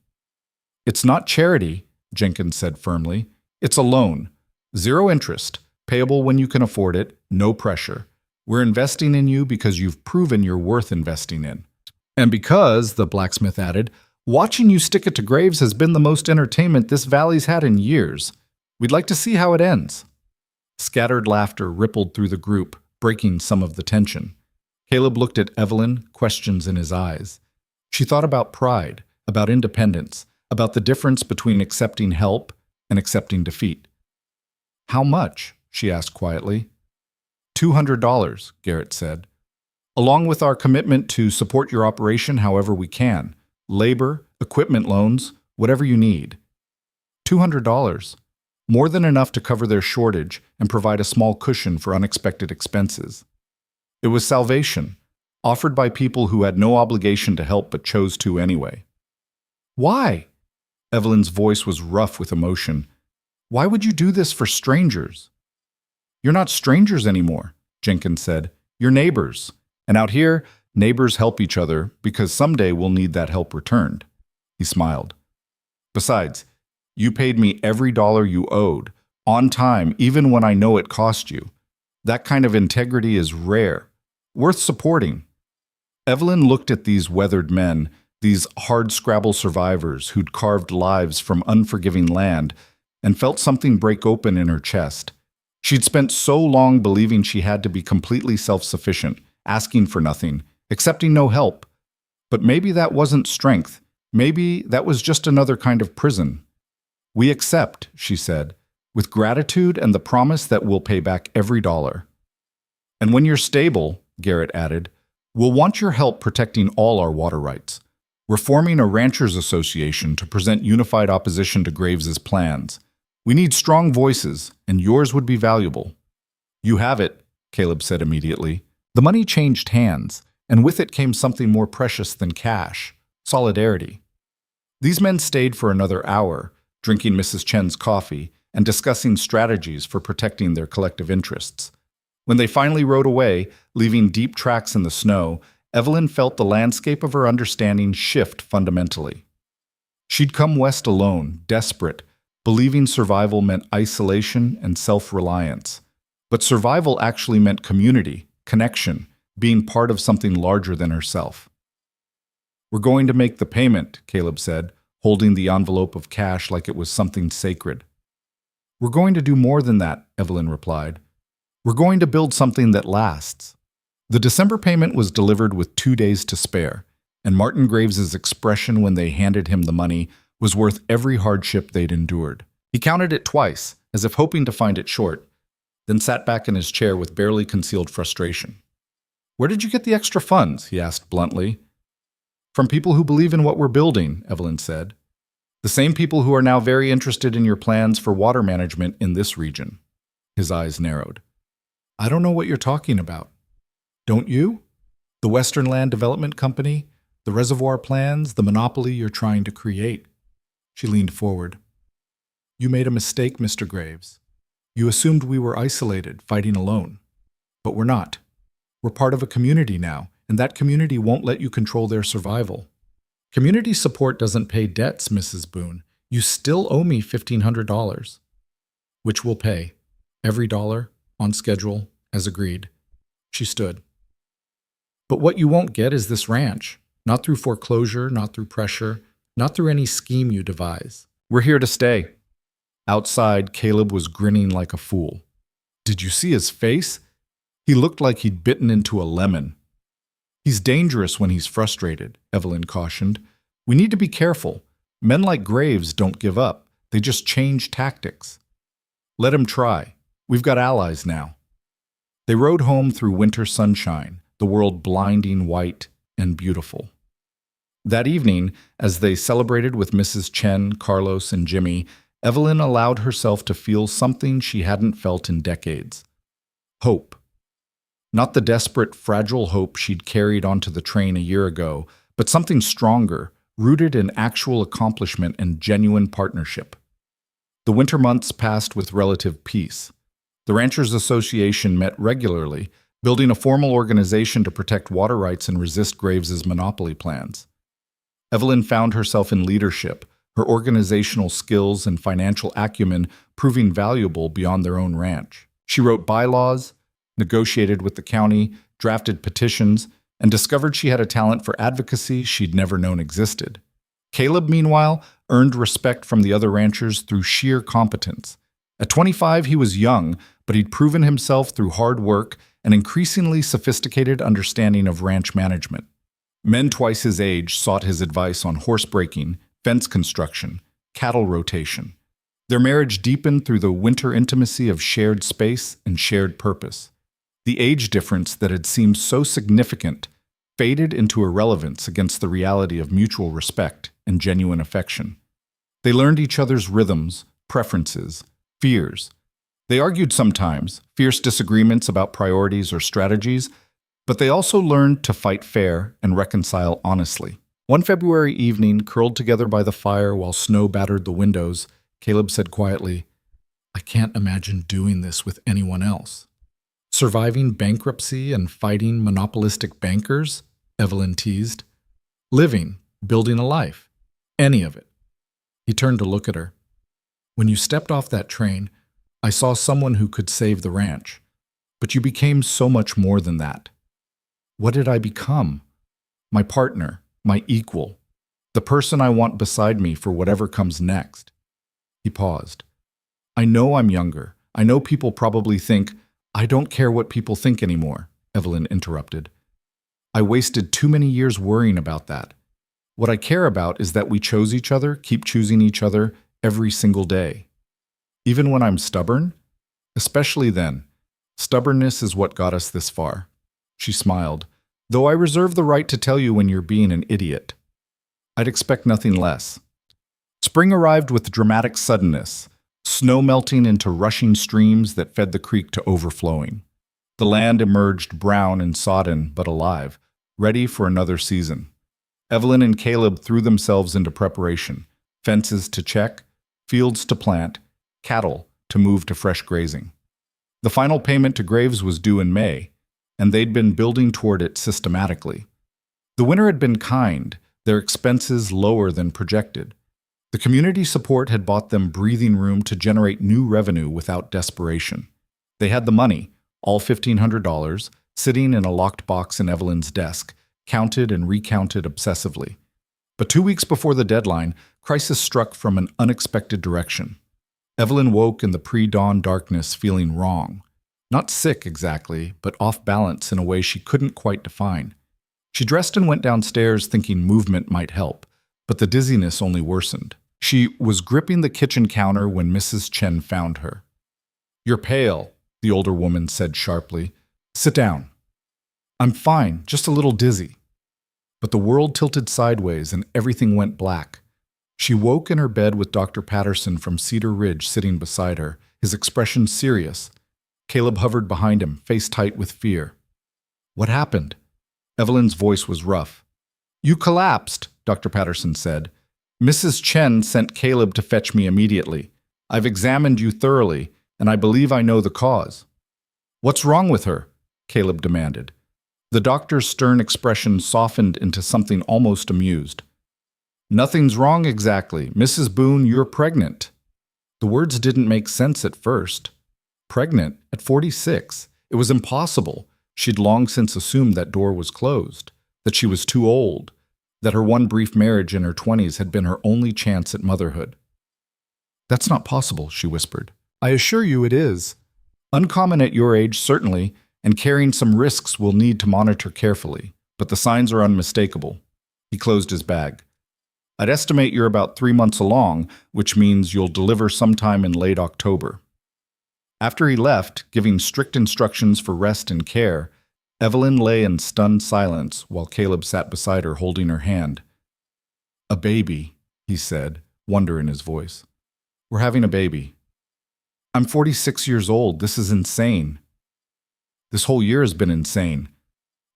It's not charity, Jenkins said firmly. It's a loan. 0 interest, payable when you can afford it, no pressure. We're investing in you because you've proven you're worth investing in. And because, the blacksmith added, watching you stick it to Graves has been the most entertainment this valley's had in years. We'd like to see how it ends. Scattered laughter rippled through the group, breaking some of the tension. Caleb looked at Evelyn, questions in his eyes. She thought about pride, about independence, about the difference between accepting help and accepting defeat. How much? She asked quietly. $200, Garrett said. Along with our commitment to support your operation however we can. Labor, equipment loans, whatever you need. $200. More than enough to cover their shortage and provide a small cushion for unexpected expenses. It was salvation, offered by people who had no obligation to help but chose to anyway. Why? Evelyn's voice was rough with emotion. Why would you do this for strangers? You're not strangers anymore, Jenkins said. You're neighbors. And out here, neighbors help each other because someday we'll need that help returned. He smiled. Besides, you paid me every dollar you owed, on time, even when I know it cost you. That kind of integrity is rare, worth supporting. Evelyn looked at these weathered men, these hard-scrabble survivors who'd carved lives from unforgiving land, and felt something break open in her chest. She'd spent so long believing she had to be completely self-sufficient, asking for nothing, accepting no help. But maybe that wasn't strength. Maybe that was just another kind of prison. We accept, she said, with gratitude and the promise that we'll pay back every dollar. And when you're stable, Garrett added, we'll want your help protecting all our water rights. We're forming a ranchers association to present unified opposition to Graves's plans. We need strong voices, and yours would be valuable. You have it, Caleb said immediately. The money changed hands, and with it came something more precious than cash, solidarity. These men stayed for another hour, drinking Mrs. Chen's coffee and discussing strategies for protecting their collective interests. When they finally rode away, leaving deep tracks in the snow, Evelyn felt the landscape of her understanding shift fundamentally. She'd come west alone, desperate, believing survival meant isolation and self-reliance. But survival actually meant community, connection, being part of something larger than herself. We're going to make the payment, Caleb said, holding the envelope of cash like it was something sacred. We're going to do more than that, Evelyn replied. We're going to build something that lasts. The December payment was delivered with 2 days to spare, and Martin Graves's expression when they handed him the money was worth every hardship they'd endured. He counted it twice, as if hoping to find it short, then sat back in his chair with barely concealed frustration. Where did you get the extra funds? He asked bluntly. From people who believe in what we're building, Evelyn said. The same people who are now very interested in your plans for water management in this region. His eyes narrowed. I don't know what you're talking about. Don't you? The Western Land Development Company? The reservoir plans, the monopoly you're trying to create. She leaned forward. You made a mistake, Mr. Graves. You assumed we were isolated, fighting alone. But we're not. We're part of a community now, and that community won't let you control their survival. Community support doesn't pay debts, Mrs. Boone. You still owe me $1,500. Which we'll pay. Every dollar, on schedule, as agreed. She stood. But what you won't get is this ranch. Not through foreclosure, not through pressure, not through any scheme you devise. We're here to stay. Outside, Caleb was grinning like a fool. Did you see his face? He looked like he'd bitten into a lemon. He's dangerous when he's frustrated, Evelyn cautioned. We need to be careful. Men like Graves don't give up. They just change tactics. Let him try. We've got allies now. They rode home through winter sunshine, the world blinding white and beautiful. That evening, as they celebrated with Mrs. Chen, Carlos, and Jimmy, Evelyn allowed herself to feel something she hadn't felt in decades. Hope. Not the desperate, fragile hope she'd carried onto the train a year ago, but something stronger, rooted in actual accomplishment and genuine partnership. The winter months passed with relative peace. The Ranchers Association met regularly, building a formal organization to protect water rights and resist Graves's monopoly plans. Evelyn found herself in leadership, her organizational skills and financial acumen proving valuable beyond their own ranch. She wrote bylaws, negotiated with the county, drafted petitions, and discovered she had a talent for advocacy she'd never known existed. Caleb, meanwhile, earned respect from the other ranchers through sheer competence. At 25, he was young, but he'd proven himself through hard work and increasingly sophisticated understanding of ranch management. Men twice his age sought his advice on horse breaking, fence construction, cattle rotation. Their marriage deepened through the winter intimacy of shared space and shared purpose. The age difference that had seemed so significant faded into irrelevance against the reality of mutual respect and genuine affection. They learned each other's rhythms, preferences, fears. They argued sometimes, fierce disagreements about priorities or strategies, but they also learned to fight fair and reconcile honestly. One February evening, curled together by the fire while snow battered the windows, Caleb said quietly, I can't imagine doing this with anyone else. Surviving bankruptcy and fighting monopolistic bankers, Evelyn teased. Living, building a life. Any of it. He turned to look at her. When you stepped off that train, I saw someone who could save the ranch. But you became so much more than that. What did I become? My partner, my equal, the person I want beside me for whatever comes next. He paused. I know I'm younger. I know people probably think, I don't care what people think anymore, Evelyn interrupted. I wasted too many years worrying about that. What I care about is that we chose each other, keep choosing each other every single day. Even when I'm stubborn? Especially then. Stubbornness is what got us this far. She smiled. Though I reserve the right to tell you when you're being an idiot. I'd expect nothing less. Spring arrived with dramatic suddenness, snow melting into rushing streams that fed the creek to overflowing. The land emerged brown and sodden, but alive, ready for another season. Evelyn and Caleb threw themselves into preparation, fences to check, fields to plant, cattle to move to fresh grazing. The final payment to Graves was due in May, and they'd been building toward it systematically. The winter had been kind, their expenses lower than projected. The community support had bought them breathing room to generate new revenue without desperation. They had the money, all $1,500, sitting in a locked box in Evelyn's desk, counted and recounted obsessively. But 2 weeks before the deadline, crisis struck from an unexpected direction. Evelyn woke in the pre-dawn darkness feeling wrong. Not sick exactly, but off balance in a way she couldn't quite define. She dressed and went downstairs thinking movement might help, but the dizziness only worsened. She was gripping the kitchen counter when Mrs. Chen found her. You're pale, the older woman said sharply. Sit down. I'm fine, just a little dizzy. But the world tilted sideways and everything went black. She woke in her bed with Dr. Patterson from Cedar Ridge sitting beside her, his expression serious. Caleb hovered behind him, face tight with fear. What happened? Evelyn's voice was rough. You collapsed, Dr. Patterson said. Mrs. Chen sent Caleb to fetch me immediately. I've examined you thoroughly, and I believe I know the cause. What's wrong with her? Caleb demanded. The doctor's stern expression softened into something almost amused. Nothing's wrong exactly. Mrs. Boone, you're pregnant. The words didn't make sense at first. Pregnant at 46. It was impossible. She'd long since assumed that door was closed, that she was too old, that her one brief marriage in her 20s had been her only chance at motherhood. That's not possible, she whispered. I assure you it is. Uncommon at your age, certainly, and carrying some risks we'll need to monitor carefully, but the signs are unmistakable. He closed his bag. I'd estimate you're about 3 months along, which means you'll deliver sometime in late October. After he left, giving strict instructions for rest and care, Evelyn lay in stunned silence while Caleb sat beside her holding her hand. A baby, he said, wonder in his voice. We're having a baby. I'm 46 years old. This is insane. This whole year has been insane.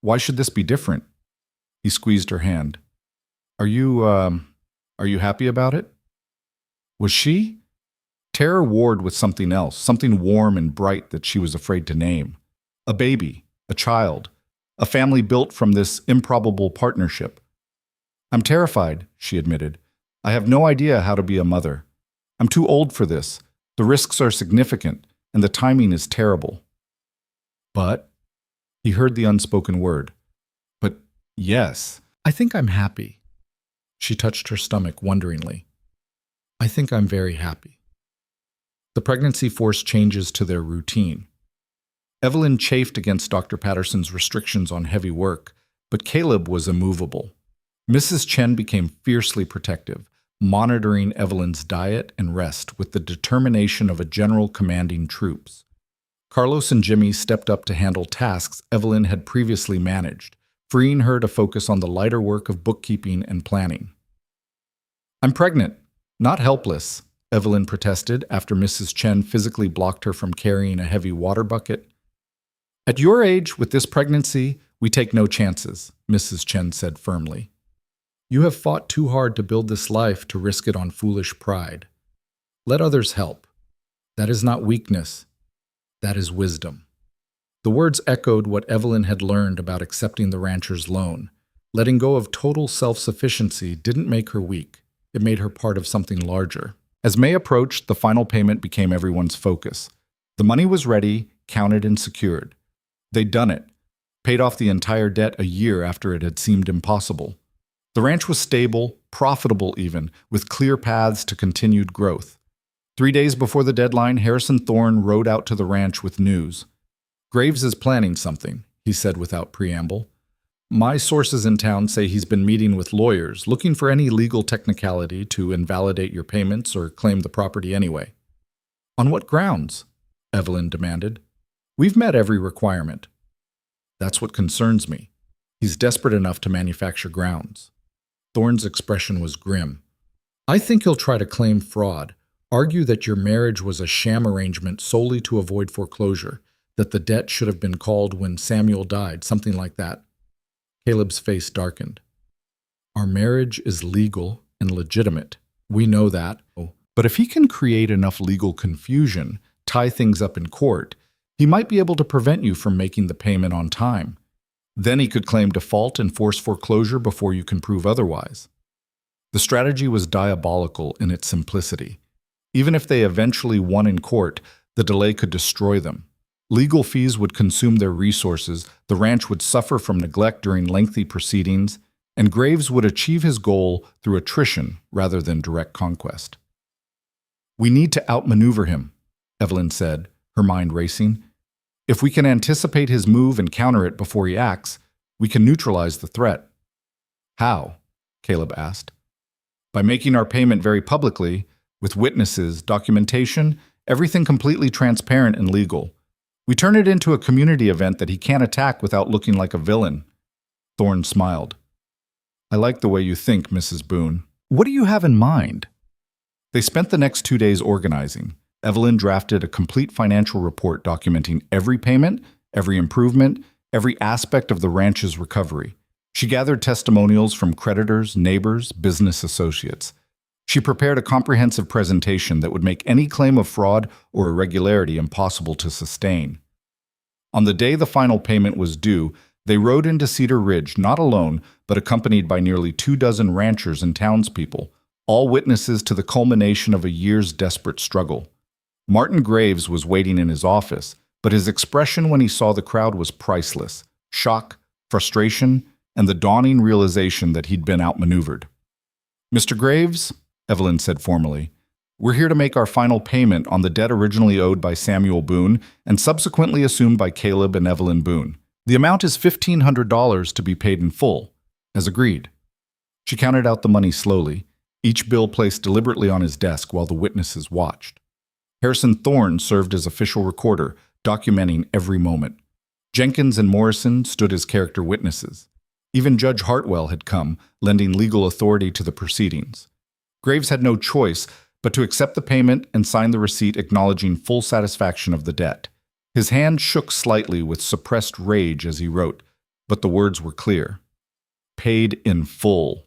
Why should this be different? He squeezed her hand. Are you happy about it? Was she? Terror warred with something else, something warm and bright that she was afraid to name. A baby, a child, a family built from this improbable partnership. I'm terrified, she admitted. I have no idea how to be a mother. I'm too old for this. The risks are significant, and the timing is terrible. But, he heard the unspoken word. But yes, I think I'm happy. She touched her stomach wonderingly. I think I'm very happy. The pregnancy forced changes to their routine. Evelyn chafed against Dr. Patterson's restrictions on heavy work, but Caleb was immovable. Mrs. Chen became fiercely protective, monitoring Evelyn's diet and rest with the determination of a general commanding troops. Carlos and Jimmy stepped up to handle tasks Evelyn had previously managed, freeing her to focus on the lighter work of bookkeeping and planning. I'm pregnant, not helpless, Evelyn protested after Mrs. Chen physically blocked her from carrying a heavy water bucket. At your age, with this pregnancy, we take no chances, Mrs. Chen said firmly. You have fought too hard to build this life to risk it on foolish pride. Let others help. That is not weakness. That is wisdom. The words echoed what Evelyn had learned about accepting the rancher's loan. Letting go of total self-sufficiency didn't make her weak. It made her part of something larger. As May approached, the final payment became everyone's focus. The money was ready, counted and secured. They'd done it, paid off the entire debt a year after it had seemed impossible. The ranch was stable, profitable even, with clear paths to continued growth. 3 days before the deadline, Harrison Thorne rode out to the ranch with news. Graves is planning something, he said without preamble. My sources in town say he's been meeting with lawyers, looking for any legal technicality to invalidate your payments or claim the property anyway. On what grounds? Evelyn demanded. We've met every requirement. That's what concerns me. He's desperate enough to manufacture grounds. Thorne's expression was grim. I think he'll try to claim fraud, argue that your marriage was a sham arrangement solely to avoid foreclosure, that the debt should have been called when Samuel died, something like that. Caleb's face darkened. Our marriage is legal and legitimate. We know that. But if he can create enough legal confusion, tie things up in court, he might be able to prevent you from making the payment on time. Then he could claim default and force foreclosure before you can prove otherwise. The strategy was diabolical in its simplicity. Even if they eventually won in court, the delay could destroy them. Legal fees would consume their resources, the ranch would suffer from neglect during lengthy proceedings, and Graves would achieve his goal through attrition rather than direct conquest. We need to outmaneuver him, Evelyn said, her mind racing. If we can anticipate his move and counter it before he acts, we can neutralize the threat. How? Caleb asked. By making our payment very publicly, with witnesses, documentation, everything completely transparent and legal. We turn it into a community event that he can't attack without looking like a villain. Thorne smiled. I like the way you think, Mrs. Boone. What do you have in mind? They spent the next 2 days organizing. Evelyn drafted a complete financial report documenting every payment, every improvement, every aspect of the ranch's recovery. She gathered testimonials from creditors, neighbors, business associates. She prepared a comprehensive presentation that would make any claim of fraud or irregularity impossible to sustain. On the day the final payment was due, they rode into Cedar Ridge not alone, but accompanied by nearly 24 ranchers and townspeople, all witnesses to the culmination of a year's desperate struggle. Martin Graves was waiting in his office, but his expression when he saw the crowd was priceless: shock, frustration, and the dawning realization that he'd been outmaneuvered. "Mr. Graves," Evelyn said formally, "we're here to make our final payment on the debt originally owed by Samuel Boone and subsequently assumed by Caleb and Evelyn Boone. The amount is $1,500 to be paid in full, as agreed." She counted out the money slowly, each bill placed deliberately on his desk while the witnesses watched. Harrison Thorne served as official recorder, documenting every moment. Jenkins and Morrison stood as character witnesses. Even Judge Hartwell had come, lending legal authority to the proceedings. Graves had no choice but to accept the payment and sign the receipt acknowledging full satisfaction of the debt. His hand shook slightly with suppressed rage as he wrote, but the words were clear. Paid in full.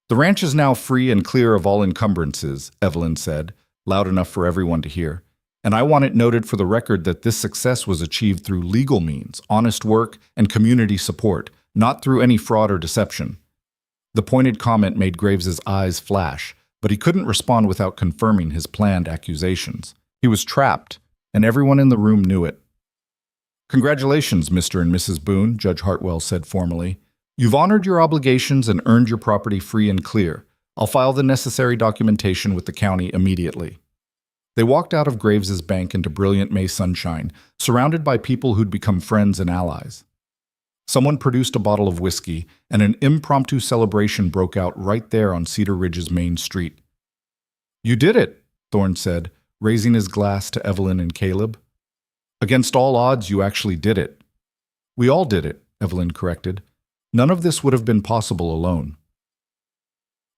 "The ranch is now free and clear of all encumbrances," Evelyn said, loud enough for everyone to hear. "And I want it noted for the record that this success was achieved through legal means, honest work, and community support, not through any fraud or deception." The pointed comment made Graves's eyes flash, but he couldn't respond without confirming his planned accusations. He was trapped, and everyone in the room knew it. "Congratulations, Mr. and Mrs. Boone," Judge Hartwell said formally. "You've honored your obligations and earned your property free and clear. I'll file the necessary documentation with the county immediately." They walked out of Graves's bank into brilliant May sunshine, surrounded by people who'd become friends and allies. Someone produced a bottle of whiskey, and an impromptu celebration broke out right there on Cedar Ridge's main street. "You did it," Thorne said, raising his glass to Evelyn and Caleb. "Against all odds, you actually did it." "We all did it," Evelyn corrected. "None of this would have been possible alone."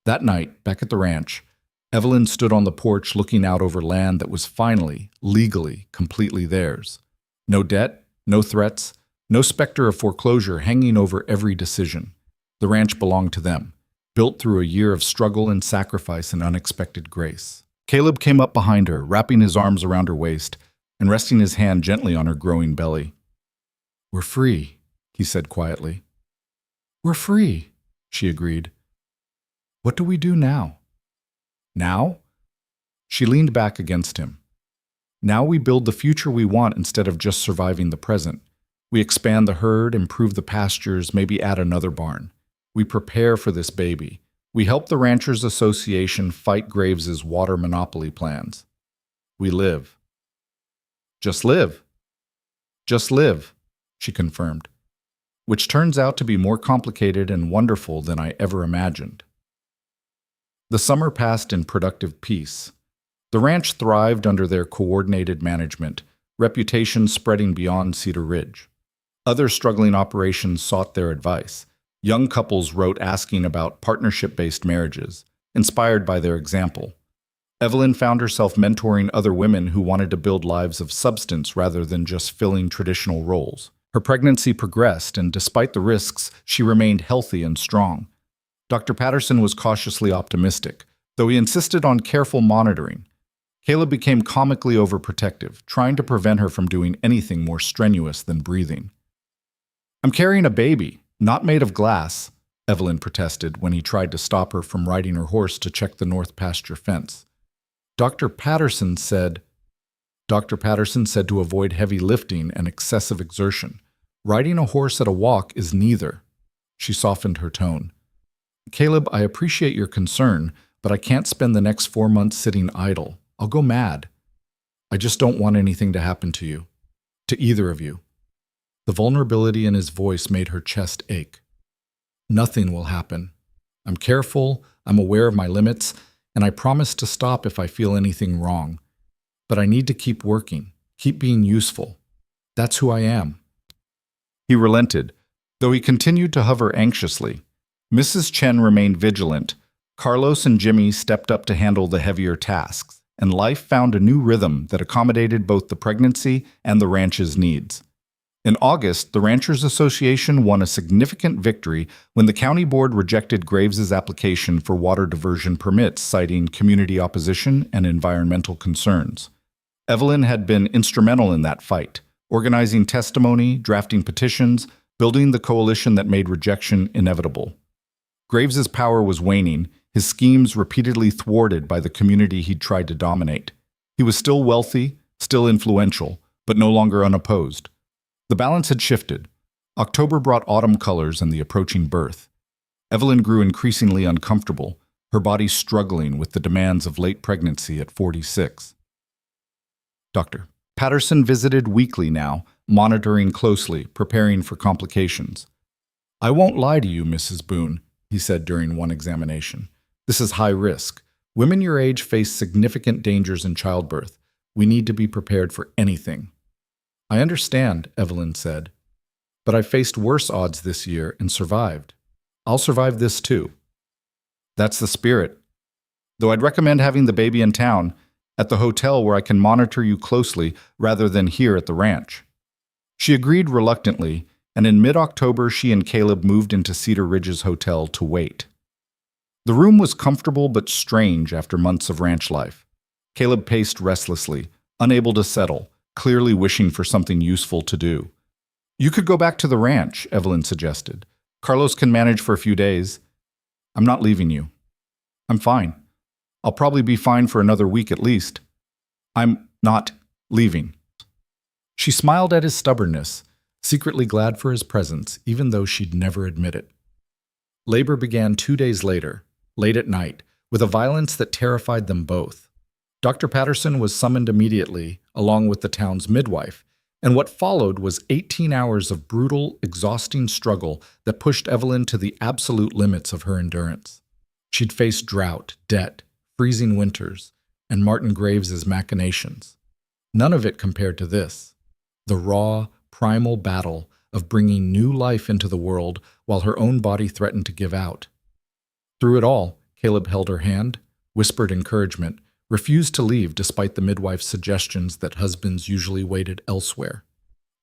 That night, back at the ranch, Evelyn stood on the porch looking out over land that was finally, legally, completely theirs. No debt, no threats, no specter of foreclosure hanging over every decision. The ranch belonged to them, built through a year of struggle and sacrifice and unexpected grace. Caleb came up behind her, wrapping his arms around her waist and resting his hand gently on her growing belly. "We're free," he said quietly. "We're free," she agreed. "What do we do now?" "Now?" She leaned back against him. "Now we build the future we want instead of just surviving the present. We expand the herd, improve the pastures, maybe add another barn. We prepare for this baby. We help the Ranchers Association fight Graves's water monopoly plans. We live." "Just live." "Just live," she confirmed, "which turns out to be more complicated and wonderful than I ever imagined." The summer passed in productive peace. The ranch thrived under their coordinated management, reputation spreading beyond Cedar Ridge. Other struggling operations sought their advice. Young couples wrote asking about partnership-based marriages, inspired by their example. Evelyn found herself mentoring other women who wanted to build lives of substance rather than just filling traditional roles. Her pregnancy progressed, and despite the risks, she remained healthy and strong. Dr. Patterson was cautiously optimistic, though he insisted on careful monitoring. Caleb became comically overprotective, trying to prevent her from doing anything more strenuous than breathing. "I'm carrying a baby, not made of glass," Evelyn protested when he tried to stop her from riding her horse to check the north pasture fence. Dr. Patterson said to avoid heavy lifting and excessive exertion. "Riding a horse at a walk is neither." She softened her tone. "Caleb, I appreciate your concern, but I can't spend the next 4 months sitting idle. I'll go mad. I just don't want anything to happen to you. To either of you." The vulnerability in his voice made her chest ache. "Nothing will happen. I'm careful, I'm aware of my limits, and I promise to stop if I feel anything wrong. But I need to keep working, keep being useful. That's who I am." He relented, though he continued to hover anxiously. Mrs. Chen remained vigilant. Carlos and Jimmy stepped up to handle the heavier tasks, and life found a new rhythm that accommodated both the pregnancy and the ranch's needs. In August, the Ranchers Association won a significant victory when the county board rejected Graves's application for water diversion permits, citing community opposition and environmental concerns. Evelyn had been instrumental in that fight, organizing testimony, drafting petitions, building the coalition that made rejection inevitable. Graves's power was waning, his schemes repeatedly thwarted by the community he'd tried to dominate. He was still wealthy, still influential, but no longer unopposed. The balance had shifted. October brought autumn colors and the approaching birth. Evelyn grew increasingly uncomfortable, her body struggling with the demands of late pregnancy at 46. Dr. Patterson visited weekly now, monitoring closely, preparing for complications. "I won't lie to you, Mrs. Boone," he said during one examination. "This is high risk. Women your age face significant dangers in childbirth. We need to be prepared for anything." "I understand," Evelyn said, "but I faced worse odds this year and survived. I'll survive this too." "That's the spirit. Though I'd recommend having the baby in town, at the hotel where I can monitor you closely rather than here at the ranch." She agreed reluctantly, and in mid-October she and Caleb moved into Cedar Ridge's hotel to wait. The room was comfortable but strange after months of ranch life. Caleb paced restlessly, unable to settle, clearly wishing for something useful to do. "You could go back to the ranch," Evelyn suggested. "Carlos can manage for a few days." "I'm not leaving you." "I'm fine. I'll probably be fine for another week at least." "I'm not leaving." She smiled at his stubbornness, secretly glad for his presence, even though she'd never admit it. Labor began 2 days later, late at night, with a violence that terrified them both. Dr. Patterson was summoned immediately, along with the town's midwife, and what followed was 18 hours of brutal, exhausting struggle that pushed Evelyn to the absolute limits of her endurance. She'd faced drought, debt, freezing winters, and Martin Graves's machinations. None of it compared to this, the raw, primal battle of bringing new life into the world while her own body threatened to give out. Through it all, Caleb held her hand, whispered encouragement, refused to leave despite the midwife's suggestions that husbands usually waited elsewhere.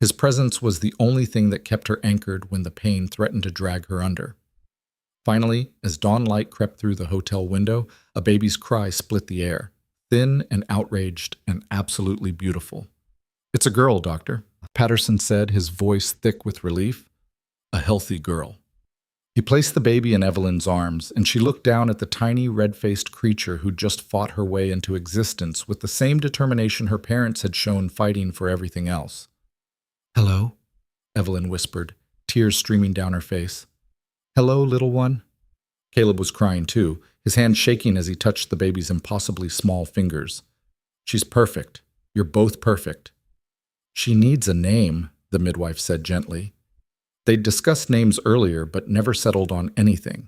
His presence was the only thing that kept her anchored when the pain threatened to drag her under. Finally, as dawn light crept through the hotel window, a baby's cry split the air, thin and outraged and absolutely beautiful. "It's a girl, Doctor," Patterson said, his voice thick with relief. "A healthy girl." He placed the baby in Evelyn's arms, and she looked down at the tiny, red-faced creature who'd just fought her way into existence with the same determination her parents had shown fighting for everything else. "Hello," Evelyn whispered, tears streaming down her face. "Hello, little one." Caleb was crying too, his hand shaking as he touched the baby's impossibly small fingers. "She's perfect. You're both perfect." "She needs a name," the midwife said gently. They'd discussed names earlier, but never settled on anything.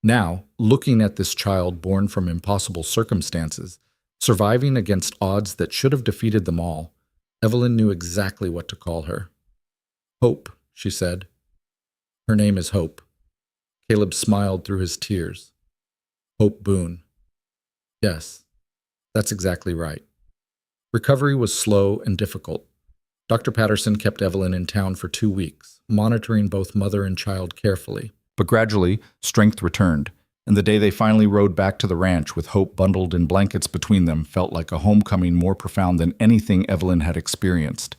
Now, looking at this child born from impossible circumstances, surviving against odds that should have defeated them all, Evelyn knew exactly what to call her. "Hope," she said. "Her name is Hope." Caleb smiled through his tears. "Hope Boone." "Yes, that's exactly right." Recovery was slow and difficult. Dr. Patterson kept Evelyn in town for 2 weeks, monitoring both mother and child carefully. But gradually, strength returned, and the day they finally rode back to the ranch with Hope bundled in blankets between them felt like a homecoming more profound than anything Evelyn had experienced.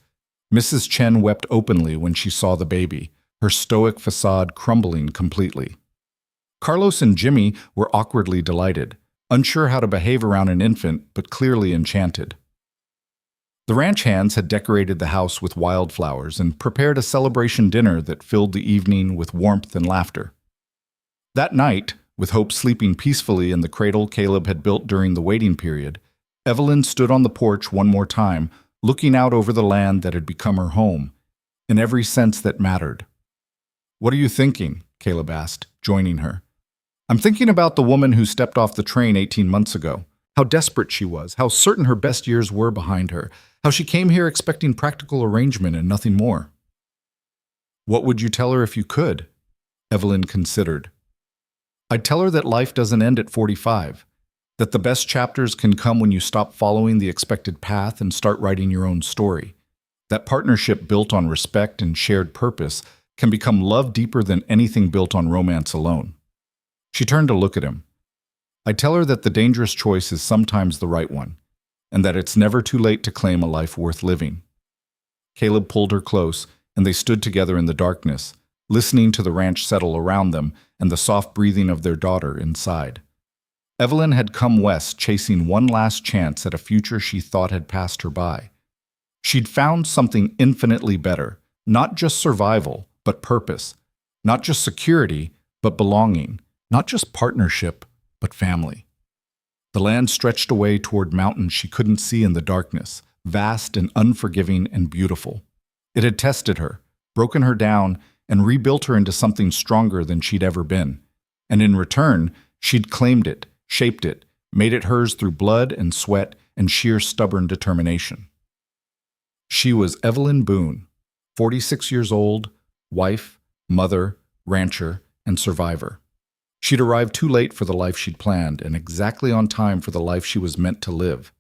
Mrs. Chen wept openly when she saw the baby, her stoic facade crumbling completely. Carlos and Jimmy were awkwardly delighted, unsure how to behave around an infant, but clearly enchanted. The ranch hands had decorated the house with wildflowers and prepared a celebration dinner that filled the evening with warmth and laughter. That night, with Hope sleeping peacefully in the cradle Caleb had built during the waiting period, Evelyn stood on the porch one more time, looking out over the land that had become her home, in every sense that mattered. "What are you thinking?" Caleb asked, joining her. "I'm thinking about the woman who stepped off the train 18 months ago. How desperate she was, how certain her best years were behind her, how she came here expecting practical arrangement and nothing more." "What would you tell her if you could?" Evelyn considered. "I'd tell her that life doesn't end at 45, that the best chapters can come when you stop following the expected path and start writing your own story, That partnership built on respect and shared purpose can become love deeper than anything built on romance alone. She turned to look at him. I tell her that the dangerous choice is sometimes the right one, and that it's never too late to claim a life worth living. Caleb pulled her close, and they stood together in the darkness, listening to the ranch settle around them and the soft breathing of their daughter inside. Evelyn had come west chasing one last chance at a future she thought had passed her by. She'd found something infinitely better, not just survival, but purpose, not just security, but belonging, not just partnership, but family. The land stretched away toward mountains she couldn't see in the darkness, vast and unforgiving and beautiful. It had tested her, broken her down, and rebuilt her into something stronger than she'd ever been. And in return, she'd claimed it, shaped it, made it hers through blood and sweat and sheer stubborn determination. She was Evelyn Boone, 46 years old, wife, mother, rancher, and survivor. She'd arrived too late for the life she'd planned and exactly on time for the life she was meant to live.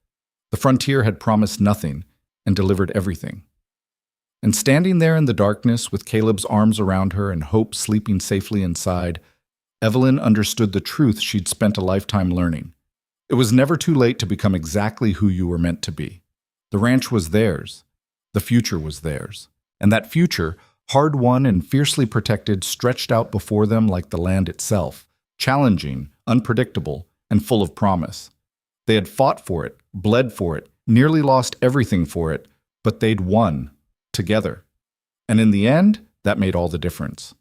The frontier had promised nothing and delivered everything. And standing there in the darkness with Caleb's arms around her and hope sleeping safely inside, Evelyn understood the truth she'd spent a lifetime learning. It was never too late to become exactly who you were meant to be. The ranch was theirs. The future was theirs. And that future, hard-won and fiercely protected, stretched out before them like the land itself, challenging, unpredictable, and full of promise. They had fought for it, bled for it, nearly lost everything for it, but they'd won, together. And in the end, that made all the difference.